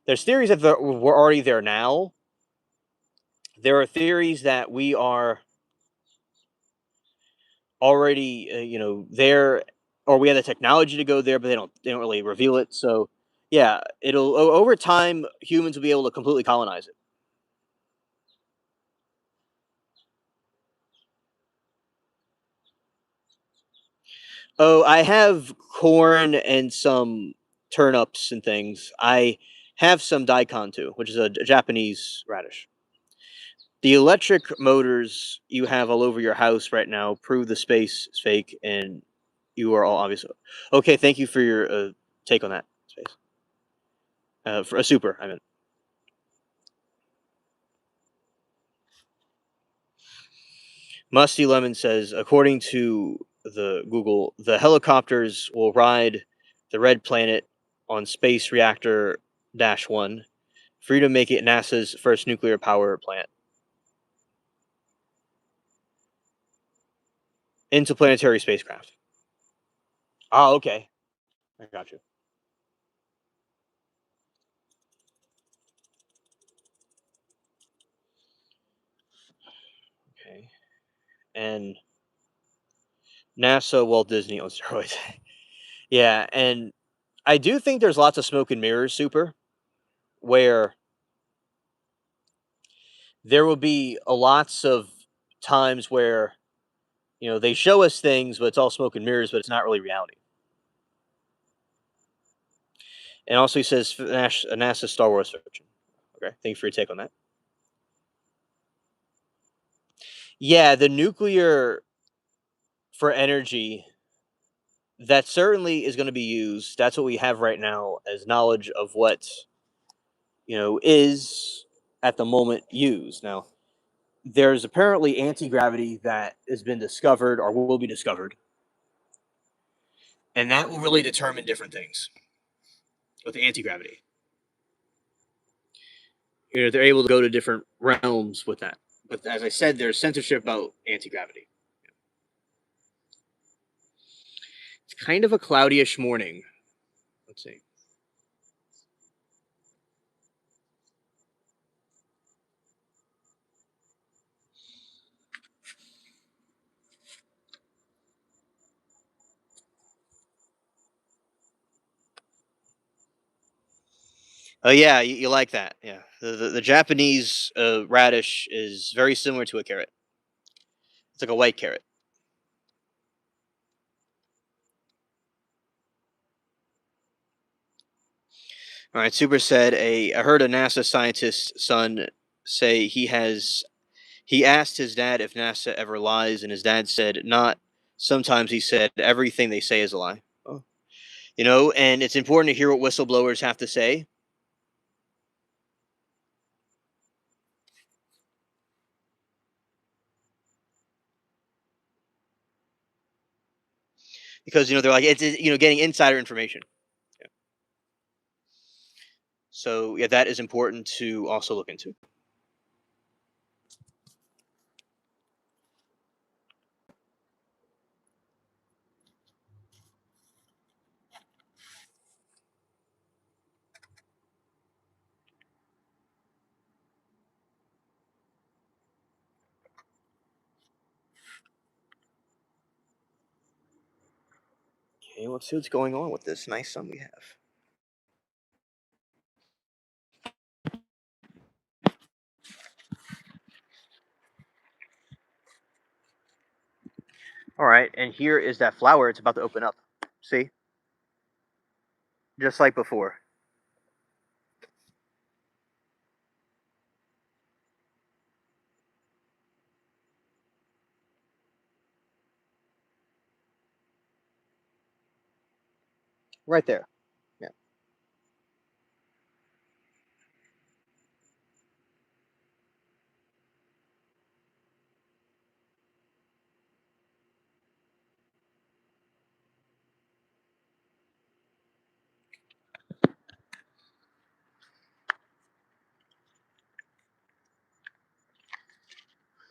There's theories that we're already there now. There are theories that we are already, there, or we have the technology to go there, but they don't really reveal it. So, yeah, it'll over time humans will be able to completely colonize it. Oh, I have corn and some turnips and things. I have some daikon too, which is a Japanese radish. The electric motors you have all over your house right now prove the space is fake, and you are all obviously okay. Thank you for your take on that space. For a super, I mean. Musty Lemon says, according to the Google, the helicopters will ride the red planet on Space Reactor -1, free to make it NASA's first nuclear power plant. Interplanetary spacecraft. Oh, okay. I got you. Okay. And NASA, Walt Disney on steroids. Yeah, and I do think there's lots of smoke and mirrors, super, where there will be a lots of times where they show us things, but it's all smoke and mirrors, but it's not really reality. And also, he says NASA Star Wars fiction. Okay, thank you for your take on that. Yeah, the nuclear for energy, that certainly is going to be used. That's what we have right now as knowledge of what is at the moment used. Now, there's apparently anti gravity that has been discovered or will be discovered, and that will really determine different things with anti gravity. They're able to go to different realms with that. But as I said, there's censorship about anti gravity. It's kind of a cloudyish morning. Let's see. Oh yeah, you like that? Yeah. The Japanese radish is very similar to a carrot. It's like a white carrot. All right. Super said I heard a NASA scientist's son say he asked his dad if NASA ever lies, and his dad said not. Sometimes he said everything they say is a lie. Oh. And it's important to hear what whistleblowers have to say because they're like it's getting insider information. Yeah. So yeah, that is important to also look into. Okay, let's see what's going on with this nice sun we have. All right, and here is that flower. It's about to open up. See, just like before. Right there. Yeah.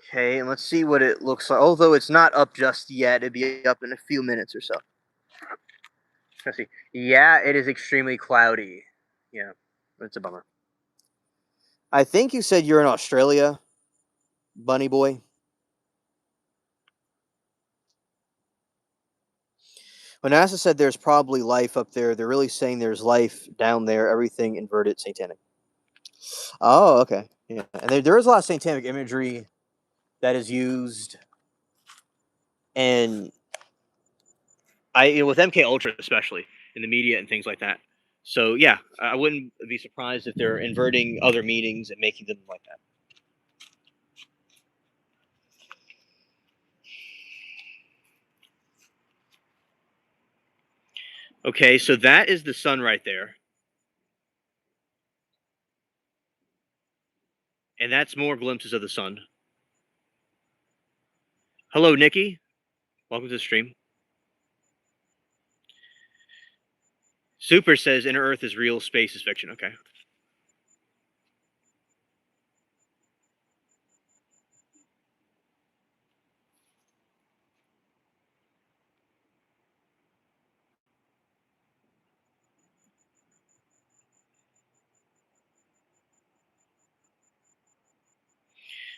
Okay, and let's see what it looks like. Although it's not up just yet, it'll be up in a few minutes or so. Let's see. Yeah, it is extremely cloudy. Yeah, it's a bummer. I think you said you're in Australia, Bunny Boy. When NASA said there's probably life up there, they're really saying there's life down there. Everything inverted, satanic. Oh, okay. Yeah, and there is a lot of satanic imagery that is used, and with MK Ultra especially in the media and things like that. So yeah, I wouldn't be surprised if they're inverting other meanings and making them like that. Okay, so that is the sun right there, and that's more glimpses of the sun. Hello, Nikki. Welcome to the stream. Super says inner Earth is real, space is fiction. Okay.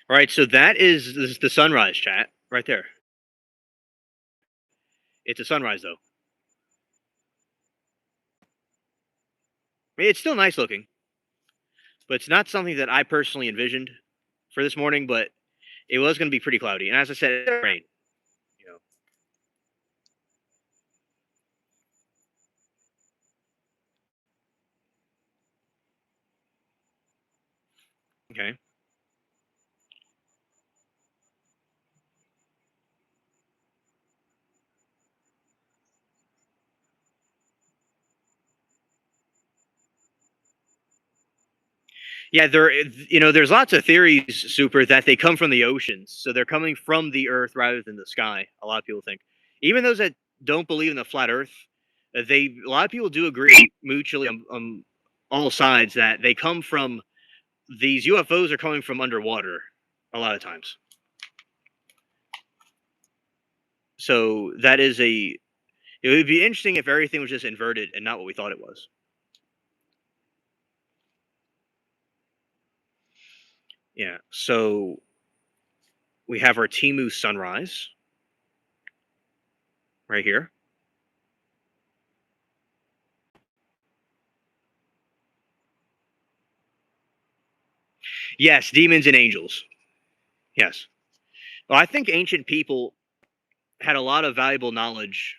All right, so this is the sunrise chat right there. It's a sunrise though. I mean, it's still nice looking, but it's not something that I personally envisioned for this morning. But it was going to be pretty cloudy, and as I said, it's rain. You know. Okay. Yeah, there's lots of theories, super, that they come from the oceans. So they're coming from the earth rather than the sky. A lot of people think. Even those that don't believe in the flat earth, a lot of people do agree mutually on all sides that they come from these UFOs are coming from underwater a lot of times. So that is a it would be interesting if everything was just inverted and not what we thought it was. Yeah. So we have our Timu sunrise right here. Yes, demons and angels. Yes. Well, I think ancient people had a lot of valuable knowledge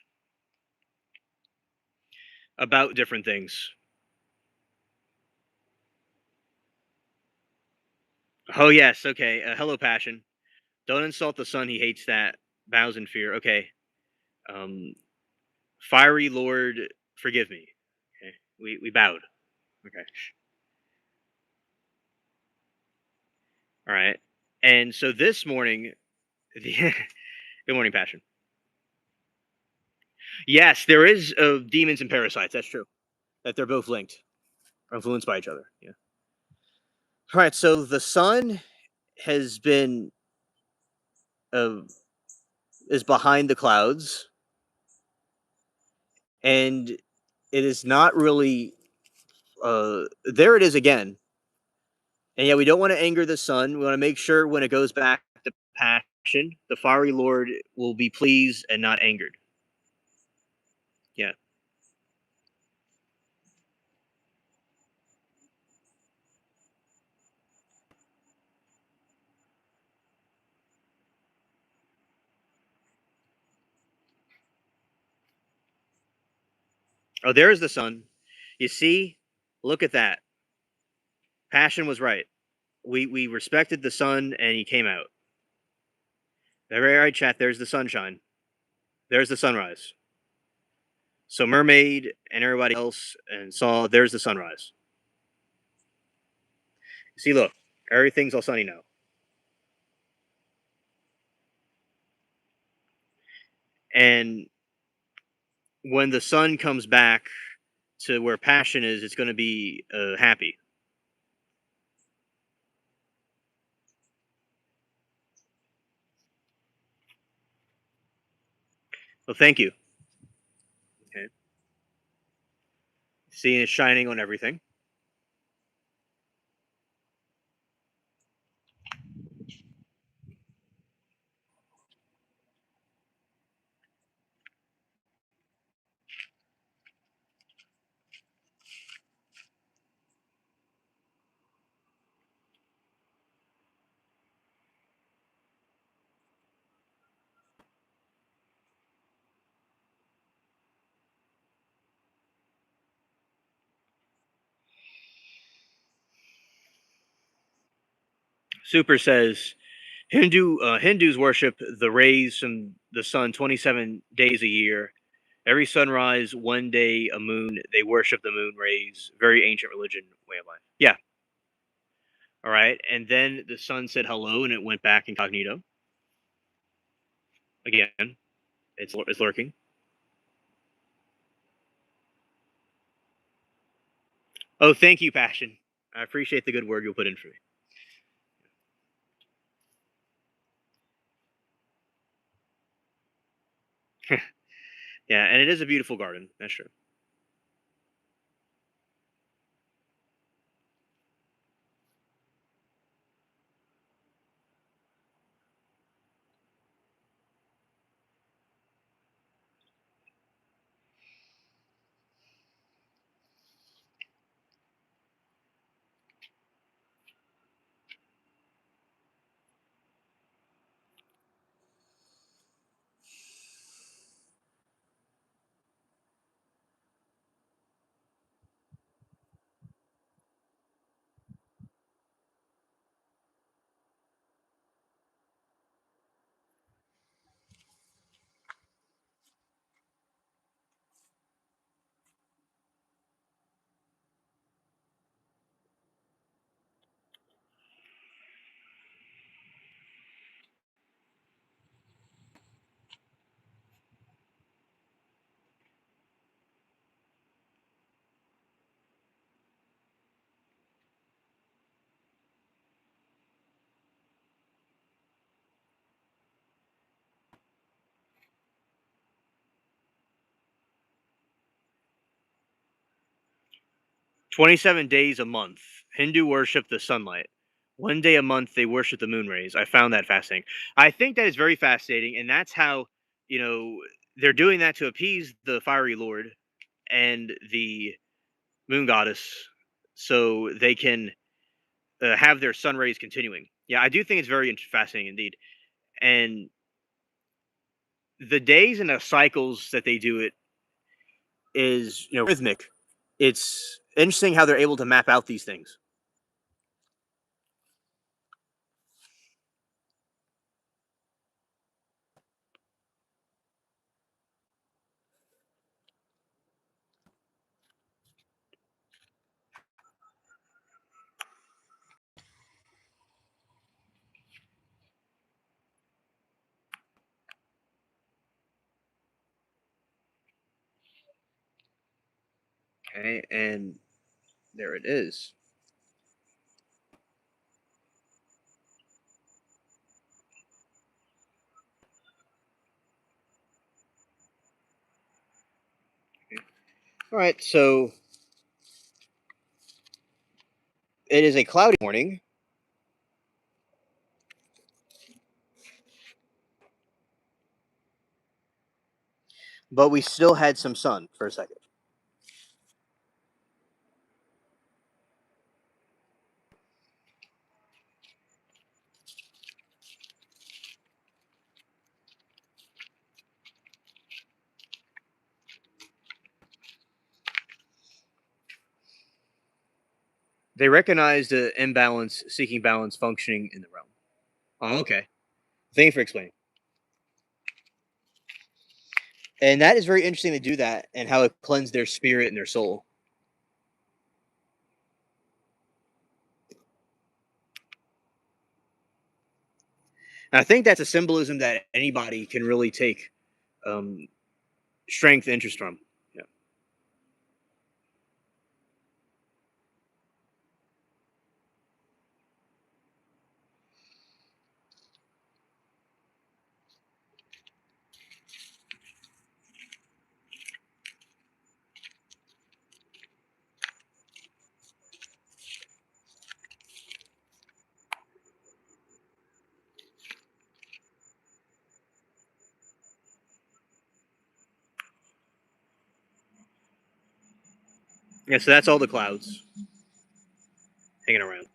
about different things. Oh yes, okay. Hello, passion. Don't insult the sun. He hates that. Bows in fear. Okay. Um, fiery lord, forgive me. Okay. We bowed. Okay. All right. And so this morning, good morning, passion. Yes, there is demons and parasites. That's true. That they're both linked, influenced by each other. Yeah. All right. So the sun has been uh, is behind the clouds, and it is not really. There it is again. And yeah, we don't want to anger the sun. We want to make sure when it goes back to passion, the fiery lord will be pleased and not angered. Yeah. Oh, there's the sun. You see, look at that. Passion was right. We respected the sun, and he came out. Very right, chat. There's the sunshine. There's the sunrise. So mermaid and everybody else and saw. There's the sunrise. See, look, everything's all sunny now. And when the sun comes back to where passion is, it's going to be happy. Well, thank you. Okay. Seeing it shining on everything. Super says Hindus worship the rays from the sun 27 days a year. Every sunrise, one day a moon. They worship the moon rays. Very ancient religion way of life. Yeah. All right. And then the sun said hello, and it went back incognito again. It's lurking. Oh, thank you, passion. I appreciate the good word you'll put in for me. Yeah, and it is a beautiful garden. That's true. 27 days a month. Hindu worship the sunlight. One day a month they worship the moon rays. I found that fascinating. I think that is very fascinating, and that's how you know they're doing that to appease the fiery lord and the moon goddess, so they can have their sun rays continuing. Yeah, I do think it's very fascinating indeed. And the days and the cycles that they do it is rhythmic. It's interesting how they're able to map out these things. Okay, and there it is. All right, so it is a cloudy morning, but we still had some sun for a second. They recognized the imbalance, seeking balance, functioning in the realm. Oh, okay. Thank you for explaining. And that is very interesting to do that, and how it cleansed their spirit and their soul. And I think that's a symbolism that anybody can really take um, strength, interest from. Yeah. Yeah. So that's all the clouds hanging around.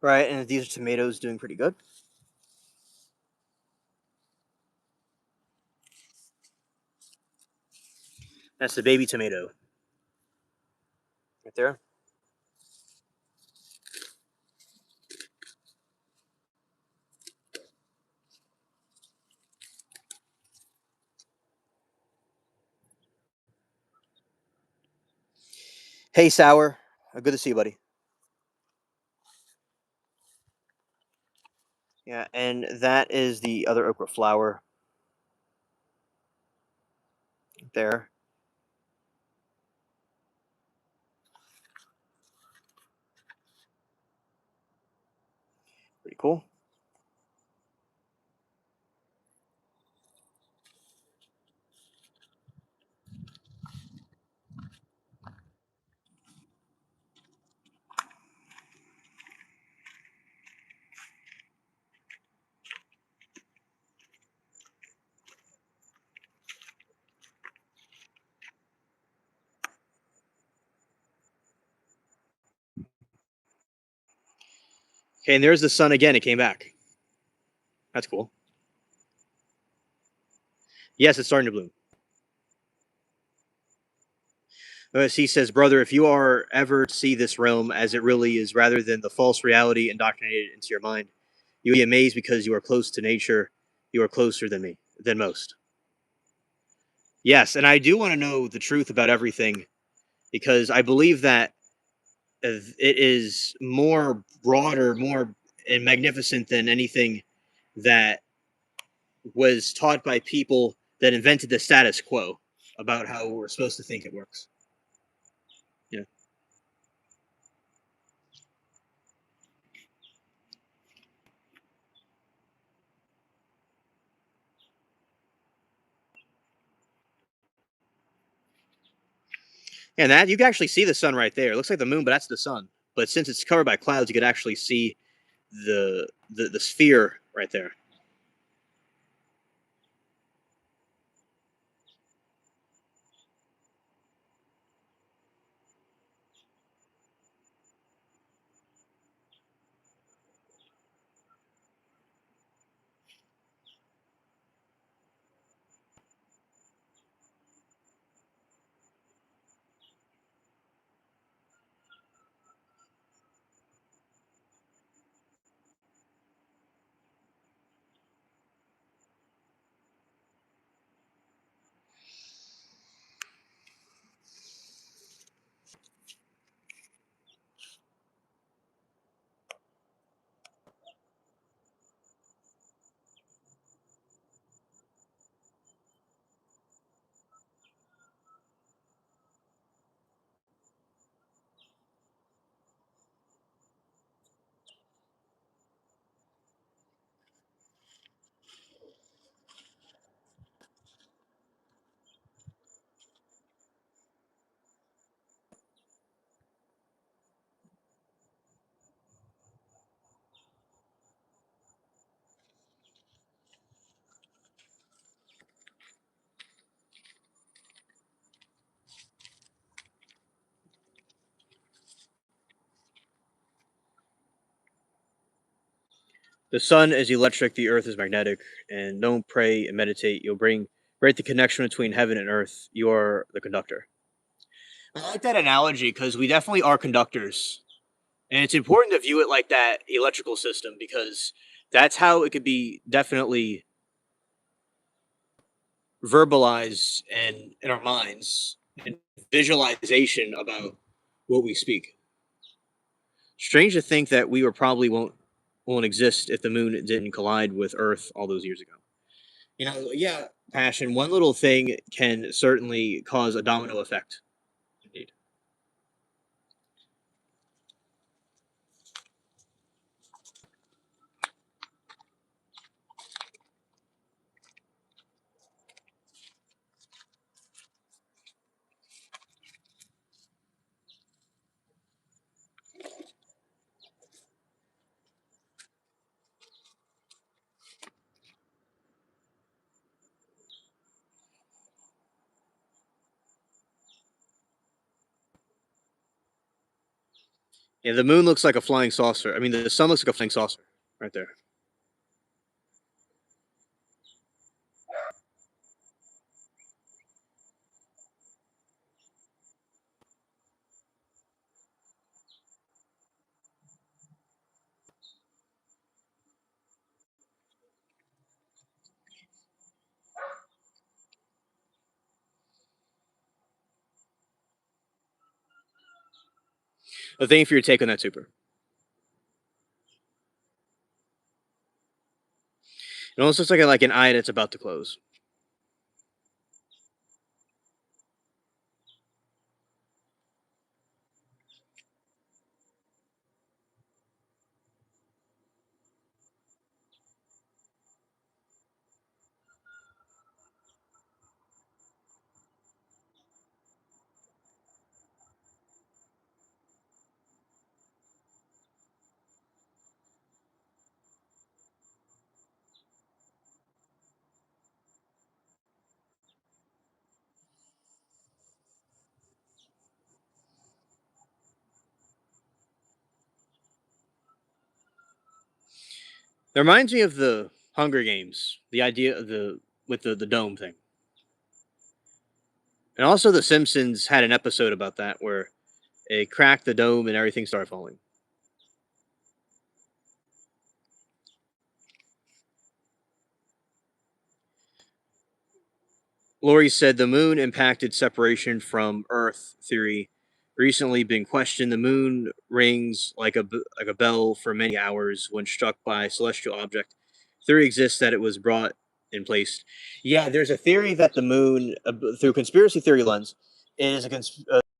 Right, and these are tomatoes doing pretty good. That's the baby tomato right there. Hey, Sour. Good to see you, buddy. Yeah, and that is the other okra flower there. Pretty cool. Okay, and there's the sun again. It came back. That's cool. Yes, it's starting to bloom. He says, brother, if you are ever to see this realm as it really is, rather than the false reality indoctrinated into your mind, you will be amazed because you are close to nature. You are closer than me, than most. Yes, and I do want to know the truth about everything because I believe that it is more broader, more and magnificent than anything that was taught by people that invented the status quo about how we're supposed to think it works. Yeah. And that you can actually see the sun right there. It looks like the moon, but that's the sun. But since it's covered by clouds, you could actually see the sphere right there. The sun is electric, the earth is magnetic, and don't pray and meditate. You'll break the connection between heaven and earth. You are the conductor. I like that analogy because we definitely are conductors. And it's important to view it like that electrical system because that's how it could be definitely verbalized and in our minds and visualization about what we speak. Strange to think that we were probably won't exist if the moon didn't collide with Earth all those years ago. Yeah, passion. One little thing can certainly cause a domino effect. Indeed. Yeah, the moon looks like a flying saucer. I mean, the sun looks like a flying saucer right there. But thank you for your take on that, Super. It almost looks like an eye that's about to close. It reminds me of the Hunger Games, the idea of the dome thing. And also The Simpsons had an episode about that where it cracked the dome and everything started falling. Lori said the moon impacted separation from Earth theory recently been questioned. The moon rings like a bell for many hours when struck by a celestial object. Theory exists that it was brought in place. Yeah, there's a theory that the moon, through conspiracy theory lens, is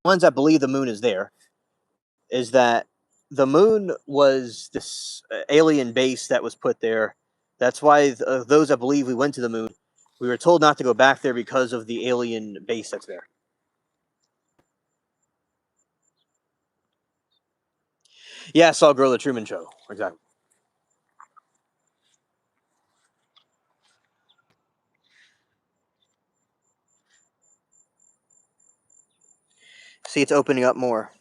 ones that believe the moon is there. Is that the moon was this alien base that was put there? That's why those that believe we went to the moon, we were told not to go back there because of the alien base that's there. Yeah, I saw Girl the Truman Show. Exactly. See, it's opening up more.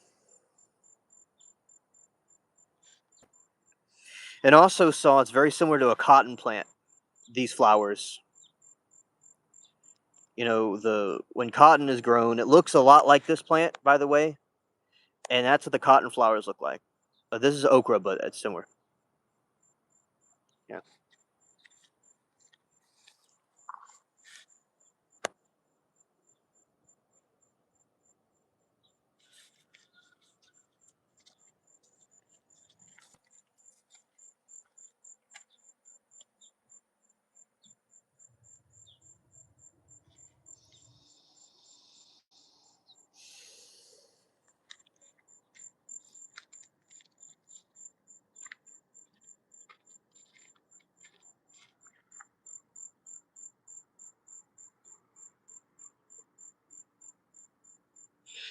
And also saw it's very similar to a cotton plant. These flowers, the when cotton is grown, it looks a lot like this plant, by the way, and that's what the cotton flowers look like. This is okra, but it's similar. Yeah.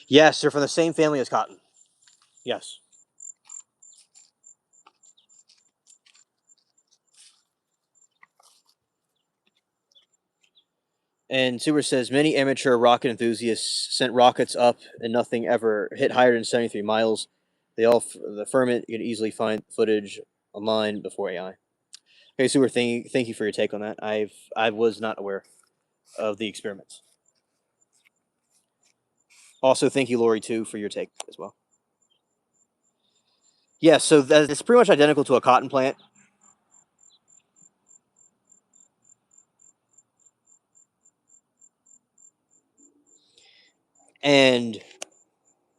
Yes, they're from the same family as cotton. Yes. And Super says many amateur rocket enthusiasts sent rockets up, and nothing ever hit higher than 73 miles. The firmament you can easily find footage online before AI. Okay, Super, thank you for your take on that. I was not aware of the experiments. Also, thank you, Lori, too, for your take as well. Yeah, so it's pretty much identical to a cotton plant. And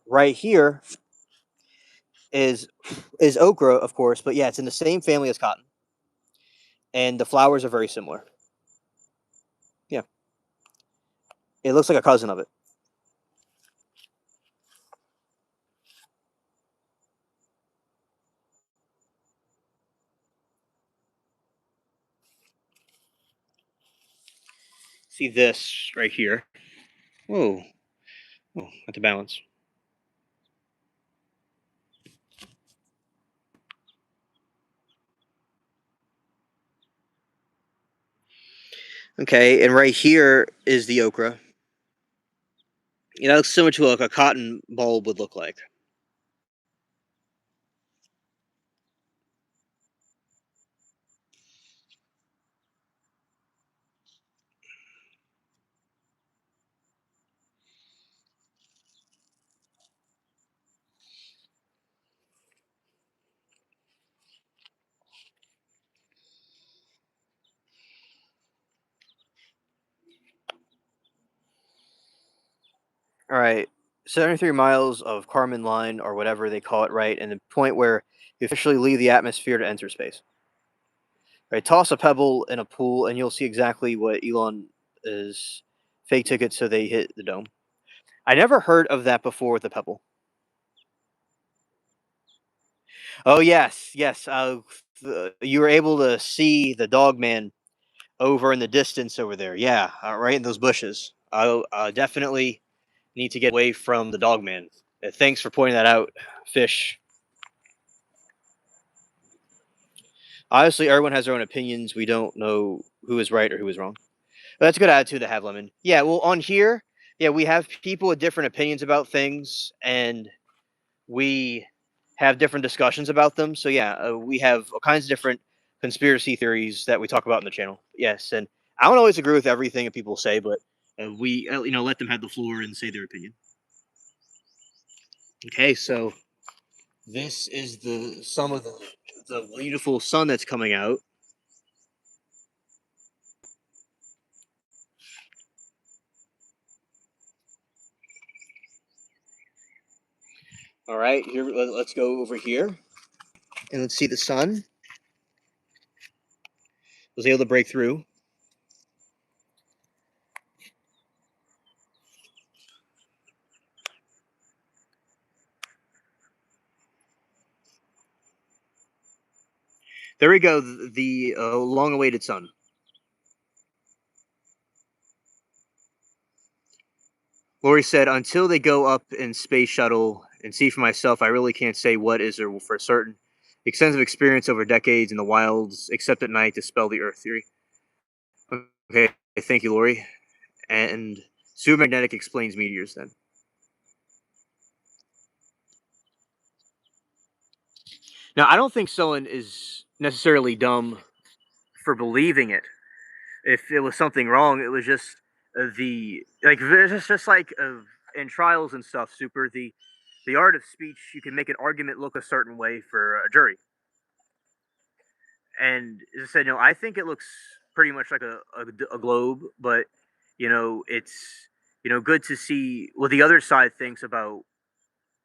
right here is okra, of course, but yeah, it's in the same family as cotton, and the flowers are very similar. Yeah, it looks like a cousin of it. See this right here. Whoa, whoa, at the balance. Okay, and right here is the okra. You know, it looks similar to like a cotton bulb would look like. All right, 73 miles of Kármán line or whatever they call it, right, and the point where you officially leave the atmosphere to enter space. Right, toss a pebble in a pool, and you'll see exactly what Elon is fake tickets so they hit the dome. I never heard of that before with the pebble. Oh yes, yes. You were able to see the dog man over in the distance over there. Yeah, right in those bushes. I definitely need to get away from the dog man. Thanks for pointing that out, Fish. Obviously, everyone has their own opinions. We don't know who is right or who is wrong. But that's a good attitude to have, Lemon. Yeah, well, on here, yeah, we have people with different opinions about things, and we have different discussions about them. So yeah, we have all kinds of different conspiracy theories that we talk about in the channel. Yes, and I don't always agree with everything that people say, but we let them have the floor and say their opinion. Okay, so this is the some of the beautiful sun that's coming out. All right, here let's go over here and let's see the sun was able to break through. There we go, the long-awaited sun. Lori said, "Until they go up in space shuttle and see for myself, I really can't say what is or for certain. Extensive experience over decades in the wilds, except at night, dispel the Earth theory." Okay, thank you, Lori. And supermagnetic explains meteors. Then now, I don't think someone is necessarily dumb for believing it. If it was something wrong, it was just the like it's just like in trials and stuff. Super the art of speech. You can make an argument look a certain way for a jury. And as I said, I think it looks pretty much like a globe, but it's good to see what the other side thinks about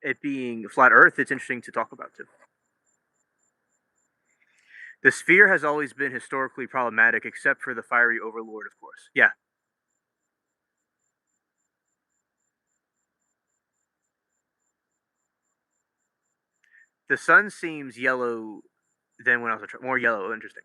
it being flat Earth. It's interesting to talk about too. The sphere has always been historically problematic, except for the fiery overlord, of course. Yeah, the sun seems yellow than when I was more yellow. Interesting.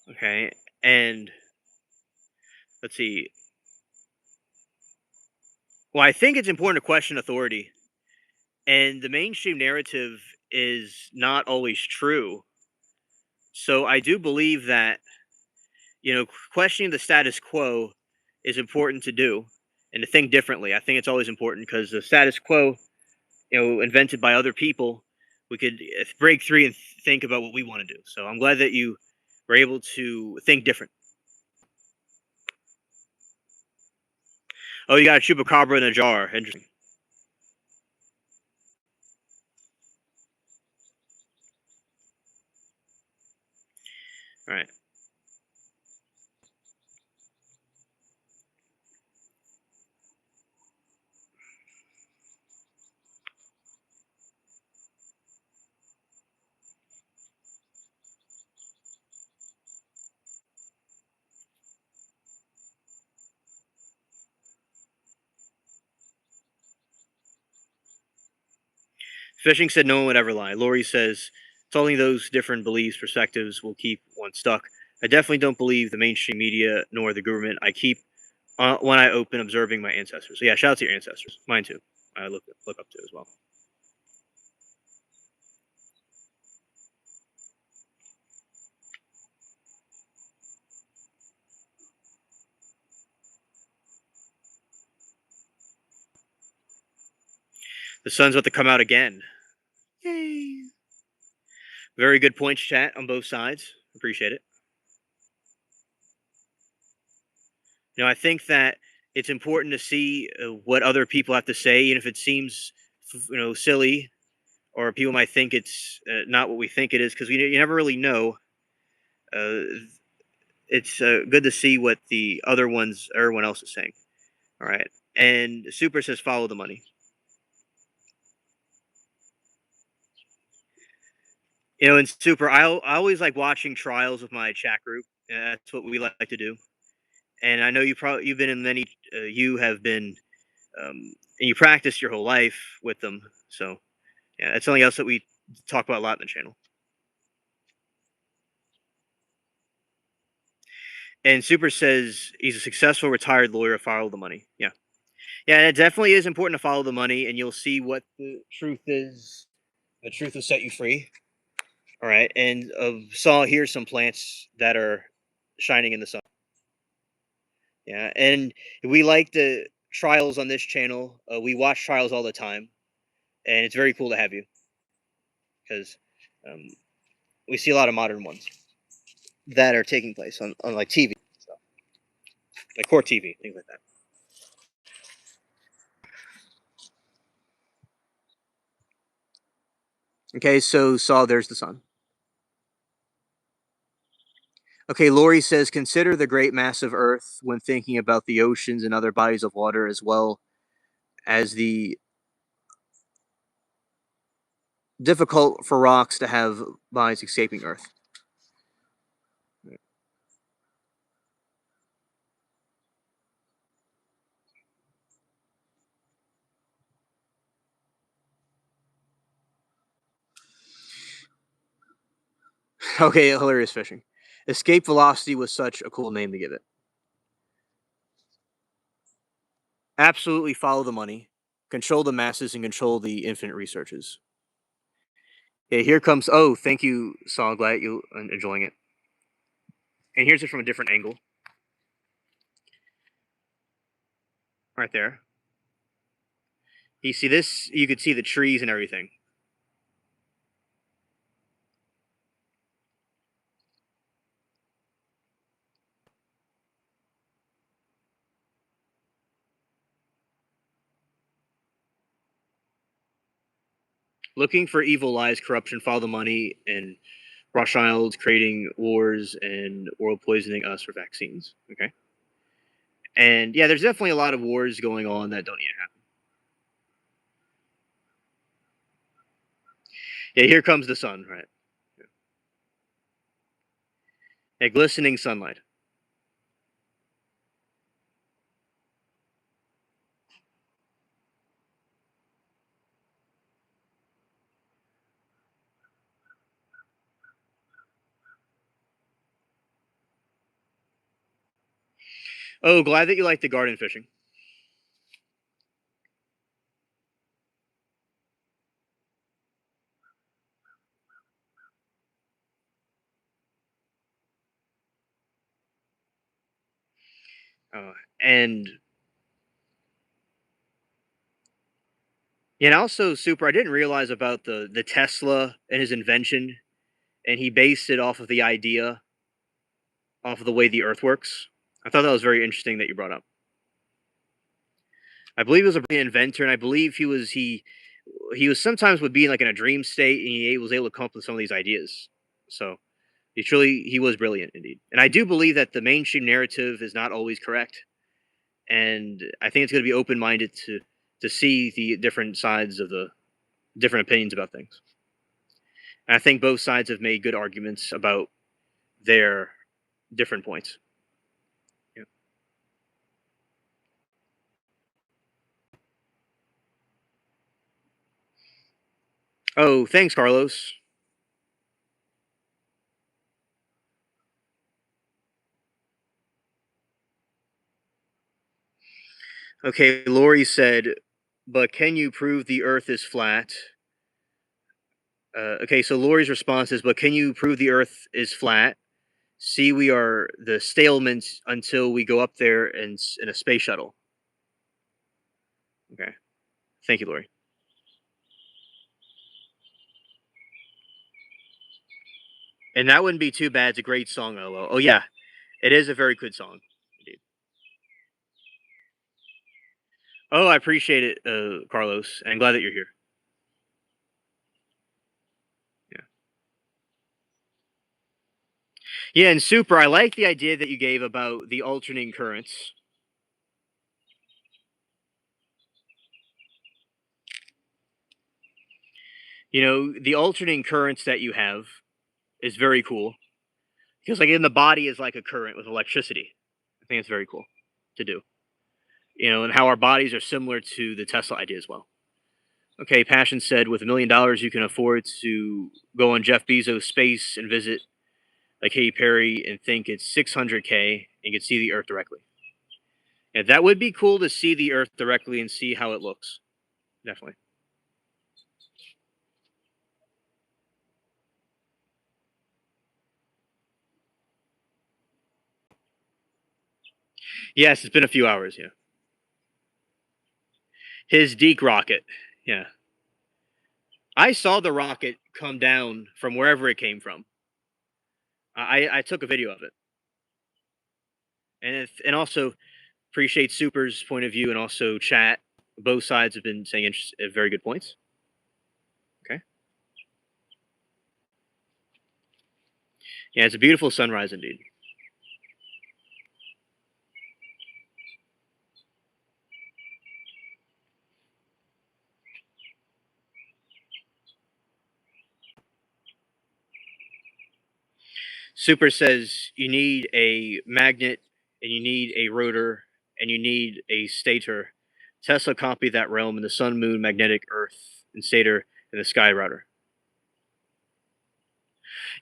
Okay, and let's see. Well, I think it's important to question authority, and the mainstream narrative is not always true. So I do believe that questioning the status quo is important to do and to think differently. I think it's always important because the status quo, invented by other people, we could break free and think about what we want to do. So I'm glad that you were able to think different. Oh, you got a chupacabra in a jar. Interesting. All right. Fishing said no one would ever lie. Lori says it's only those different beliefs, perspectives will keep one stuck. I definitely don't believe the mainstream media nor the government. I keep when I open observing my ancestors. So yeah, shout out to your ancestors. Mine too. I look up to as well. The sun's about to come out again. Yay! Very good points, chat on both sides. Appreciate it. I think that it's important to see what other people have to say, even if it seems, silly, or people might think it's not what we think it is, because you never really know. Uh, it's good to see what the other ones, everyone else is saying. All right, and Super says follow the money. And Super, I always like watching trials with my chat group. That's what we like to do. And I know you've been in many. You have been, and you practiced your whole life with them. So yeah, that's something else that we talk about a lot in the channel. And Super says he's a successful retired lawyer. Follow the money. Yeah, yeah, it definitely is important to follow the money, and you'll see what the truth is. The truth will set you free. All right, and saw here some plants that are shining in the sun. Yeah, and we like the trials on this channel. We watch trials all the time, and it's very cool to have you because um, we see a lot of modern ones that are taking place on like TV, stuff, like core TV, things like that. Okay, so saw there's the sun. Okay, Lori says consider the great mass of Earth when thinking about the oceans and other bodies of water, as well as the difficult for rocks to have bodies escaping Earth. Okay, hilarious fishing. Escape velocity was such a cool name to give it. Absolutely follow the money, control the masses, and control the infinite researches. Okay, here comes. Oh, thank you, Saul. Glad you enjoying it. And here's it from a different angle, right there. You see this? You could see the trees and everything. Looking for evil lies, corruption, follow the money, and Rothschilds creating wars and world poisoning us for vaccines. Okay, and yeah, there's definitely a lot of wars going on that don't need to happen. Yeah, here comes the sun, right? A glistening sunlight. Oh, glad that you like the garden fishing. Uh, and and also super. I didn't realize about the Tesla and his invention, and he based it off of the idea, off of the way the Earth works. I thought that was very interesting that you brought up. I believe he was a brilliant inventor, and I believe he was sometimes would be like in a dream state, and he was able to come up with some of these ideas. So he was brilliant indeed. And I do believe that the mainstream narrative is not always correct, and I think it's going to be open minded to see the different sides of the different opinions about things. And I think both sides have made good arguments about their different points. Yeah. Oh, thanks, Carlos. Okay, Lori said, but can you prove the Earth is flat? Okay, so Lori's response is, but can you prove the Earth is flat? See, we are the stalements until we go up there in a space shuttle. Okay, thank you, Lori. And that wouldn't be too bad. It's a great song, Olo. Oh yeah, it is a very good song. Indeed. Oh, I appreciate it, Carlos, and glad that you're here. Yeah, yeah, and super. I like the idea that you gave about the alternating currents. You know, the alternating currents that you have is very cool because, like, in the body is like a current with electricity. I think it's very cool to do. You know, and how our bodies are similar to the Tesla idea as well. Okay, Passion said, with $1 million, you can afford to go on Jeff Bezos' space and visit like Katy Perry and think it's 600K and you can see the Earth directly. Yeah, that would be cool to see the Earth directly and see how it looks. Definitely. Yes, it's been a few hours. Yeah, his Deke rocket. Yeah, I saw the rocket come down from wherever it came from. I took a video of it, and and also appreciate Super's point of view, and also chat. Both sides have been saying very good points. Okay, yeah, it's a beautiful sunrise indeed. Super says you need a magnet, and you need a rotor, and you need a stator. Tesla copied that realm in the sun, moon, magnetic, earth, and stator, and the sky router.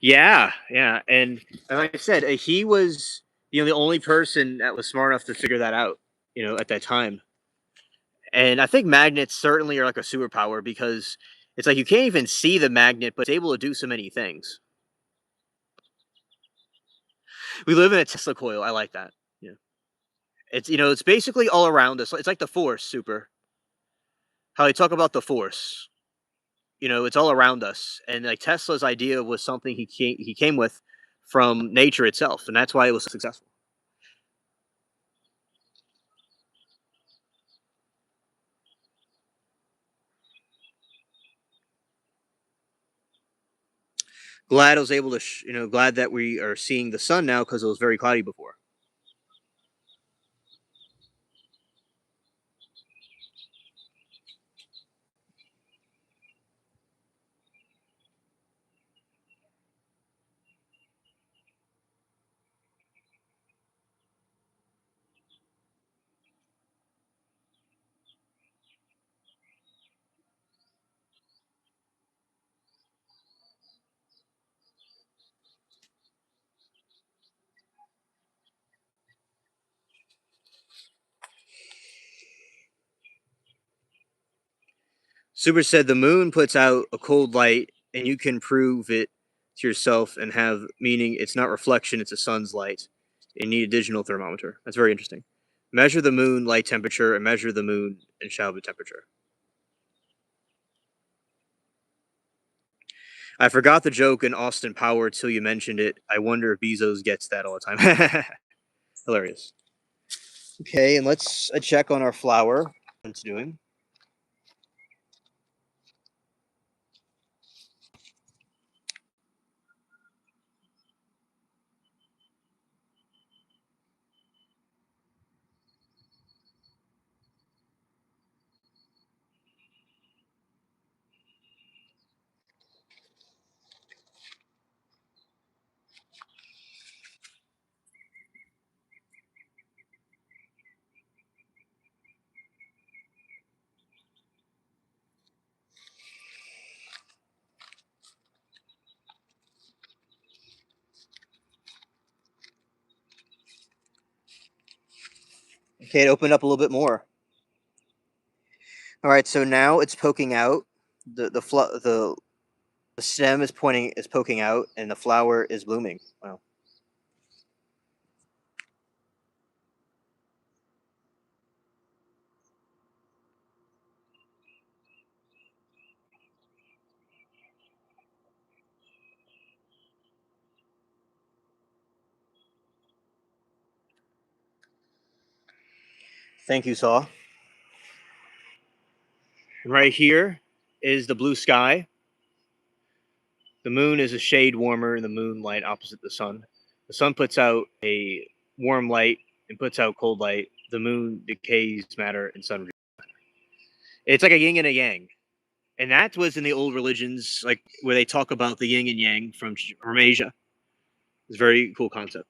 Yeah, yeah, and like I said, he was the only person that was smart enough to figure that out. At that time, and I think magnets certainly are like a superpower because it's like you can't even see the magnet, but it's able to do so many things. We live in a Tesla coil. I like that. Yeah. It's basically all around us. It's like the force, super. How they talk about the force. It's all around us. And like Tesla's idea was something he came with from nature itself, and that's why it was successful. Glad I was able to, glad that we are seeing the sun now because it was very cloudy before. Super said the moon puts out a cold light, and you can prove it to yourself and have meaning. It's not reflection; it's a sun's light. You need a digital thermometer. That's very interesting. Measure the moon light temperature and measure the moon and shadow temperature. I forgot the joke in Austin Power till you mentioned it. I wonder if Bezos gets that all the time. Hilarious. Okay, and let's check on our flower. What it's doing. Okay, it opened up a little bit more. All right, so now it's poking out. The stem is poking out, and the flower is blooming. Wow. Thank you, Saw. And right here is the blue sky. The moon is a shade warmer in the moonlight opposite the sun. The sun puts out a warm light and puts out cold light. The moon decays matter and sun. It's like a yin and a yang. And that was in the old religions, like where they talk about the yin and yang from Asia. It's a very cool concept,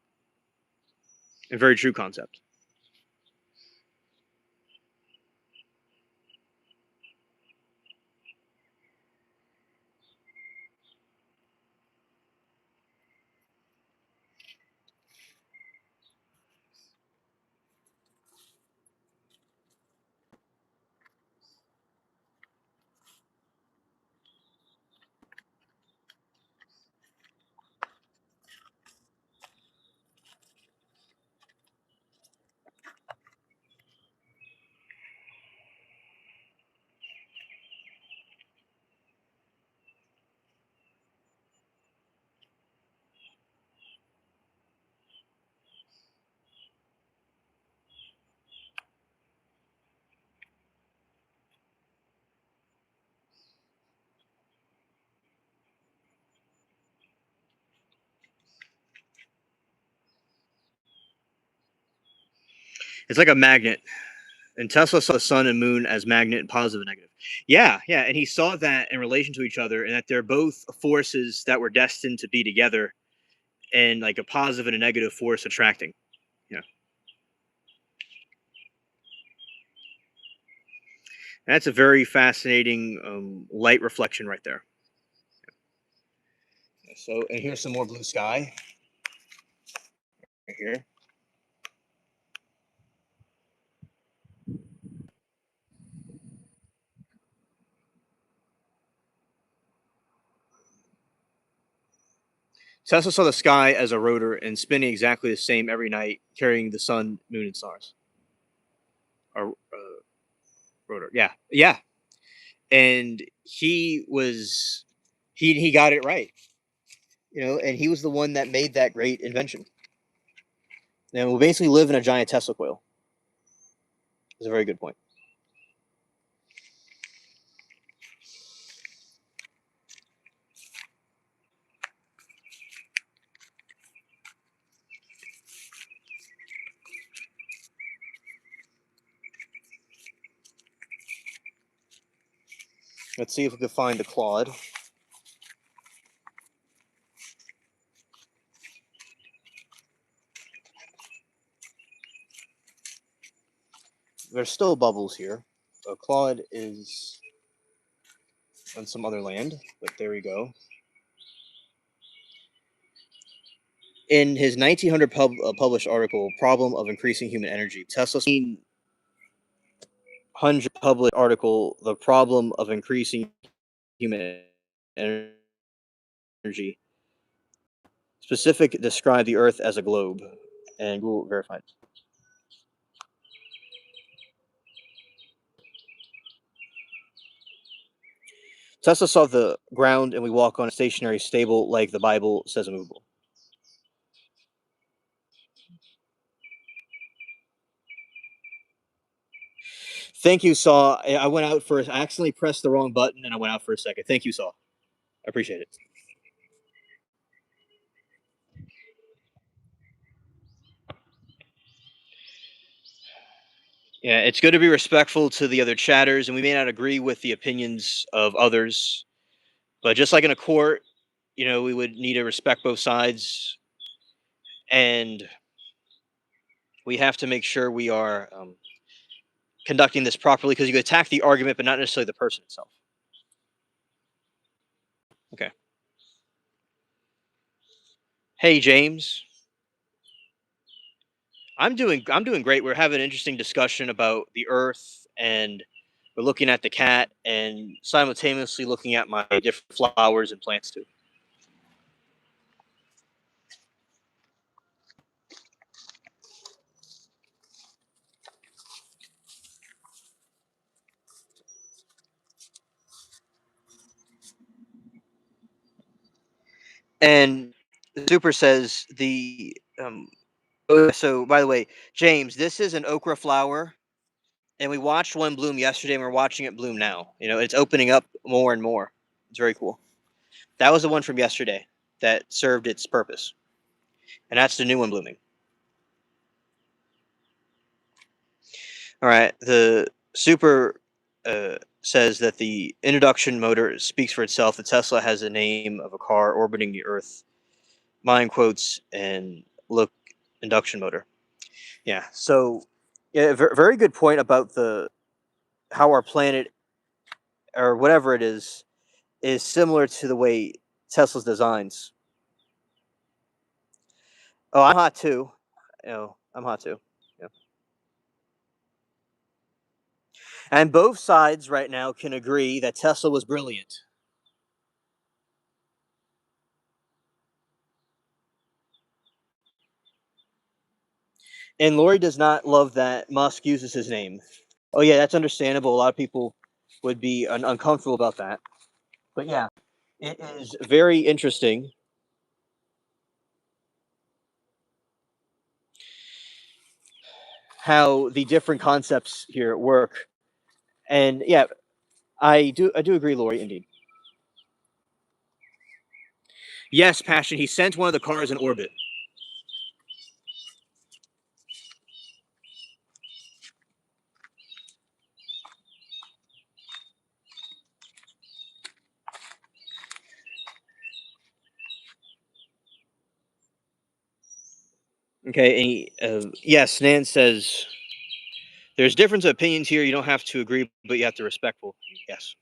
a very true concept. It's like a magnet. And Tesla saw the sun and moon as magnet and positive and negative. Yeah, yeah. And he saw that in relation to each other and that they're both forces that were destined to be together and like a positive and a negative force attracting. Yeah. That's a very fascinating light reflection right there. So, and here's some more blue sky right here. Tesla saw the sky as a rotor and spinning exactly the same every night, carrying the sun, moon, and stars. A rotor. Yeah, yeah. And he got it right. And he was the one that made that great invention. And we basically live in a giant Tesla coil. It's a very good point. Let's see if we can find the Claude. There's still bubbles here. So Claude is on some other land, but there we go. In his 1900 published article, Problem of Increasing Human Energy, Tesla's 1900 published article, The Problem of Increasing Human Energy, specific described the Earth as a globe, and Google verified. Tesla saw the ground and we walk on a stationary, stable, like the Bible says immovable. Thank you, Saw. I went out for. I accidentally pressed the wrong button and I went out for a second. Thank you, Saw. I appreciate it. Yeah, it's good to be respectful to the other chatters, and we may not agree with the opinions of others, but just like in a court, we would need to respect both sides, and we have to make sure we are conducting this properly because you attack the argument, but not necessarily the person itself. Okay. Hey, James. I'm doing great. We're having an interesting discussion about the Earth, and we're looking at the cat, and simultaneously looking at my different flowers and plants too. And Super says the so by the way, James, this is an okra flower, and we watched one bloom yesterday, and we're watching it bloom now. It's opening up more and more. It's very cool. That was the one from yesterday that served its purpose, and that's the new one blooming. All right, the Super says that the induction motor speaks for itself. The Tesla has a name of a car orbiting the Earth. Mine quotes and look induction motor. Yeah. So, yeah, very good point about the how our planet or whatever it is similar to the way Tesla's designs. Oh, I'm hot too. I'm hot too. Yeah. And both sides right now can agree that Tesla was brilliant. And Lori does not love that Musk uses his name. Oh yeah, that's understandable. A lot of people would be uncomfortable about that. But yeah, it is very interesting how the different concepts here work. And yeah, I do agree, Lori, indeed. Yes, Passion, he sent one of the cars in orbit. Okay, yes, Nan says there's difference of opinions here. You don't have to agree, but you have to respectful. Yes.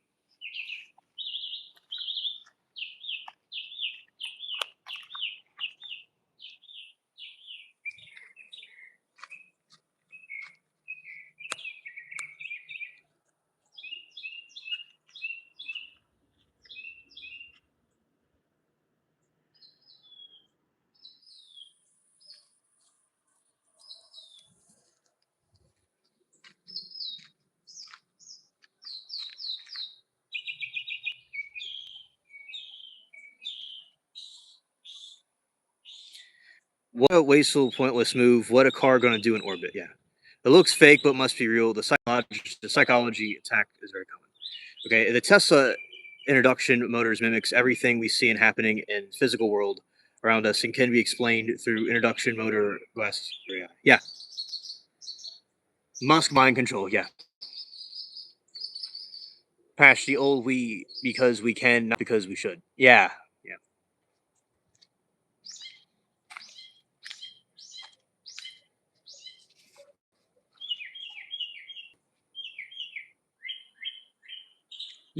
What a wasteful, pointless move. What a car going to do in orbit? Yeah. It looks fake, but must be real. The psychology attack is very common. Okay, the Tesla introduction motors mimics everything we see and happening in physical world around us and can be explained through introduction motor glasses. Yeah, yeah. Musk mind control. Yeah, patch the old we because we can, not because we should. Yeah, yeah.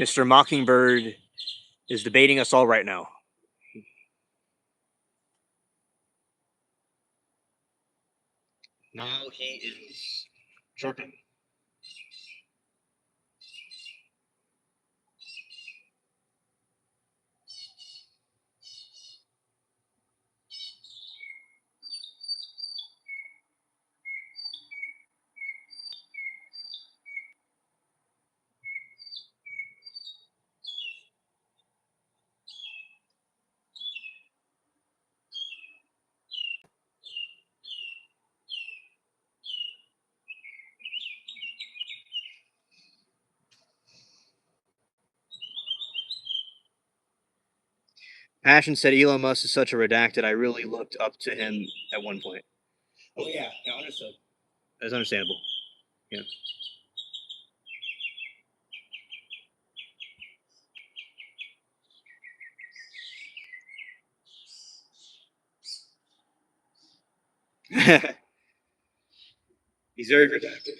Mr. Mockingbird is debating us all right now. Now he is chirping. Passion said Elon Musk is such a redacted. I really looked up to him at one point. Oh yeah, understood. That's understandable. Yeah. He's very redacted.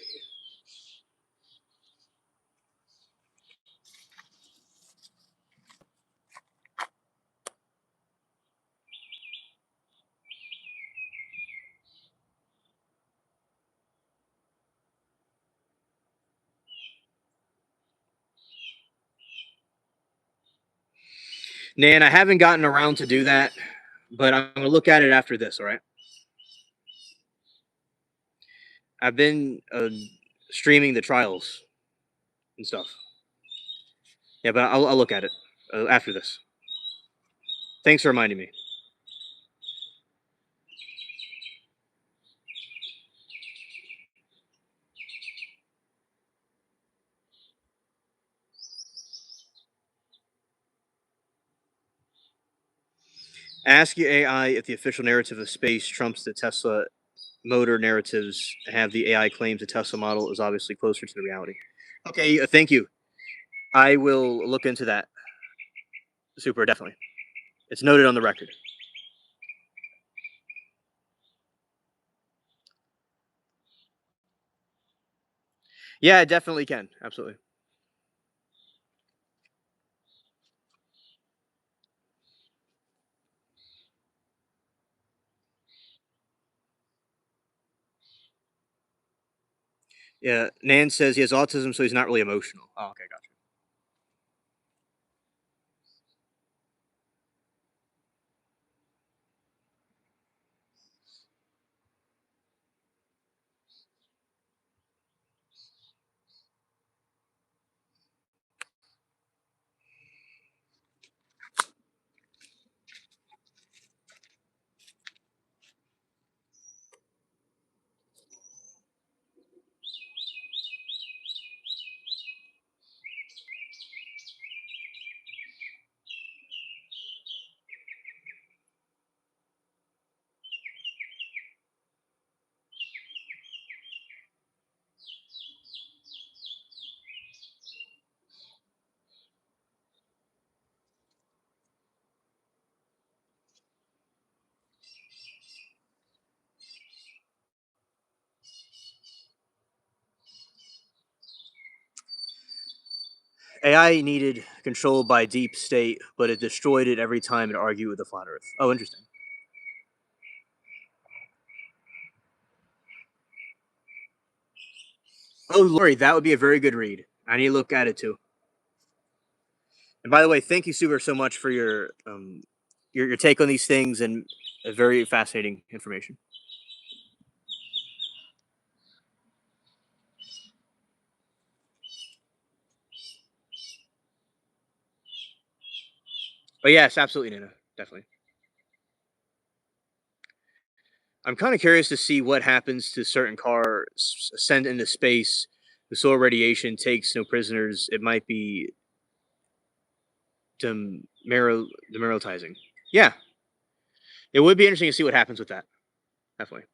Nan, I haven't gotten around to do that, but I'm gonna look at it after this. All right. I've been streaming the trials and stuff. Yeah, but I'll look at it after this. Thanks for reminding me. Ask your AI if the official narrative of space trumps the Tesla motor narratives. Have the AI claims the Tesla model is obviously closer to the reality. Okay, thank you. I will look into that. Super, definitely. It's noted on the record. Yeah, I definitely can. Absolutely. Yeah, Nan says he has autism, so he's not really emotional. Oh, okay, gotcha. AI needed control by deep state, but it destroyed it every time it argued with the flat Earth. Oh, interesting. Oh, Lori, that would be a very good read. I need to look at it too. And by the way, thank you, Sugar, so much for your take on these things and very fascinating information. But yes, absolutely, Nina, definitely. I'm kind of curious to see what happens to certain cars sent into space. The solar radiation takes no prisoners. It might be demoralizing. Yeah, it would be interesting to see what happens with that. Definitely.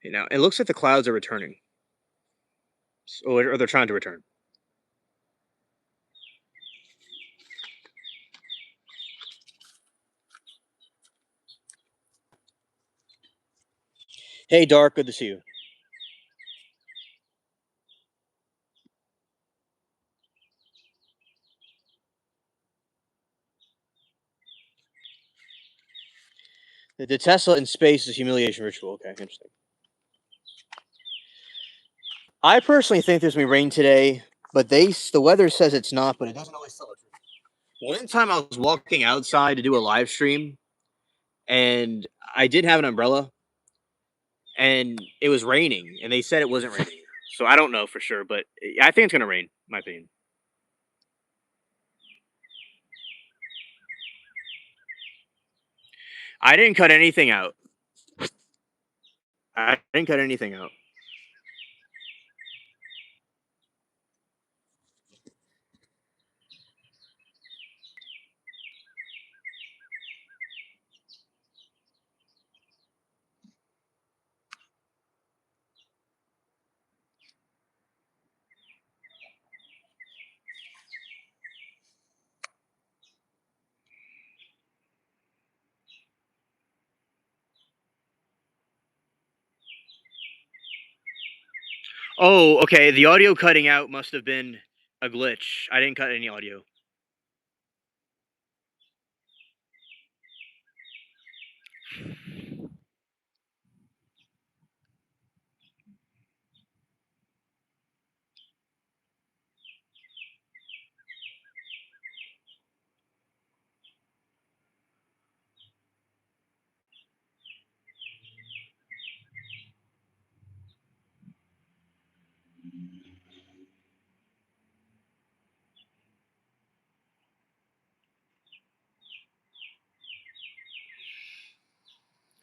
Now it looks like the clouds are returning, or they're trying to return. Hey, Dark, good to see you. The Tesla in space is a humiliation ritual. Okay, interesting. I personally think there's gonna be rain today, but the weather says it's not, but it doesn't always tell the truth. One time I was walking outside to do a live stream, and I did have an umbrella, and it was raining, and they said it wasn't raining. So I don't know for sure, but I think it's gonna rain. In my opinion. I didn't cut anything out. I didn't cut anything out. Oh, okay. The audio cutting out must have been a glitch. I didn't cut any audio.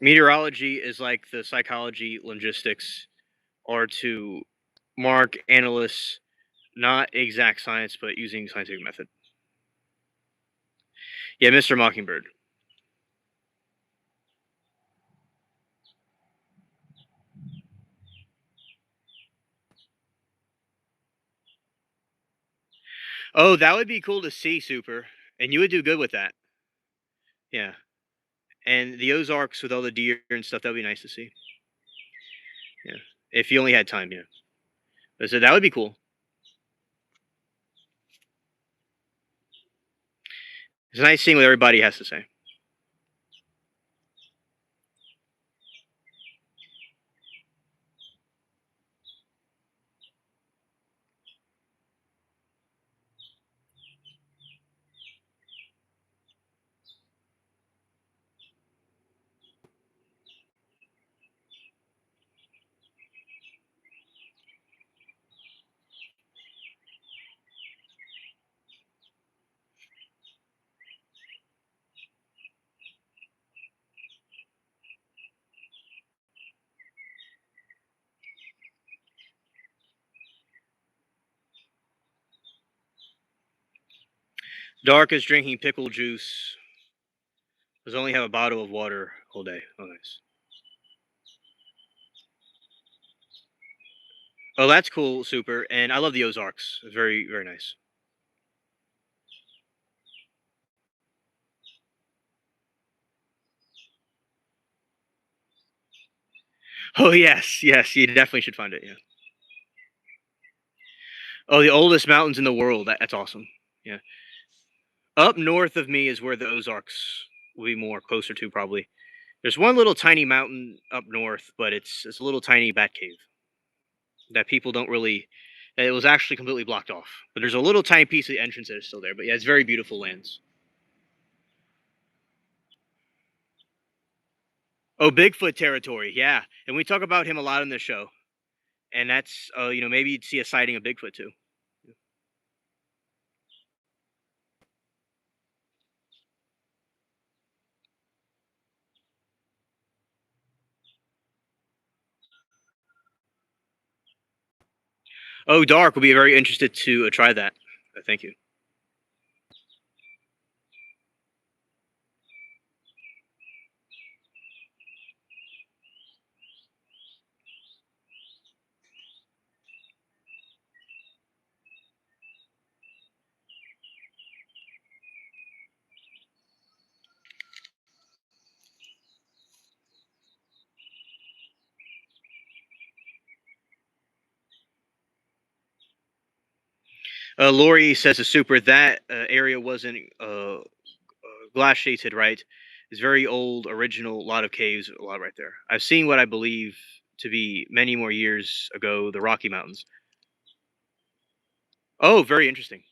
Meteorology is like the psychology linguistics are to mark analysts not exact science but using scientific method. Yeah, Mr. Mockingbird. Oh, that would be cool to see, Super. And you would do good with that. Yeah. And the Ozarks with all the deer and stuff, that would be nice to see. Yeah. If you only had time, yeah. So that would be cool. It's nice seeing what everybody has to say. Dark is drinking pickle juice. Does only have a bottle of water all day. Oh, nice. Oh, that's cool, super. And I love the Ozarks. It's very, very nice. Oh yes, yes, you definitely should find it. Yeah. Oh, the oldest mountains in the world. That's awesome. Yeah. Up north of me is where the Ozarks will be more closer to probably. There's one little tiny mountain up north, but it's a little tiny bat cave that people don't really. It was actually completely blocked off, but there's a little tiny piece of the entrance that is still there. But yeah, it's very beautiful lands. Oh, Bigfoot territory, yeah, and we talk about him a lot in this show, and that's maybe you'd see a sighting of Bigfoot too. Oh, Dark will be very interested to try that. Thank you. Lori says to Super that area wasn't glaciated, right? It's very old, original, a lot of caves, a lot right there. I've seen what I believe to be many more years ago, the Rocky Mountains. Oh, very interesting.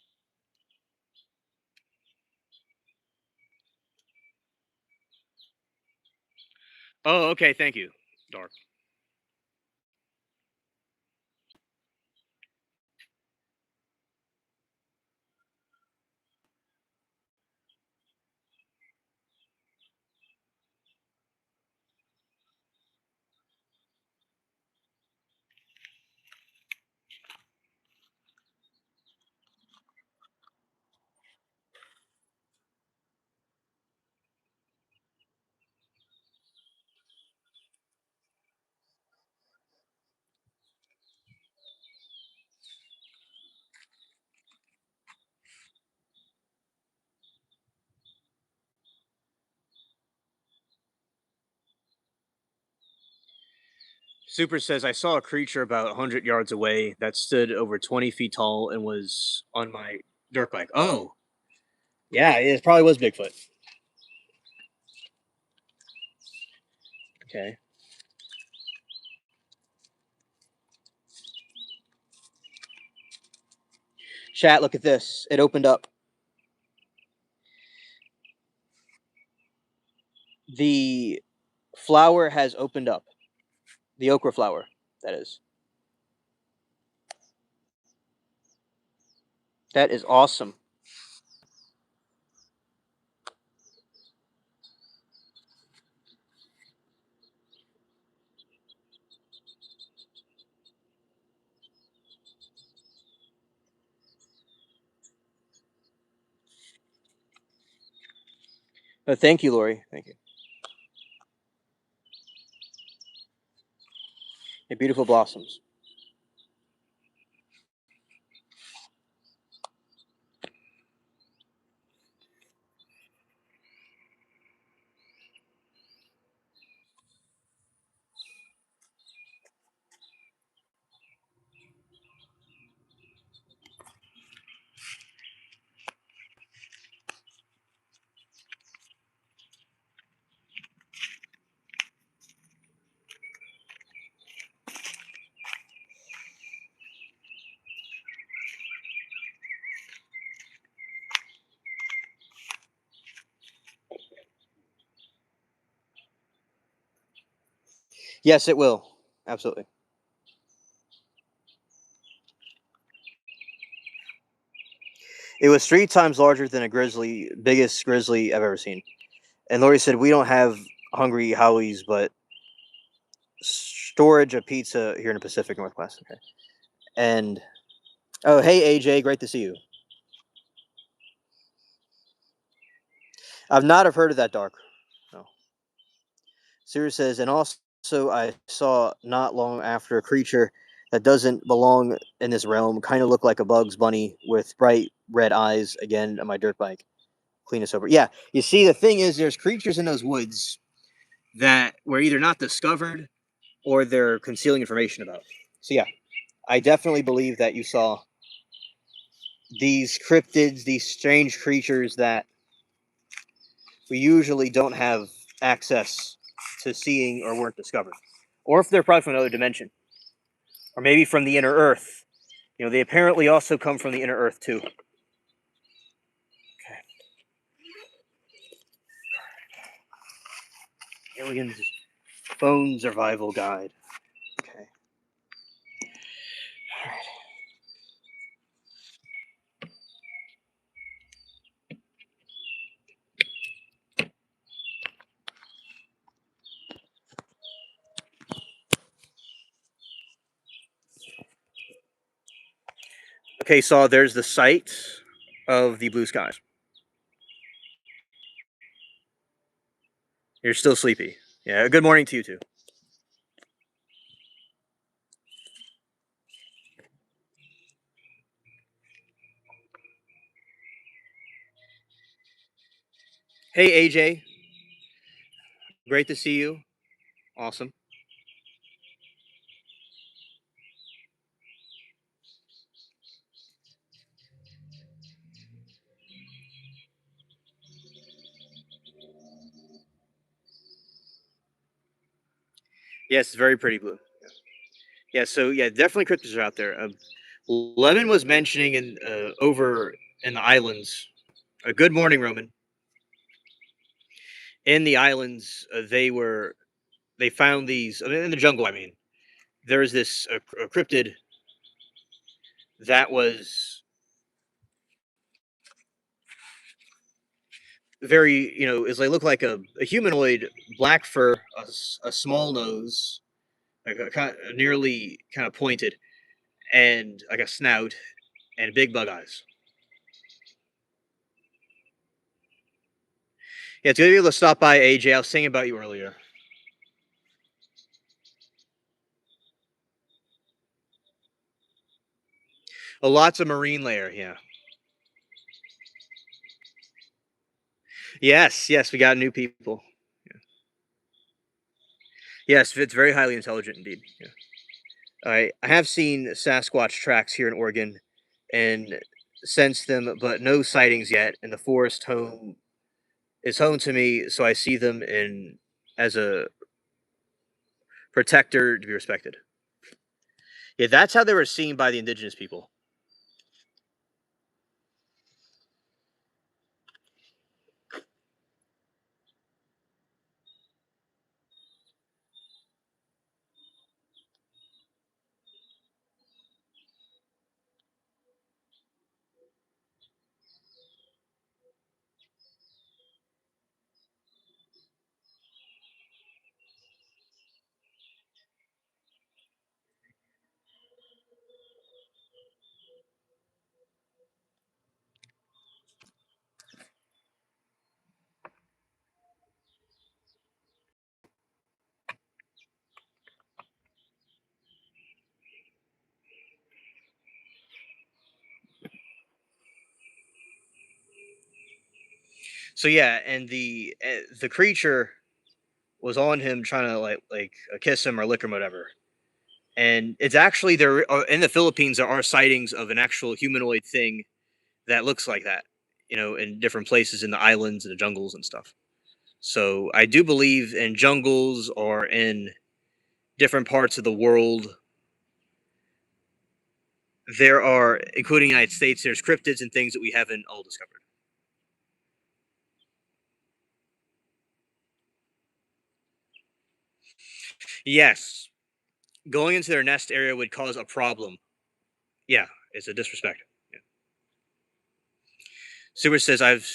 Oh, okay, thank you, Dark. Super says I saw a creature about 100 yards away that stood over 20 feet tall and was on my dirt bike. Oh, yeah, it probably was Bigfoot. Okay. Chat, look at this. It opened up. The flower has opened up. The okra flower, that is. That is awesome. Thank you, Lori. Thank you. Yeah, beautiful blossoms. Yes, it will. Absolutely. It was 3 times larger than a grizzly, biggest grizzly I've ever seen. And Lori said, we don't have hungry howies, but storage of pizza here in the Pacific Northwest. Okay. And, oh, hey, AJ, great to see you. I've not have heard of that dark. No. Sirius says, and also I saw not long after a creature that doesn't belong in this realm, kind of look like a Bugs Bunny with bright red eyes. Again, on my dirt bike, clean and sober. Yeah, you see, the thing is, there's creatures in those woods that were either not discovered or they're concealing information about. So yeah, I definitely believe that you saw these cryptids, these strange creatures that we usually don't have access to seeing or weren't discovered. Or if they're probably from another dimension. Or maybe from the inner earth. You know, they apparently also come from the inner earth too. Okay. Aliens Phone Survival Guide. Okay. All right. Okay, so there's the site of the blue skies. You're still sleepy. Yeah, good morning to you too. Hey AJ, great to see you. Awesome. Yes, very pretty blue. Yeah, so yeah, definitely cryptids are out there. Lemon was mentioning in over in the islands. A good morning, Roman. In the islands, they found these in the jungle. I mean, there was this a cryptid that was very, is they look like a humanoid, black fur, a small nose, like a kind of nearly kind of pointed, and like a snout and big bug eyes. Yeah, it's gonna be able to stop by AJ. I was saying about you earlier. Lots of marine layer, yeah. Yes, yes, we got new people. Yes, it's very highly intelligent indeed. Yeah. I have seen Sasquatch tracks here in Oregon and sensed them, but no sightings yet. And the forest home is home to me, so I see them in as a protector to be respected. Yeah, that's how they were seen by the indigenous people. So yeah, and the creature was on him trying to like kiss him or lick him, whatever. And it's actually there in the Philippines. There are sightings of an actual humanoid thing that looks like that. In different places in the islands and the jungles and stuff. So I do believe in jungles or in different parts of the world. There are, including the United States, there's cryptids and things that we haven't all discovered. Yes, going into their nest area would cause a problem. Yeah, it's a disrespect. Yeah. Super says, I've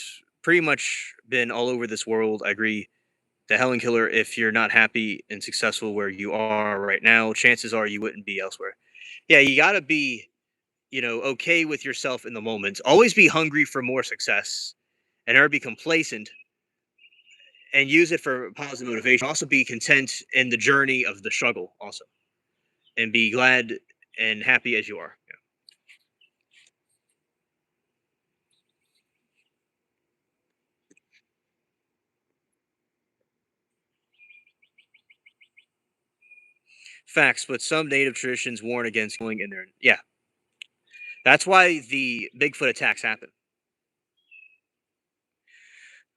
pretty much been all over this world. I agree. The Helen Killer, if you're not happy and successful where you are right now, chances are you wouldn't be elsewhere. Yeah, you got to be, okay with yourself in the moment. Always be hungry for more success and never be complacent, and use it for positive motivation. Also, be content in the journey of the struggle, also, and be glad and happy as you are. Yeah. Facts, but some native traditions warn against going in there. Yeah, that's why the Bigfoot attacks happen.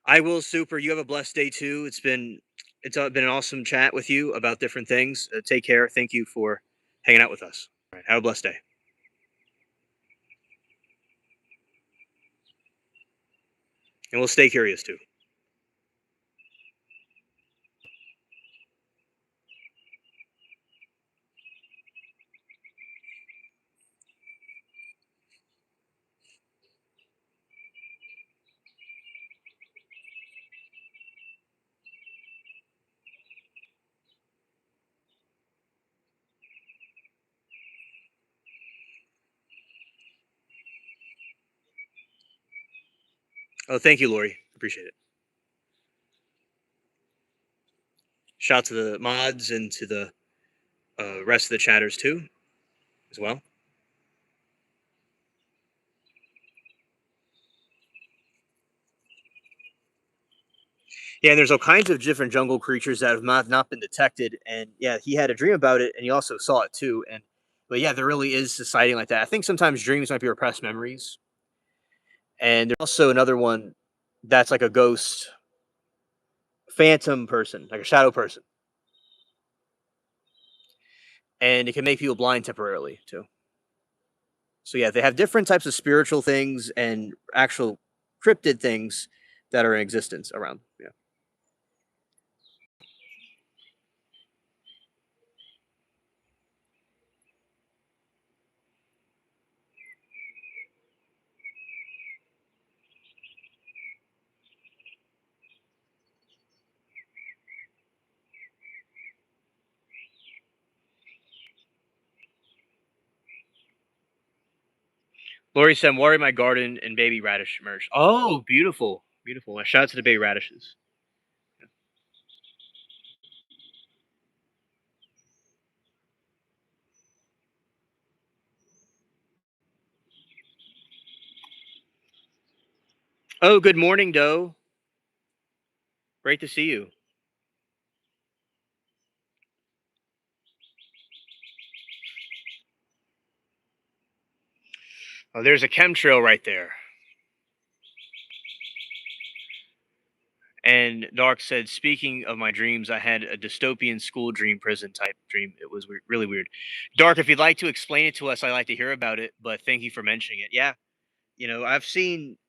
I will, super. You have a blessed day too. It's been an awesome chat with you about different things. Take care. Thank you for hanging out with us. All right, have a blessed day, and we'll stay curious too. Oh, thank you, Lori. Appreciate it. Shout out to the mods and to the rest of the chatters too, as well. Yeah, and there's all kinds of different jungle creatures that have not been detected. And yeah, he had a dream about it, and he also saw it too. And but yeah, there really is a sighting like that. I think sometimes dreams might be repressed memories, and there's also another one that's like a ghost, phantom person, like a shadow person, and it can make people blind temporarily too. So yeah, they have different types of spiritual things and actual cryptid things that are in existence around. Yeah. Lori said, "Water my garden and baby radish emerged." Oh, beautiful, beautiful. Shout out to the baby radishes. Oh, good morning, Doe. Great to see you. Oh, there's a chemtrail right there. And Dark said, "Speaking of my dreams, I had a dystopian school dream, prison type dream. It was really weird." Dark, if you'd like to explain it to us, I'd like to hear about it. But thank you for mentioning it. Yeah, I've seen.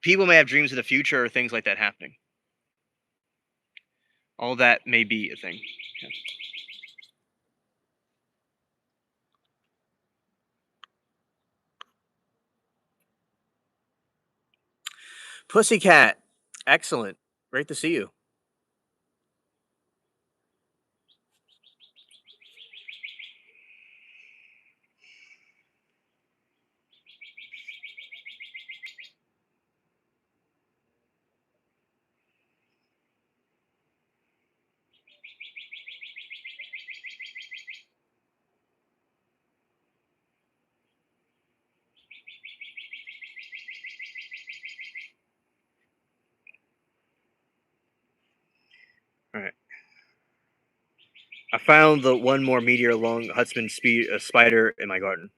People may have dreams of the future or things like that happening. All that may be a thing. Yeah. Pussycat, excellent. Great to see you. All right. I found the one more meteor long Huntsman spider in my garden.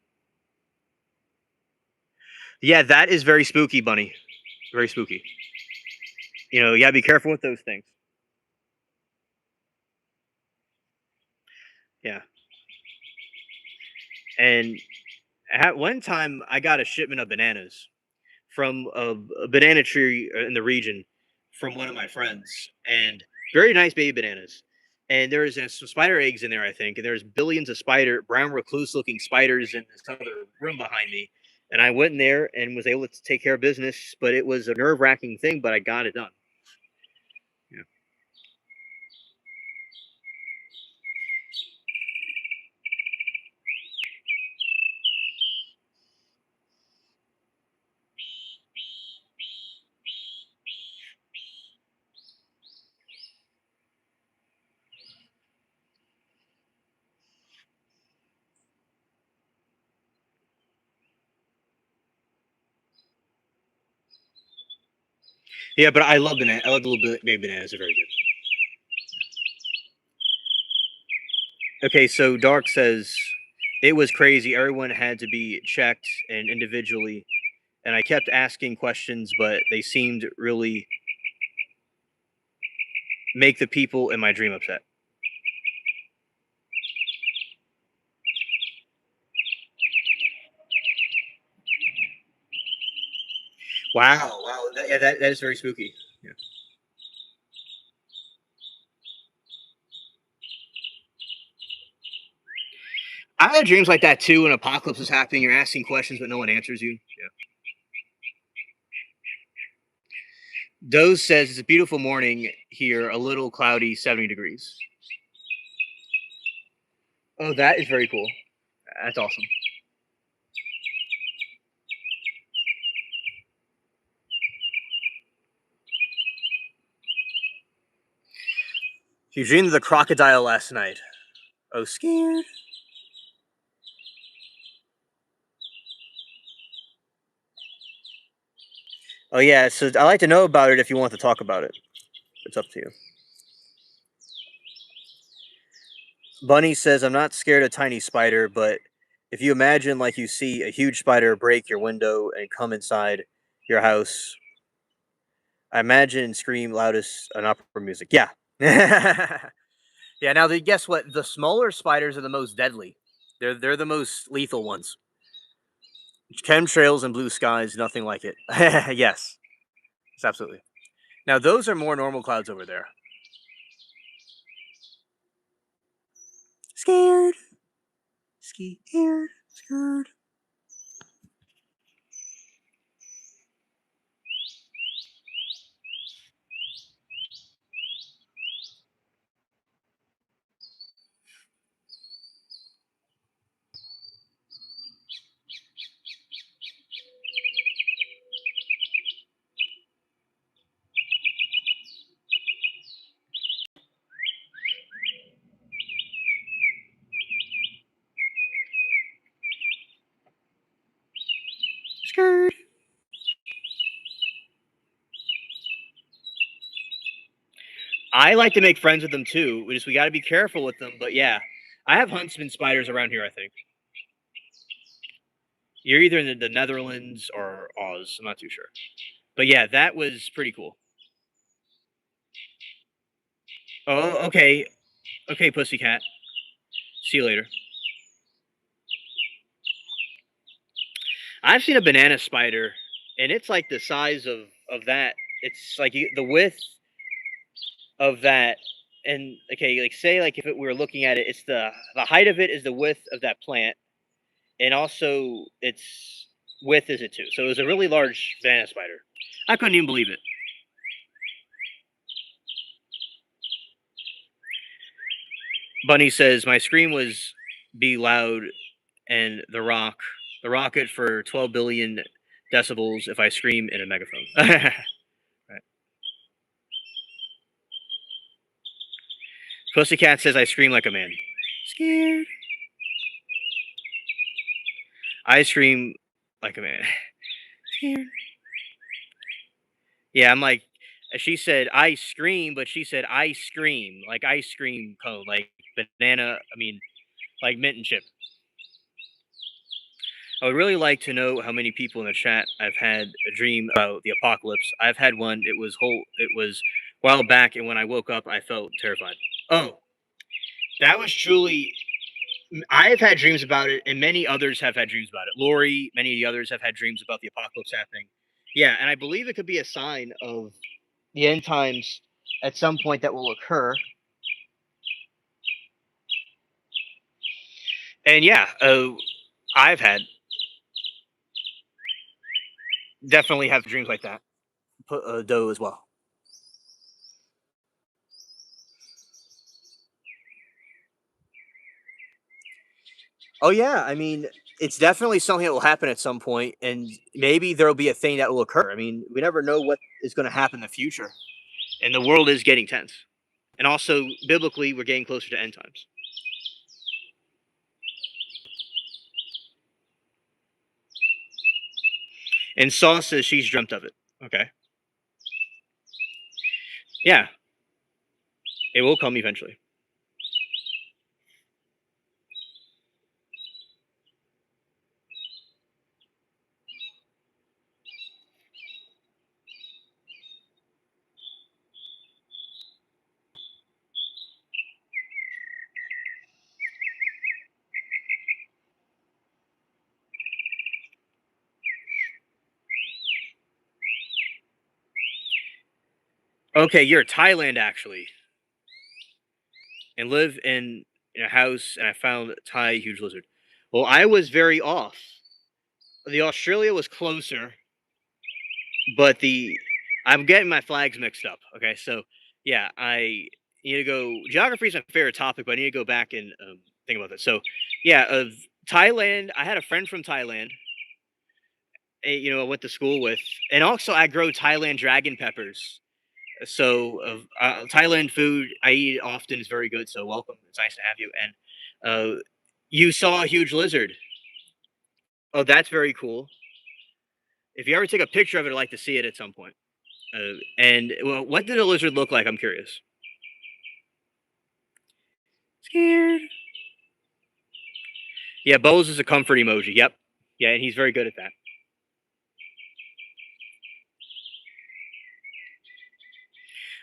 Yeah, that is very spooky, Bunny. Very spooky. You gotta be careful with those things. Yeah. And at one time, I got a shipment of bananas from a banana tree in the region from one of my friends, and very nice baby bananas. And there was some spider eggs in there, I think, and there's billions of brown recluse-looking spiders in this other room behind me. And I went in there and was able to take care of business, but it was a nerve-wracking thing, but I got it done. Yeah. Yeah, but I love banana. I love the little baby bananas. They're very good. Okay, so Dark says it was crazy. Everyone had to be checked and individually, and I kept asking questions, but they seemed really make the people in my dream upset. Wow, wow, yeah, that is very spooky. Yeah. I had dreams like that too. An apocalypse is happening. You're asking questions, but no one answers you. Yeah. Doze says it's a beautiful morning here, a little cloudy, 70 degrees. Oh, that is very cool. That's awesome. You dreamed of the crocodile last night. Oh, scared. Oh, yeah. So I like to know about it if you want to talk about it. It's up to you. Bunny says, I'm not scared of tiny spider, but if you imagine like you see a huge spider break your window and come inside your house, I imagine scream loudest an opera music. Yeah. Yeah, now guess what? The smaller spiders are the most deadly. They're the most lethal ones. Chemtrails and blue skies, nothing like it. Yes, it's absolutely. Now those are more normal clouds over there. Scared, scared, scared. Scared. I like to make friends with them too. We got to be careful with them. But yeah, I have huntsman spiders around here. I think you're either in the Netherlands or Oz. I'm not too sure. But yeah, that was pretty cool. Oh, okay, okay, pussycat. See you later. I've seen a banana spider, and it's like the size of that. It's like the width of that. And okay, like say like if we were looking at it, it's the height of it is the width of that plant, and also its width is it too. So it was a really large banana spider. I couldn't even believe it. Bunny says my scream was "Be loud" and the rocket for 12 billion decibels if I scream in a megaphone. Right. Pussycat says I scream like a man. Scared. I scream like a man. Scared. Yeah, I'm like, she said I scream, but she said I scream like ice cream cone, like banana. I mean, like mint and chip. I would really like to know how many people in the chat I've had a dream about the apocalypse. I've had one. It was a while back, and when I woke up, I felt terrified. Oh, that was truly. I have had dreams about it, and many others have had dreams about it. Lori, many of the others have had dreams about the apocalypse happening. Yeah, and I believe it could be a sign of the end times at some point that will occur. And yeah, I've had definitely have dreams like that. Put Doe as well. Oh yeah, I mean, it's definitely something that will happen at some point, and maybe there will be a thing that will occur. I mean, we never know what is going to happen in the future, and the world is getting tense. And also, biblically, we're getting closer to end times. And Saw says she's dreamt of it. Okay. Yeah, it will come eventually. Okay, you're Thailand actually, and live in a house, and I found a Thai huge lizard. Well, I was very off. The Australia was closer, but the I'm getting my flags mixed up. Okay, so yeah, I need to go. Geography is my favorite topic, but I need to go back and think about this. So yeah, of Thailand, I had a friend from Thailand. I went to school with, and also I grow Thailand dragon peppers. So Thailand food I eat often is very good. So welcome. It's nice to have you. And you saw a huge lizard. Oh, that's very cool. If you ever take a picture of it, I'd like to see it at some point. And well, what did a lizard look like? I'm curious. Scared. Yeah, Bose is a comfort emoji. Yep. Yeah, and he's very good at that.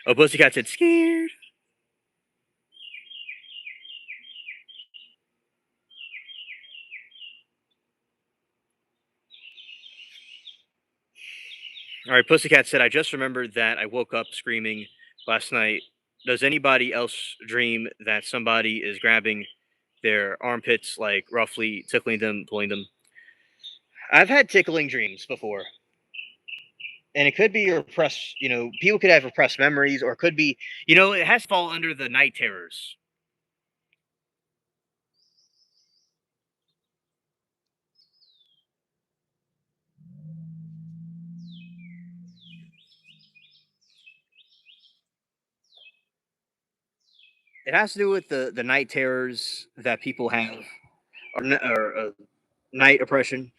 Oh, Pussycat said scared. All right, Pussycat said, I just remembered that I woke up screaming last night. Does anybody else dream that somebody is grabbing their armpits, like roughly tickling them, pulling them? I've had tickling dreams before. And it could be your repressed, people could have repressed memories, or it could be, it has to fall under the night terrors. It has to do with the night terrors that people have, or night oppression,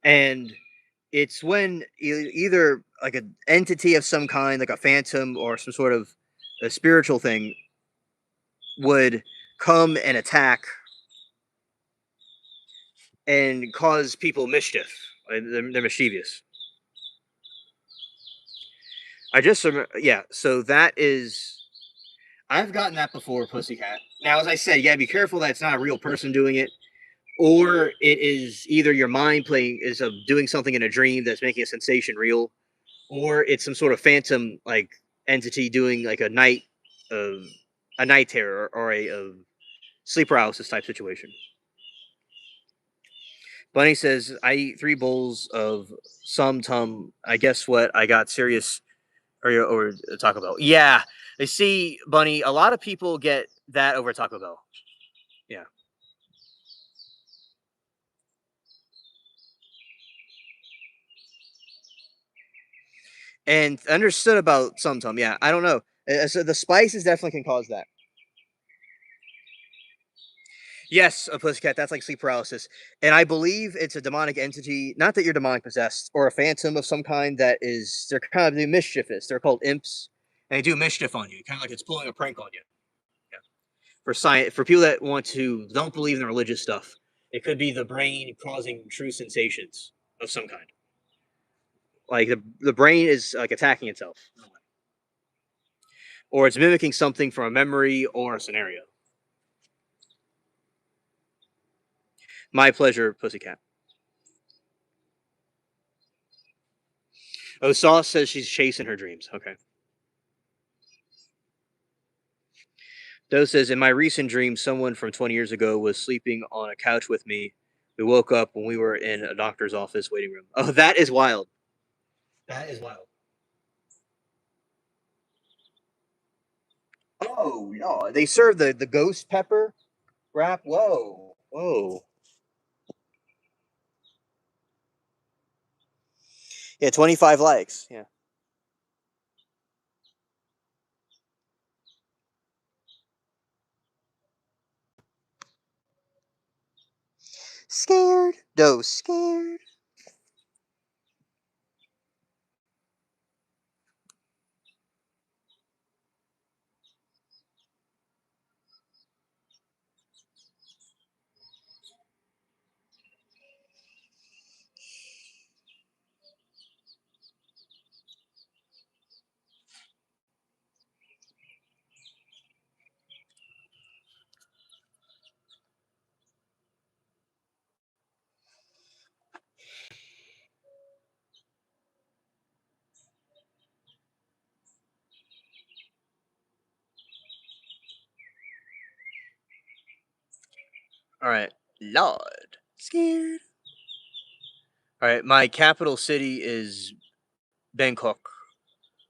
and it's when either like an entity of some kind, like a phantom or some sort of a spiritual thing, would come and attack and cause people mischief. They're mischievous. I just remember, yeah. So that is, I've gotten that before, Pussycat. Now, as I said, you gotta be careful that it's not a real person doing it, or it is either your mind playing is doing something in a dream that's making a sensation real, or it's some sort of phantom like entity doing like uh, a night terror or a sleep paralysis type situation. Bunny says, I eat 3 bowls of some tum. I guess what I got serious or Taco Bell. Yeah, they see Bunny. A lot of people get that over Taco Bell. Yeah, and understood about some tum. Yeah, I don't know. So the spices definitely can cause that. Yes, a pussycat. That's like sleep paralysis, and I believe it's a demonic entity. Not that you're demonic possessed or a phantom of some kind. That is, they're kind of mischievous. They're called imps, and they do mischief on you, kind of like it's pulling a prank on you. Yeah. For science, for people that want to don't believe in the religious stuff, it could be the brain causing true sensations of some kind. Like the brain is like attacking itself, or it's mimicking something from a memory or a scenario. My pleasure, pussycat. Oh, Sauce says she's chasing her dreams. Okay. Doe says, in my recent dream, someone from 20 years ago was sleeping on a couch with me. We woke up when we were in a doctor's office waiting room. Oh, that is wild. That is wild. Oh, no. They serve the ghost pepper wrap. Whoa. Whoa. Yeah, 25 likes. Yeah. Scared. Doe scared. All right, Lord, scared. All right, my capital city is Bangkok.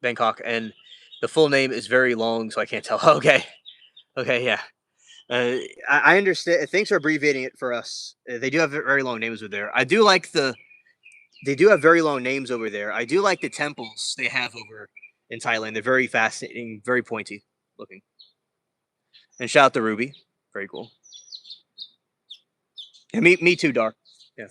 Bangkok, and the full name is very long, so I can't tell. Okay, okay, yeah. I understand. Thanks for abbreviating it for us. They do have very long names over there. I do like the. They do have very long names over there. I do like the temples they have over in Thailand. They're very fascinating, very pointy looking. And shout out to Ruby. Very cool. Yeah, me too, Dark. Yeah.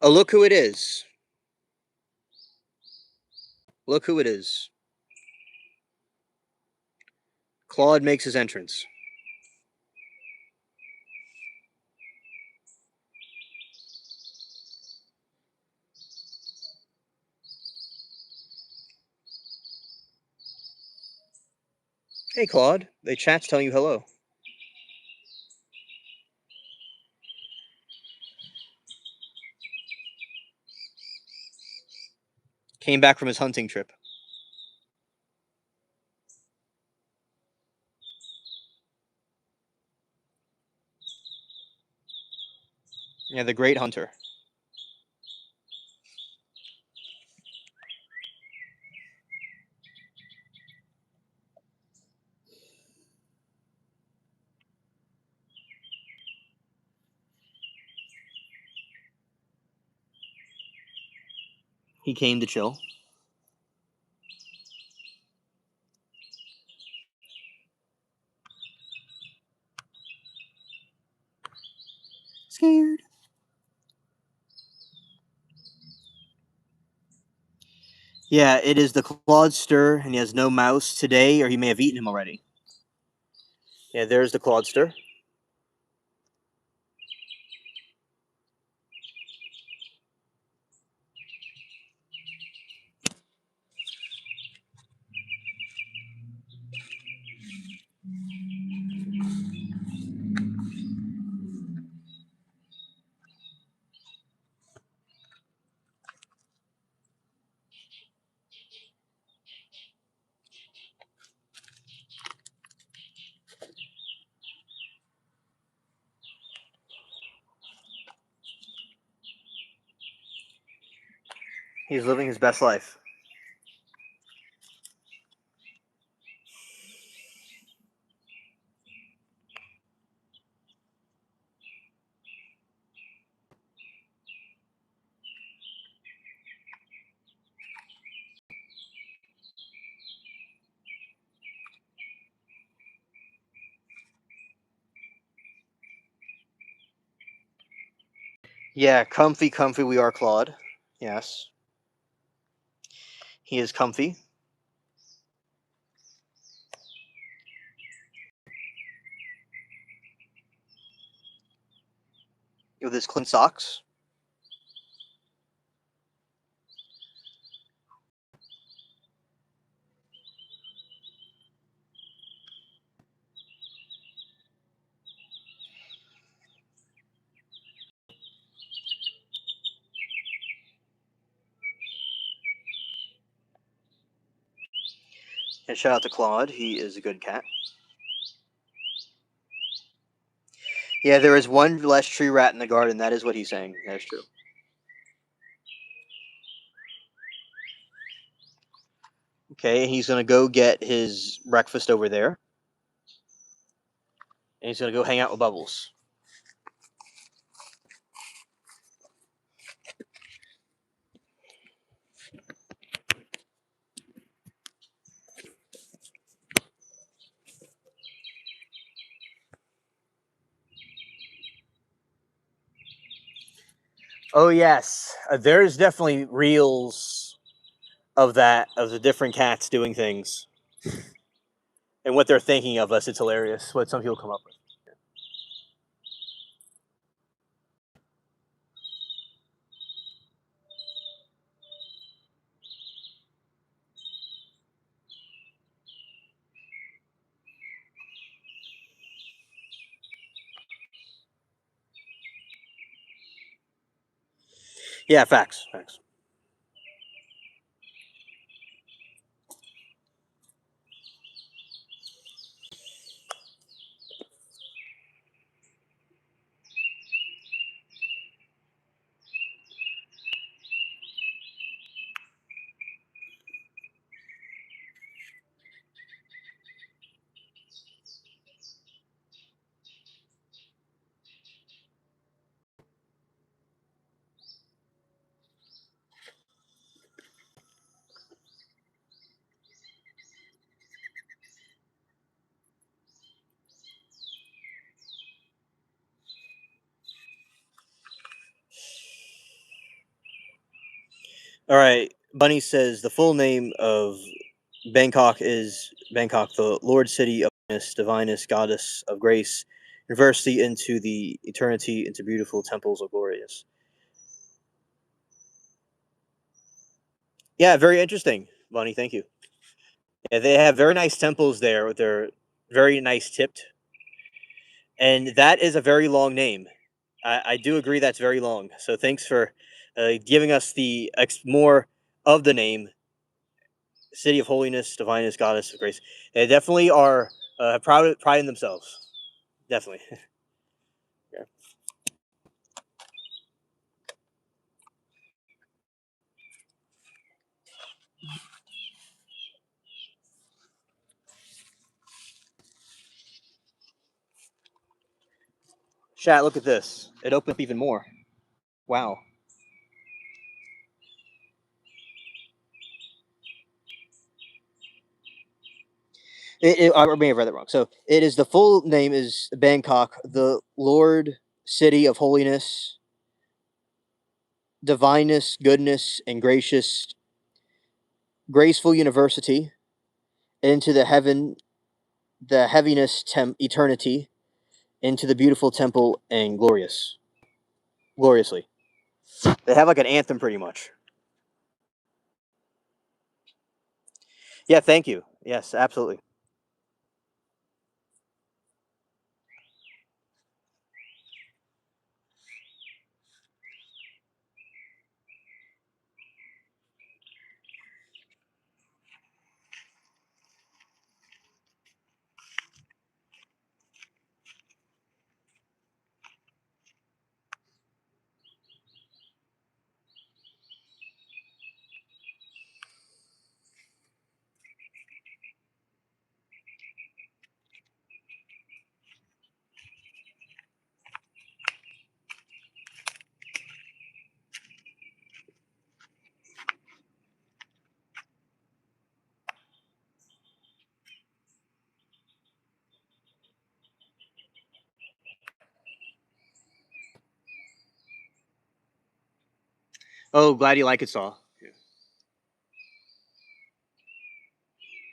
Oh, look who it is. Look who it is. Claude makes his entrance. Hey, Claude. The chat's telling you hello. Came back from his hunting trip. Yeah, the great hunter. He came to chill. Scared. Yeah, it is the Claudster, and he has no mouse today, or he may have eaten him already. Yeah, there's the Claudster. He's living his best life. Yeah, comfy, comfy we are, Claude. Yes. He is comfy. With his clean socks. And shout out to Claude. He is a good cat. Yeah, there is one less tree rat in the garden. That is what he's saying. That is true. Okay, he's gonna go get his breakfast over there, and he's gonna go hang out with Bubbles. Oh yes, there's definitely reels of that of the different cats doing things and what they're thinking of us. It's hilarious what some people come up with. Yeah, facts, facts. All right. Bunny says the full name of Bangkok is Bangkok, the Lord City of Goodness, Divinest Goddess of Grace, University into the eternity, into beautiful temples of glorious. Yeah, very interesting, Bunny. Thank you. Yeah, they have very nice temples there. They're very nice tipped, and that is a very long name. I do agree that's very long. So thanks for giving us the more of the name, City of Holiness, Divinest Goddess of Grace. They definitely are pride in themselves. Definitely. Yeah. Chat, look at this. It opened up even more. Wow. I may have read that wrong. So it is, the full name is Bangkok, the Lord City of Holiness, Divinest Goodness and Gracious, Graceful University, into the heaviness eternity, into the beautiful temple and gloriously. They have like an anthem, pretty much. Yeah, thank you. Yes, absolutely. Oh, glad you like it, Saw. Yeah.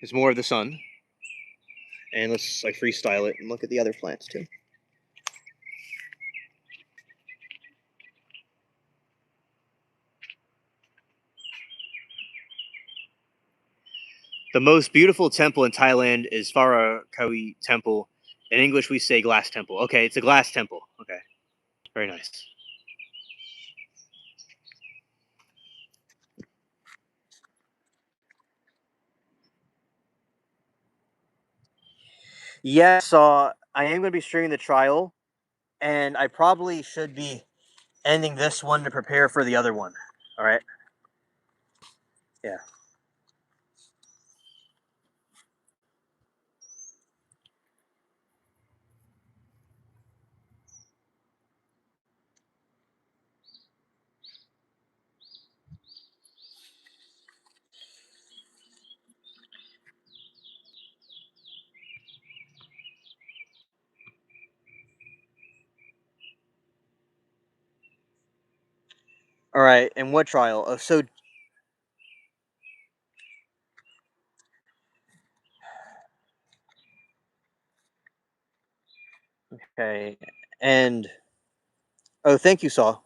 It's more of the sun, and let's like freestyle it and look at the other plants too. The most beautiful temple in Thailand is Farakawi Temple. In English, we say glass temple. Okay, it's a glass temple. Okay, very nice. Yes, I am going to be streaming the trial, and I probably should be ending this one to prepare for the other one. All right. Yeah. All right. And what trial? So okay. And oh, thank you, Saw.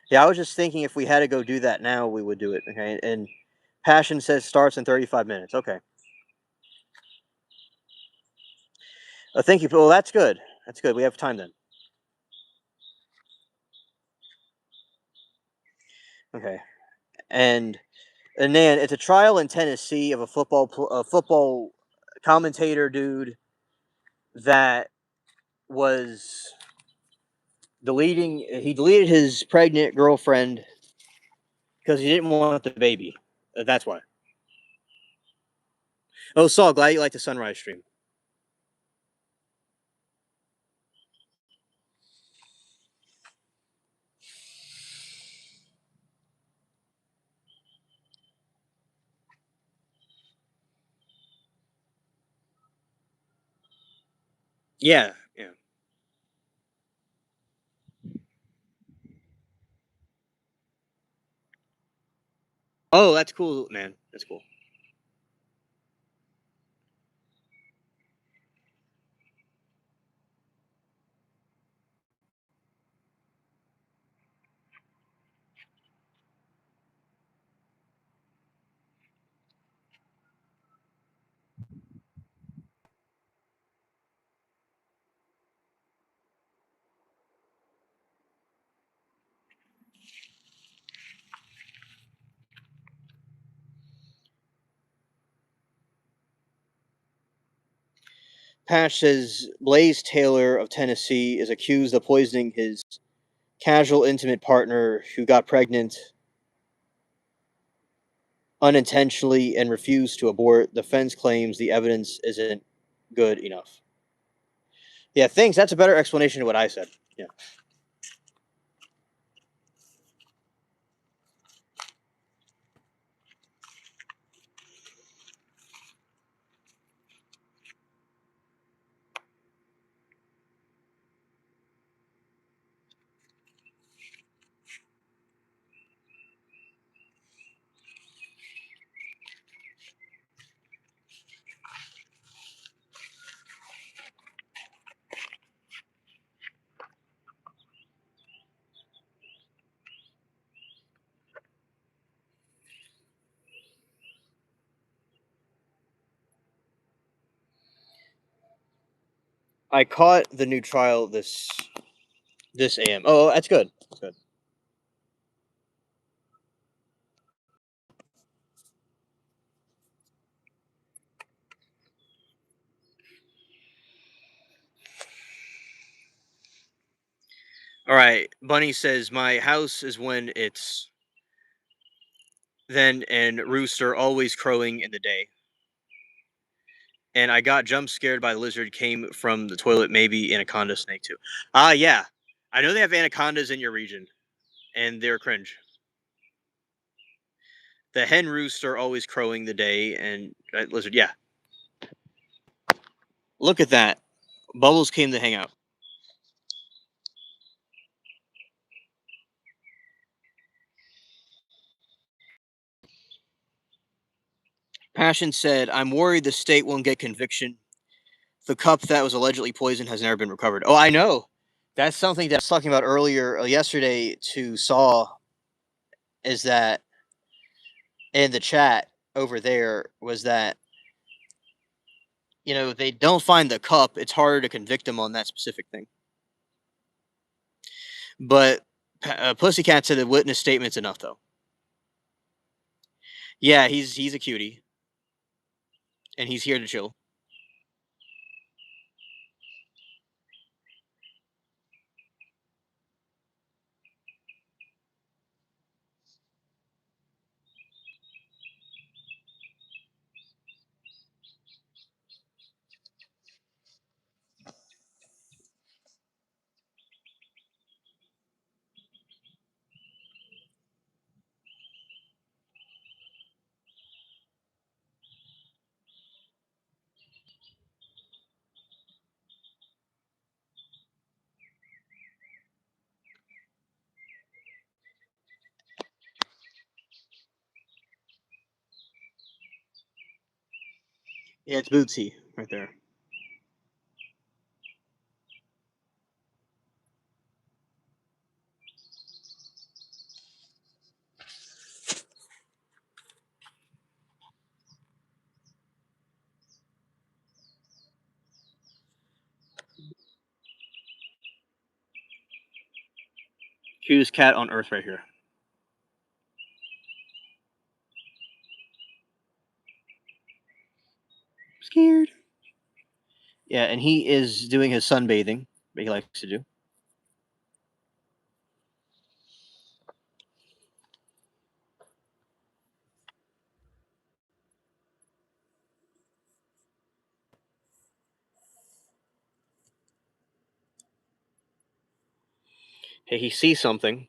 Yeah, I was just thinking if we had to go do that now, we would do it. Okay. And Passion says starts in 35 minutes. Okay. Oh, thank you. Well, that's good. That's good. We have time then. Okay, and and then it's a trial in Tennessee of a football commentator dude that was deleting. He deleted his pregnant girlfriend because he didn't want the baby. That's why. Oh, Saul, glad you like the sunrise stream. Yeah, yeah. Oh, that's cool, man. That's cool. Pash says Blaze Taylor of Tennessee is accused of poisoning his casual intimate partner who got pregnant unintentionally and refused to abort. The defense claims the evidence isn't good enough. Yeah, thanks. That's a better explanation of what I said. Yeah. I caught the new trial this AM. Oh, that's good. That's good. All right. Bunny says my house is when it's then and rooster always crowing in the day. And I got jump scared by the lizard came from the toilet, maybe anaconda snake too. Ah, yeah. I know they have anacondas in your region, and they're cringe. The hen rooster always crowing the day, and lizard. Yeah, look at that. Bubbles came to hang out. Passion said, "I'm worried the state won't get conviction. The cup that was allegedly poisoned has never been recovered." Oh, I know. That's something that I was talking about earlier yesterday to Saw. Is that in the chat over there? Was that they don't find the cup, it's harder to convict them on that specific thing. But Pussycat said the witness statement's enough, though. Yeah, he's a cutie, and he's here to chill. Yeah, it's Bootsy right there. Cutest cat on earth right here. Scared. Yeah, and he is doing his sunbathing that he likes to do. Hey, he sees something.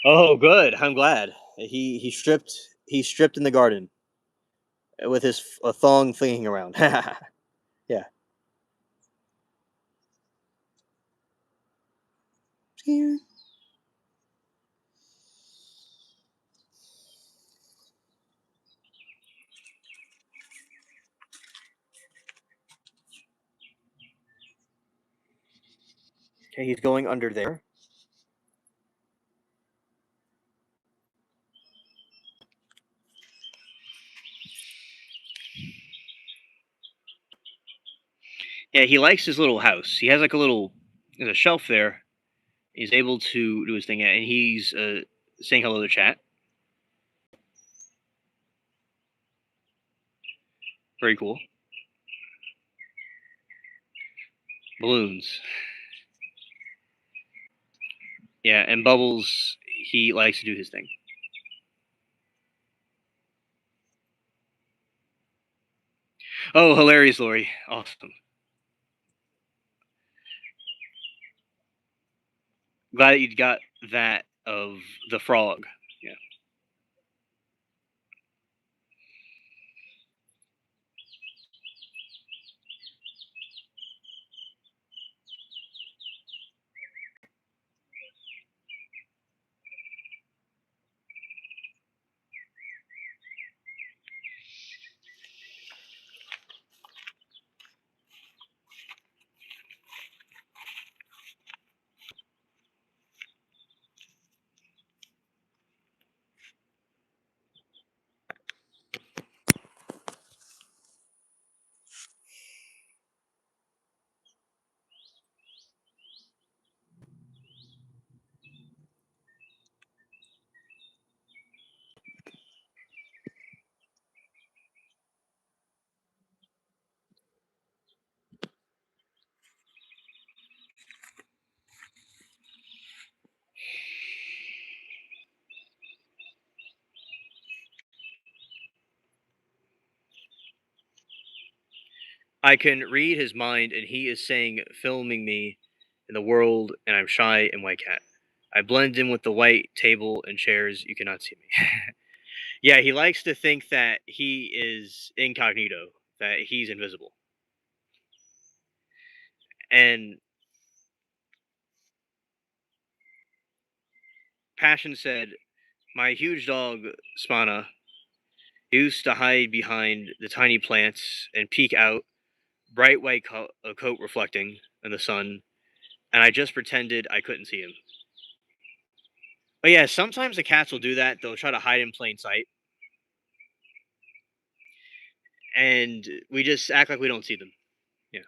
Oh, good. I'm glad. He stripped in the garden with his a thong flinging around. Yeah. Scared. Okay, he's going under there. Yeah, he likes his little house. He has like a little. There's a shelf there. He's able to do his thing, and he's saying hello to chat. Very cool. Balloons. Yeah, and Bubbles. He likes to do his thing. Oh, hilarious, Lori. Awesome. Glad that you got that of the frog. Yeah. I can read his mind, and he is saying, filming me in the world, and I'm shy and white cat. I blend in with the white table and chairs. You cannot see me. Yeah, he likes to think that he is incognito, that he's invisible. And Passion said, my huge dog, Spana, used to hide behind the tiny plants and peek out, bright white coat reflecting in the sun, and I just pretended I couldn't see him. But yeah, sometimes the cats will do that. They'll try to hide in plain sight, and we just act like we don't see them. Yeah.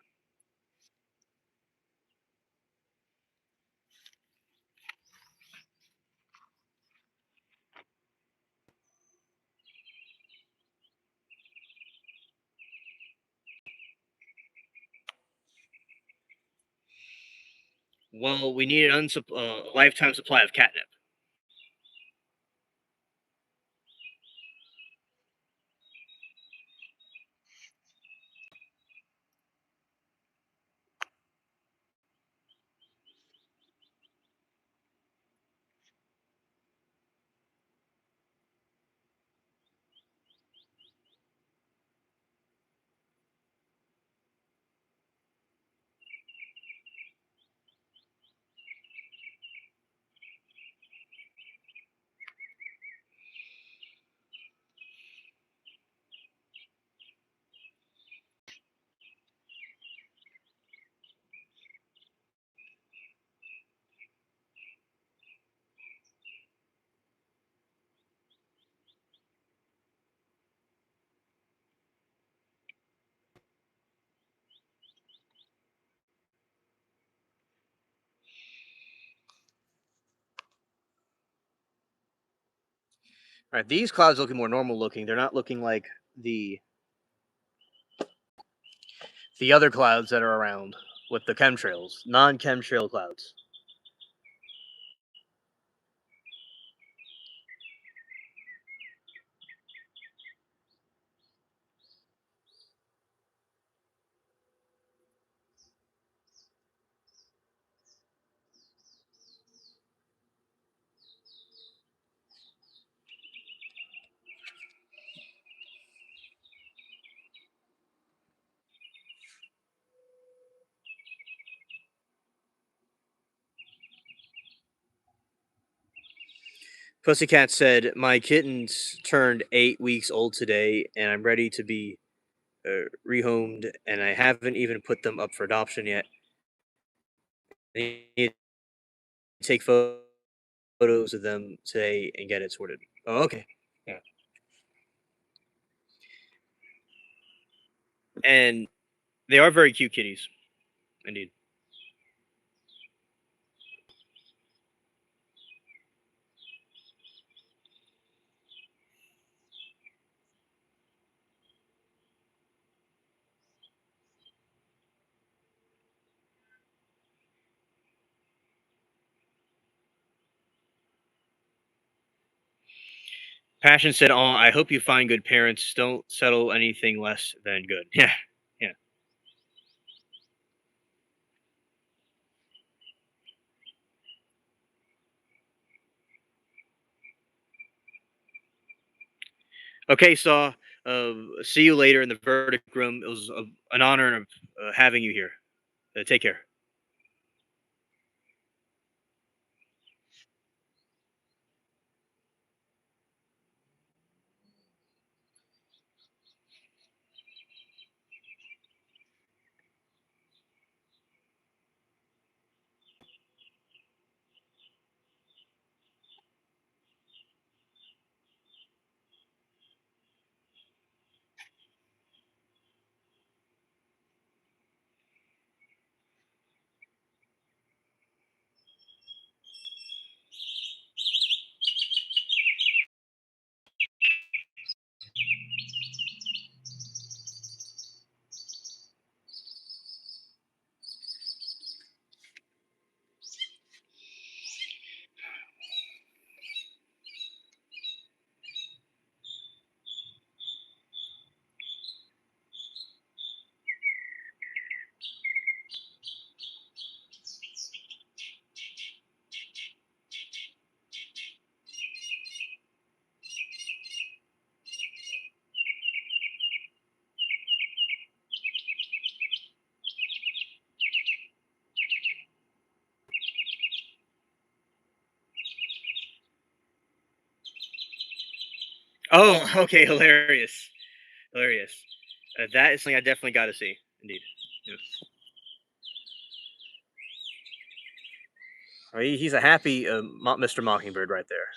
Well, we need an lifetime supply of catnip. All right, these clouds looking more normal looking. They're not looking like the the other clouds that are around with the chemtrails, non-chemtrail clouds. Pussycat said, "My kittens turned 8 weeks old today, and I'm ready to be rehomed, and I haven't even put them up for adoption yet. I need to take photos of them today and get it sorted." Oh, okay. Yeah. And they are very cute kitties, indeed. Passion said, "Oh, I hope you find good parents. Don't settle anything less than good." Yeah, yeah. Okay, Saw. See you later in the verdict room. It was an honor of having you here. Take care. Oh, okay, hilarious, hilarious. That is something I definitely got to see. Indeed. Yeah. Oh, he's a happy Mr. Mockingbird right there.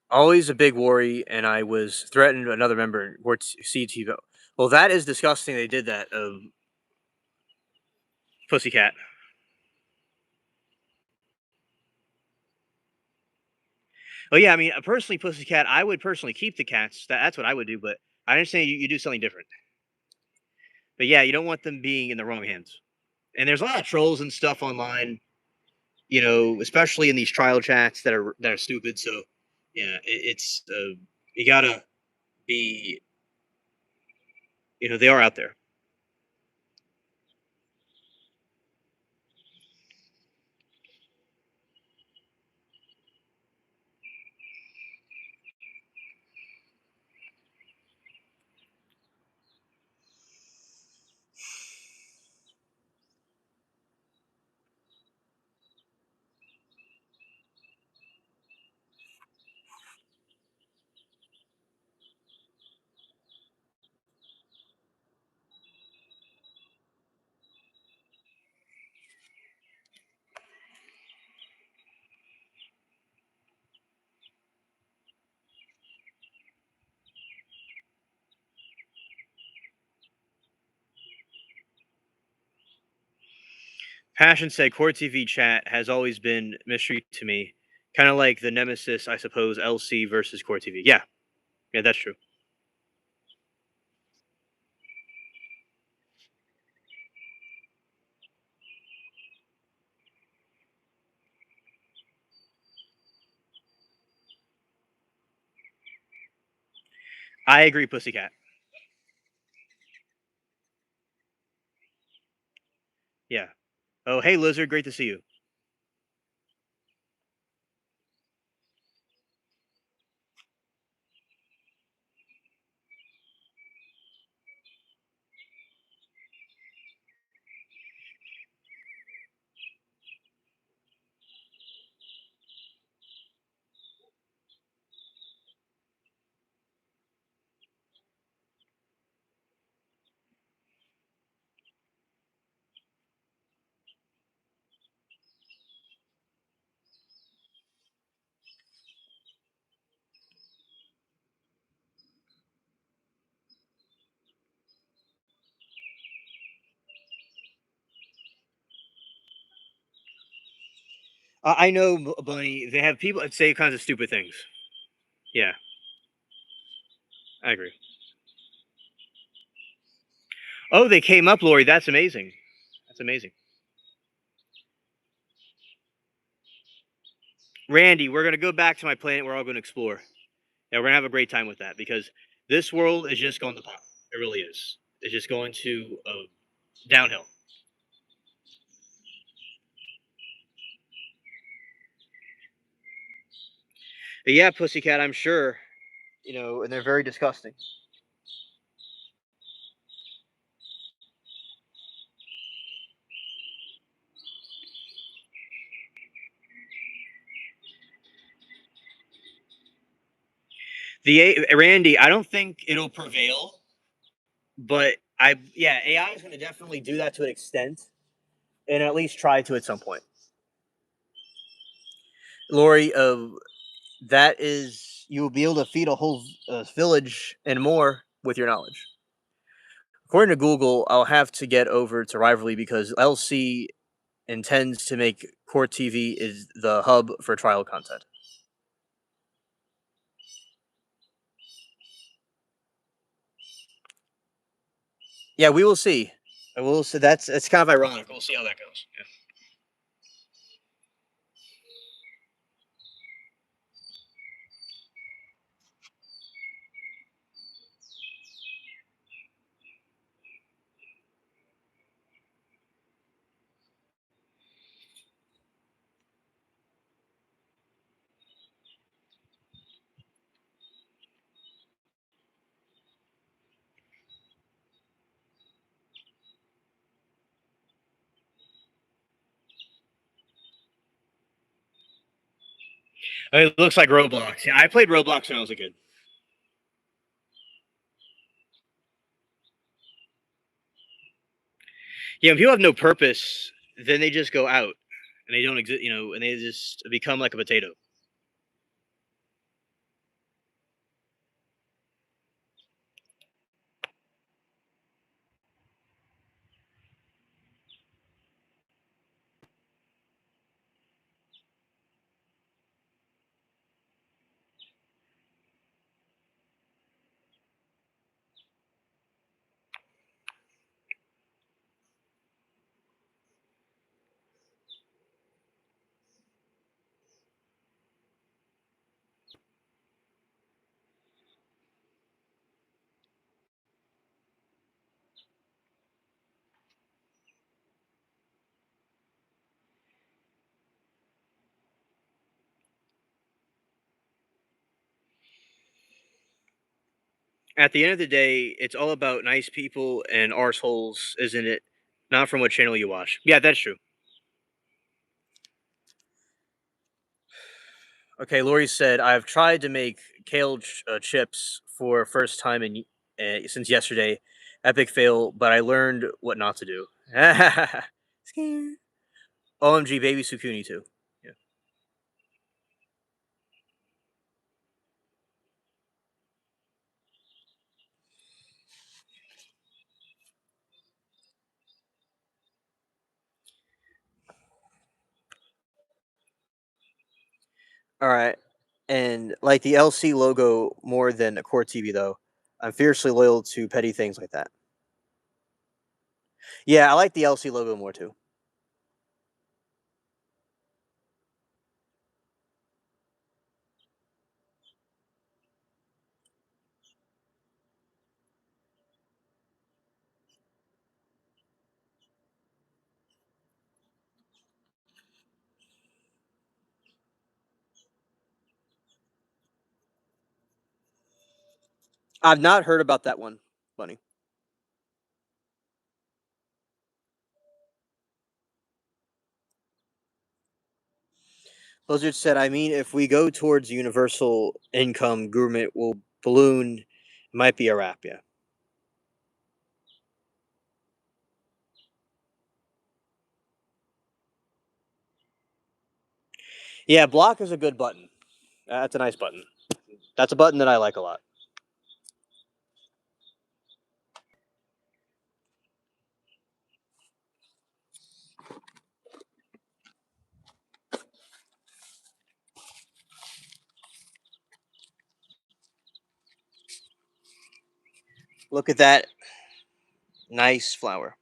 Always a big worry, and I was threatened another member or CT. Well, that is disgusting. They did that. Pussycat. Oh yeah, I mean, personally, Pussycat, I would personally keep the cats. That's what I would do. But I understand you do something different. But yeah, you don't want them being in the wrong hands. And there's a lot of trolls and stuff online, especially in these trial chats that are stupid. So yeah, it's you gotta be, they are out there. Passion said Core TV chat has always been mystery to me, kind of like the nemesis, I suppose. LC versus Core TV. Yeah, yeah, that's true. I agree, Pussycat. Yeah. Oh, hey, Lizard, great to see you. I know, Bunny. They have people that say kinds of stupid things. Yeah, I agree. Oh, they came up, Lori. That's amazing. That's amazing. Randy, we're gonna go back to my planet. We're all going to explore. Yeah, we're gonna have a great time with that because this world is just going to pop. It really is. It's just going to downhill. But yeah, Pussycat. I'm sure. And they're very disgusting. Randy, I don't think it'll prevail, but yeah, AI is going to definitely do that to an extent, and at least try to at some point. Lori, that is, you will be able to feed a whole village and more with your knowledge. According to Google, I'll have to get over to Rivalry because LC intends to make Core TV is the hub for trial content. Yeah, we will see. I will see. That's kind of ironic. We'll see how that goes. Yeah. It looks like Roblox. Yeah, I played Roblox when I was a kid. Yeah, when people have no purpose, then they just go out and they don't exist. And they just become like a potato. At the end of the day, it's all about nice people and arseholes, isn't it? Not from what channel you watch. Yeah, that's true. Okay, Lori said, I've tried to make kale chips for first time since yesterday. Epic fail, but I learned what not to do. Scared. OMG, baby Sukuni too. Yeah. All right. And like the LC logo more than a core TV though. I'm fiercely loyal to petty things like that. Yeah, I like the LC logo more too. I've not heard about that one, Bunny. Blizzard said, I mean, if we go towards universal income, government will balloon. It might be a wrap, yeah. Yeah, block is a good button. That's a nice button. That's a button that I like a lot. Look at that nice flower.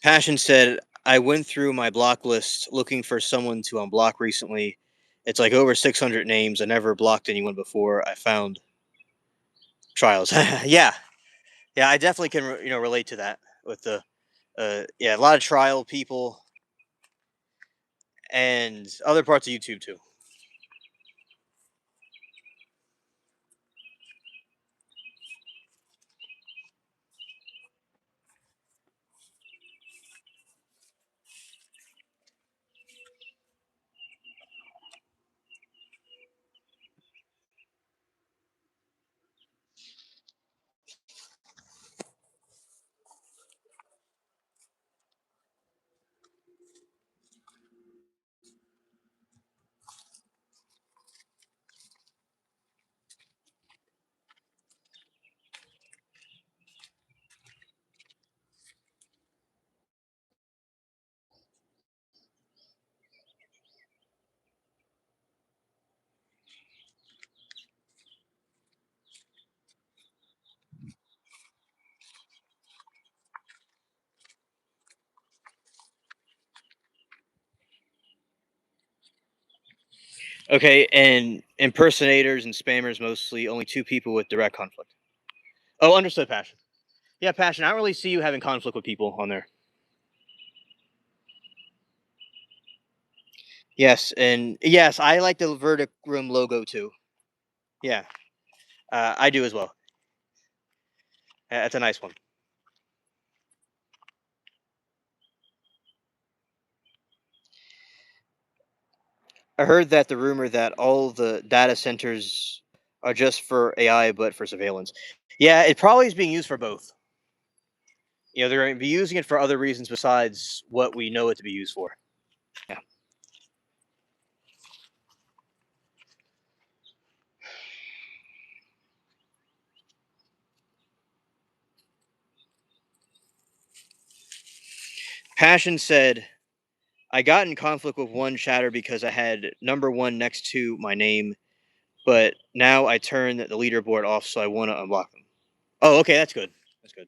Passion said, I went through my block list looking for someone to unblock recently. It's like over 600 names. I never blocked anyone before. I found trials. Yeah, yeah, I definitely can relate to that with the yeah, a lot of trial people and other parts of YouTube too. Okay, and impersonators and spammers mostly only two people with direct conflict. Oh, understood, Passion. Yeah, Passion. I don't really see you having conflict with people on there. Yes, and yes, I like the Verdict Room logo too. Yeah, I do as well. That's a nice one. I heard that the rumor that all the data centers are just for AI, but for surveillance. Yeah, it probably is being used for both. They're going to be using it for other reasons besides what we know it to be used for. Yeah. Passion said, I got in conflict with one chatter because I had number one next to my name, but now I turn the leaderboard off, so I want to unblock them. Oh, okay, that's good. That's good.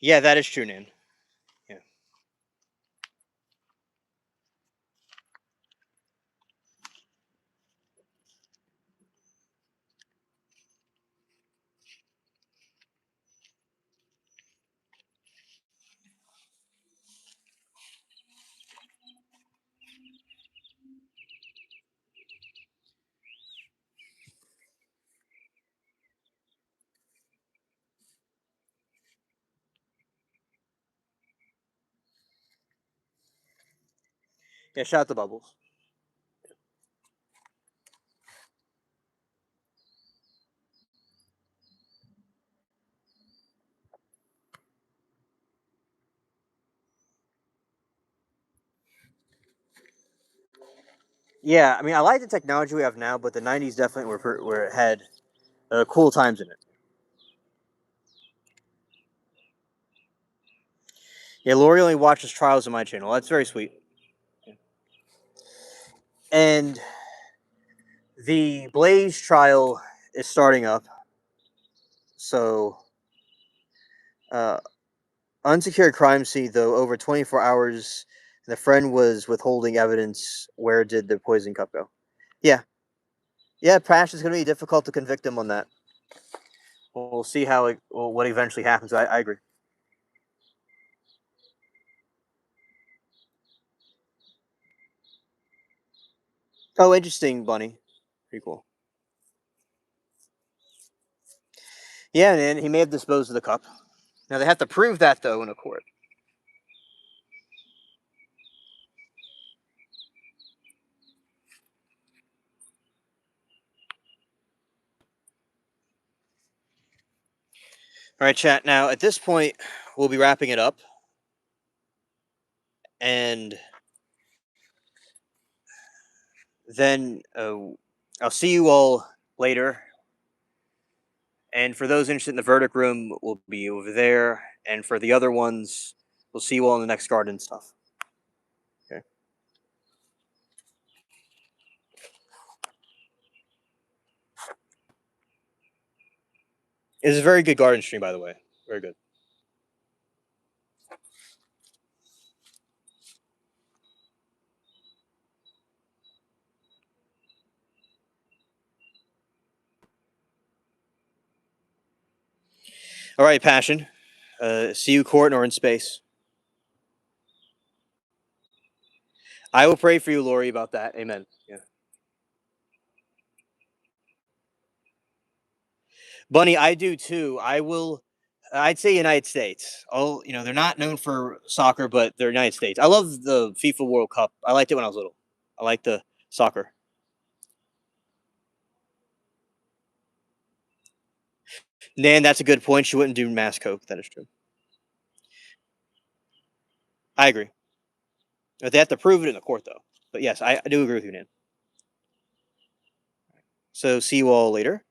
Yeah, that is true, Nan. Yeah. Yeah, shout out the Bubbles. Yeah, I mean, I like the technology we have now, but the '90s definitely were had cool times in it. Yeah, Lori only watches trials on my channel. That's very sweet. And the Blaze trial is starting up. So, uh, unsecured crime scene, though, over 24 hours, the friend was withholding evidence. Where did the poison cup go? Yeah. Yeah, Prash is going to be difficult to convict him on that. We'll see what eventually happens. I agree. Oh, interesting, Bunny. Pretty cool. Yeah, and he may have disposed of the cup. Now, they have to prove that, though, in a court. All right, chat. Now, at this point, we'll be wrapping it up. And then I'll see you all later. And for those interested in the verdict room, we'll be over there. And for the other ones, we'll see you all in the next garden stuff. Okay. It's a very good garden stream, by the way. Very good. All right, Passion. See you, court, or in space. I will pray for you, Lori, about that. Amen. Yeah. Bunny, I do too. I will. I'd say United States. Oh, they're not known for soccer, but they're United States. I love the FIFA World Cup. I liked it when I was little. I like the soccer. Nan, that's a good point. She wouldn't do mass coke. That is true. I agree. But they have to prove it in the court, though. But yes, I do agree with you, Nan. So see you all later.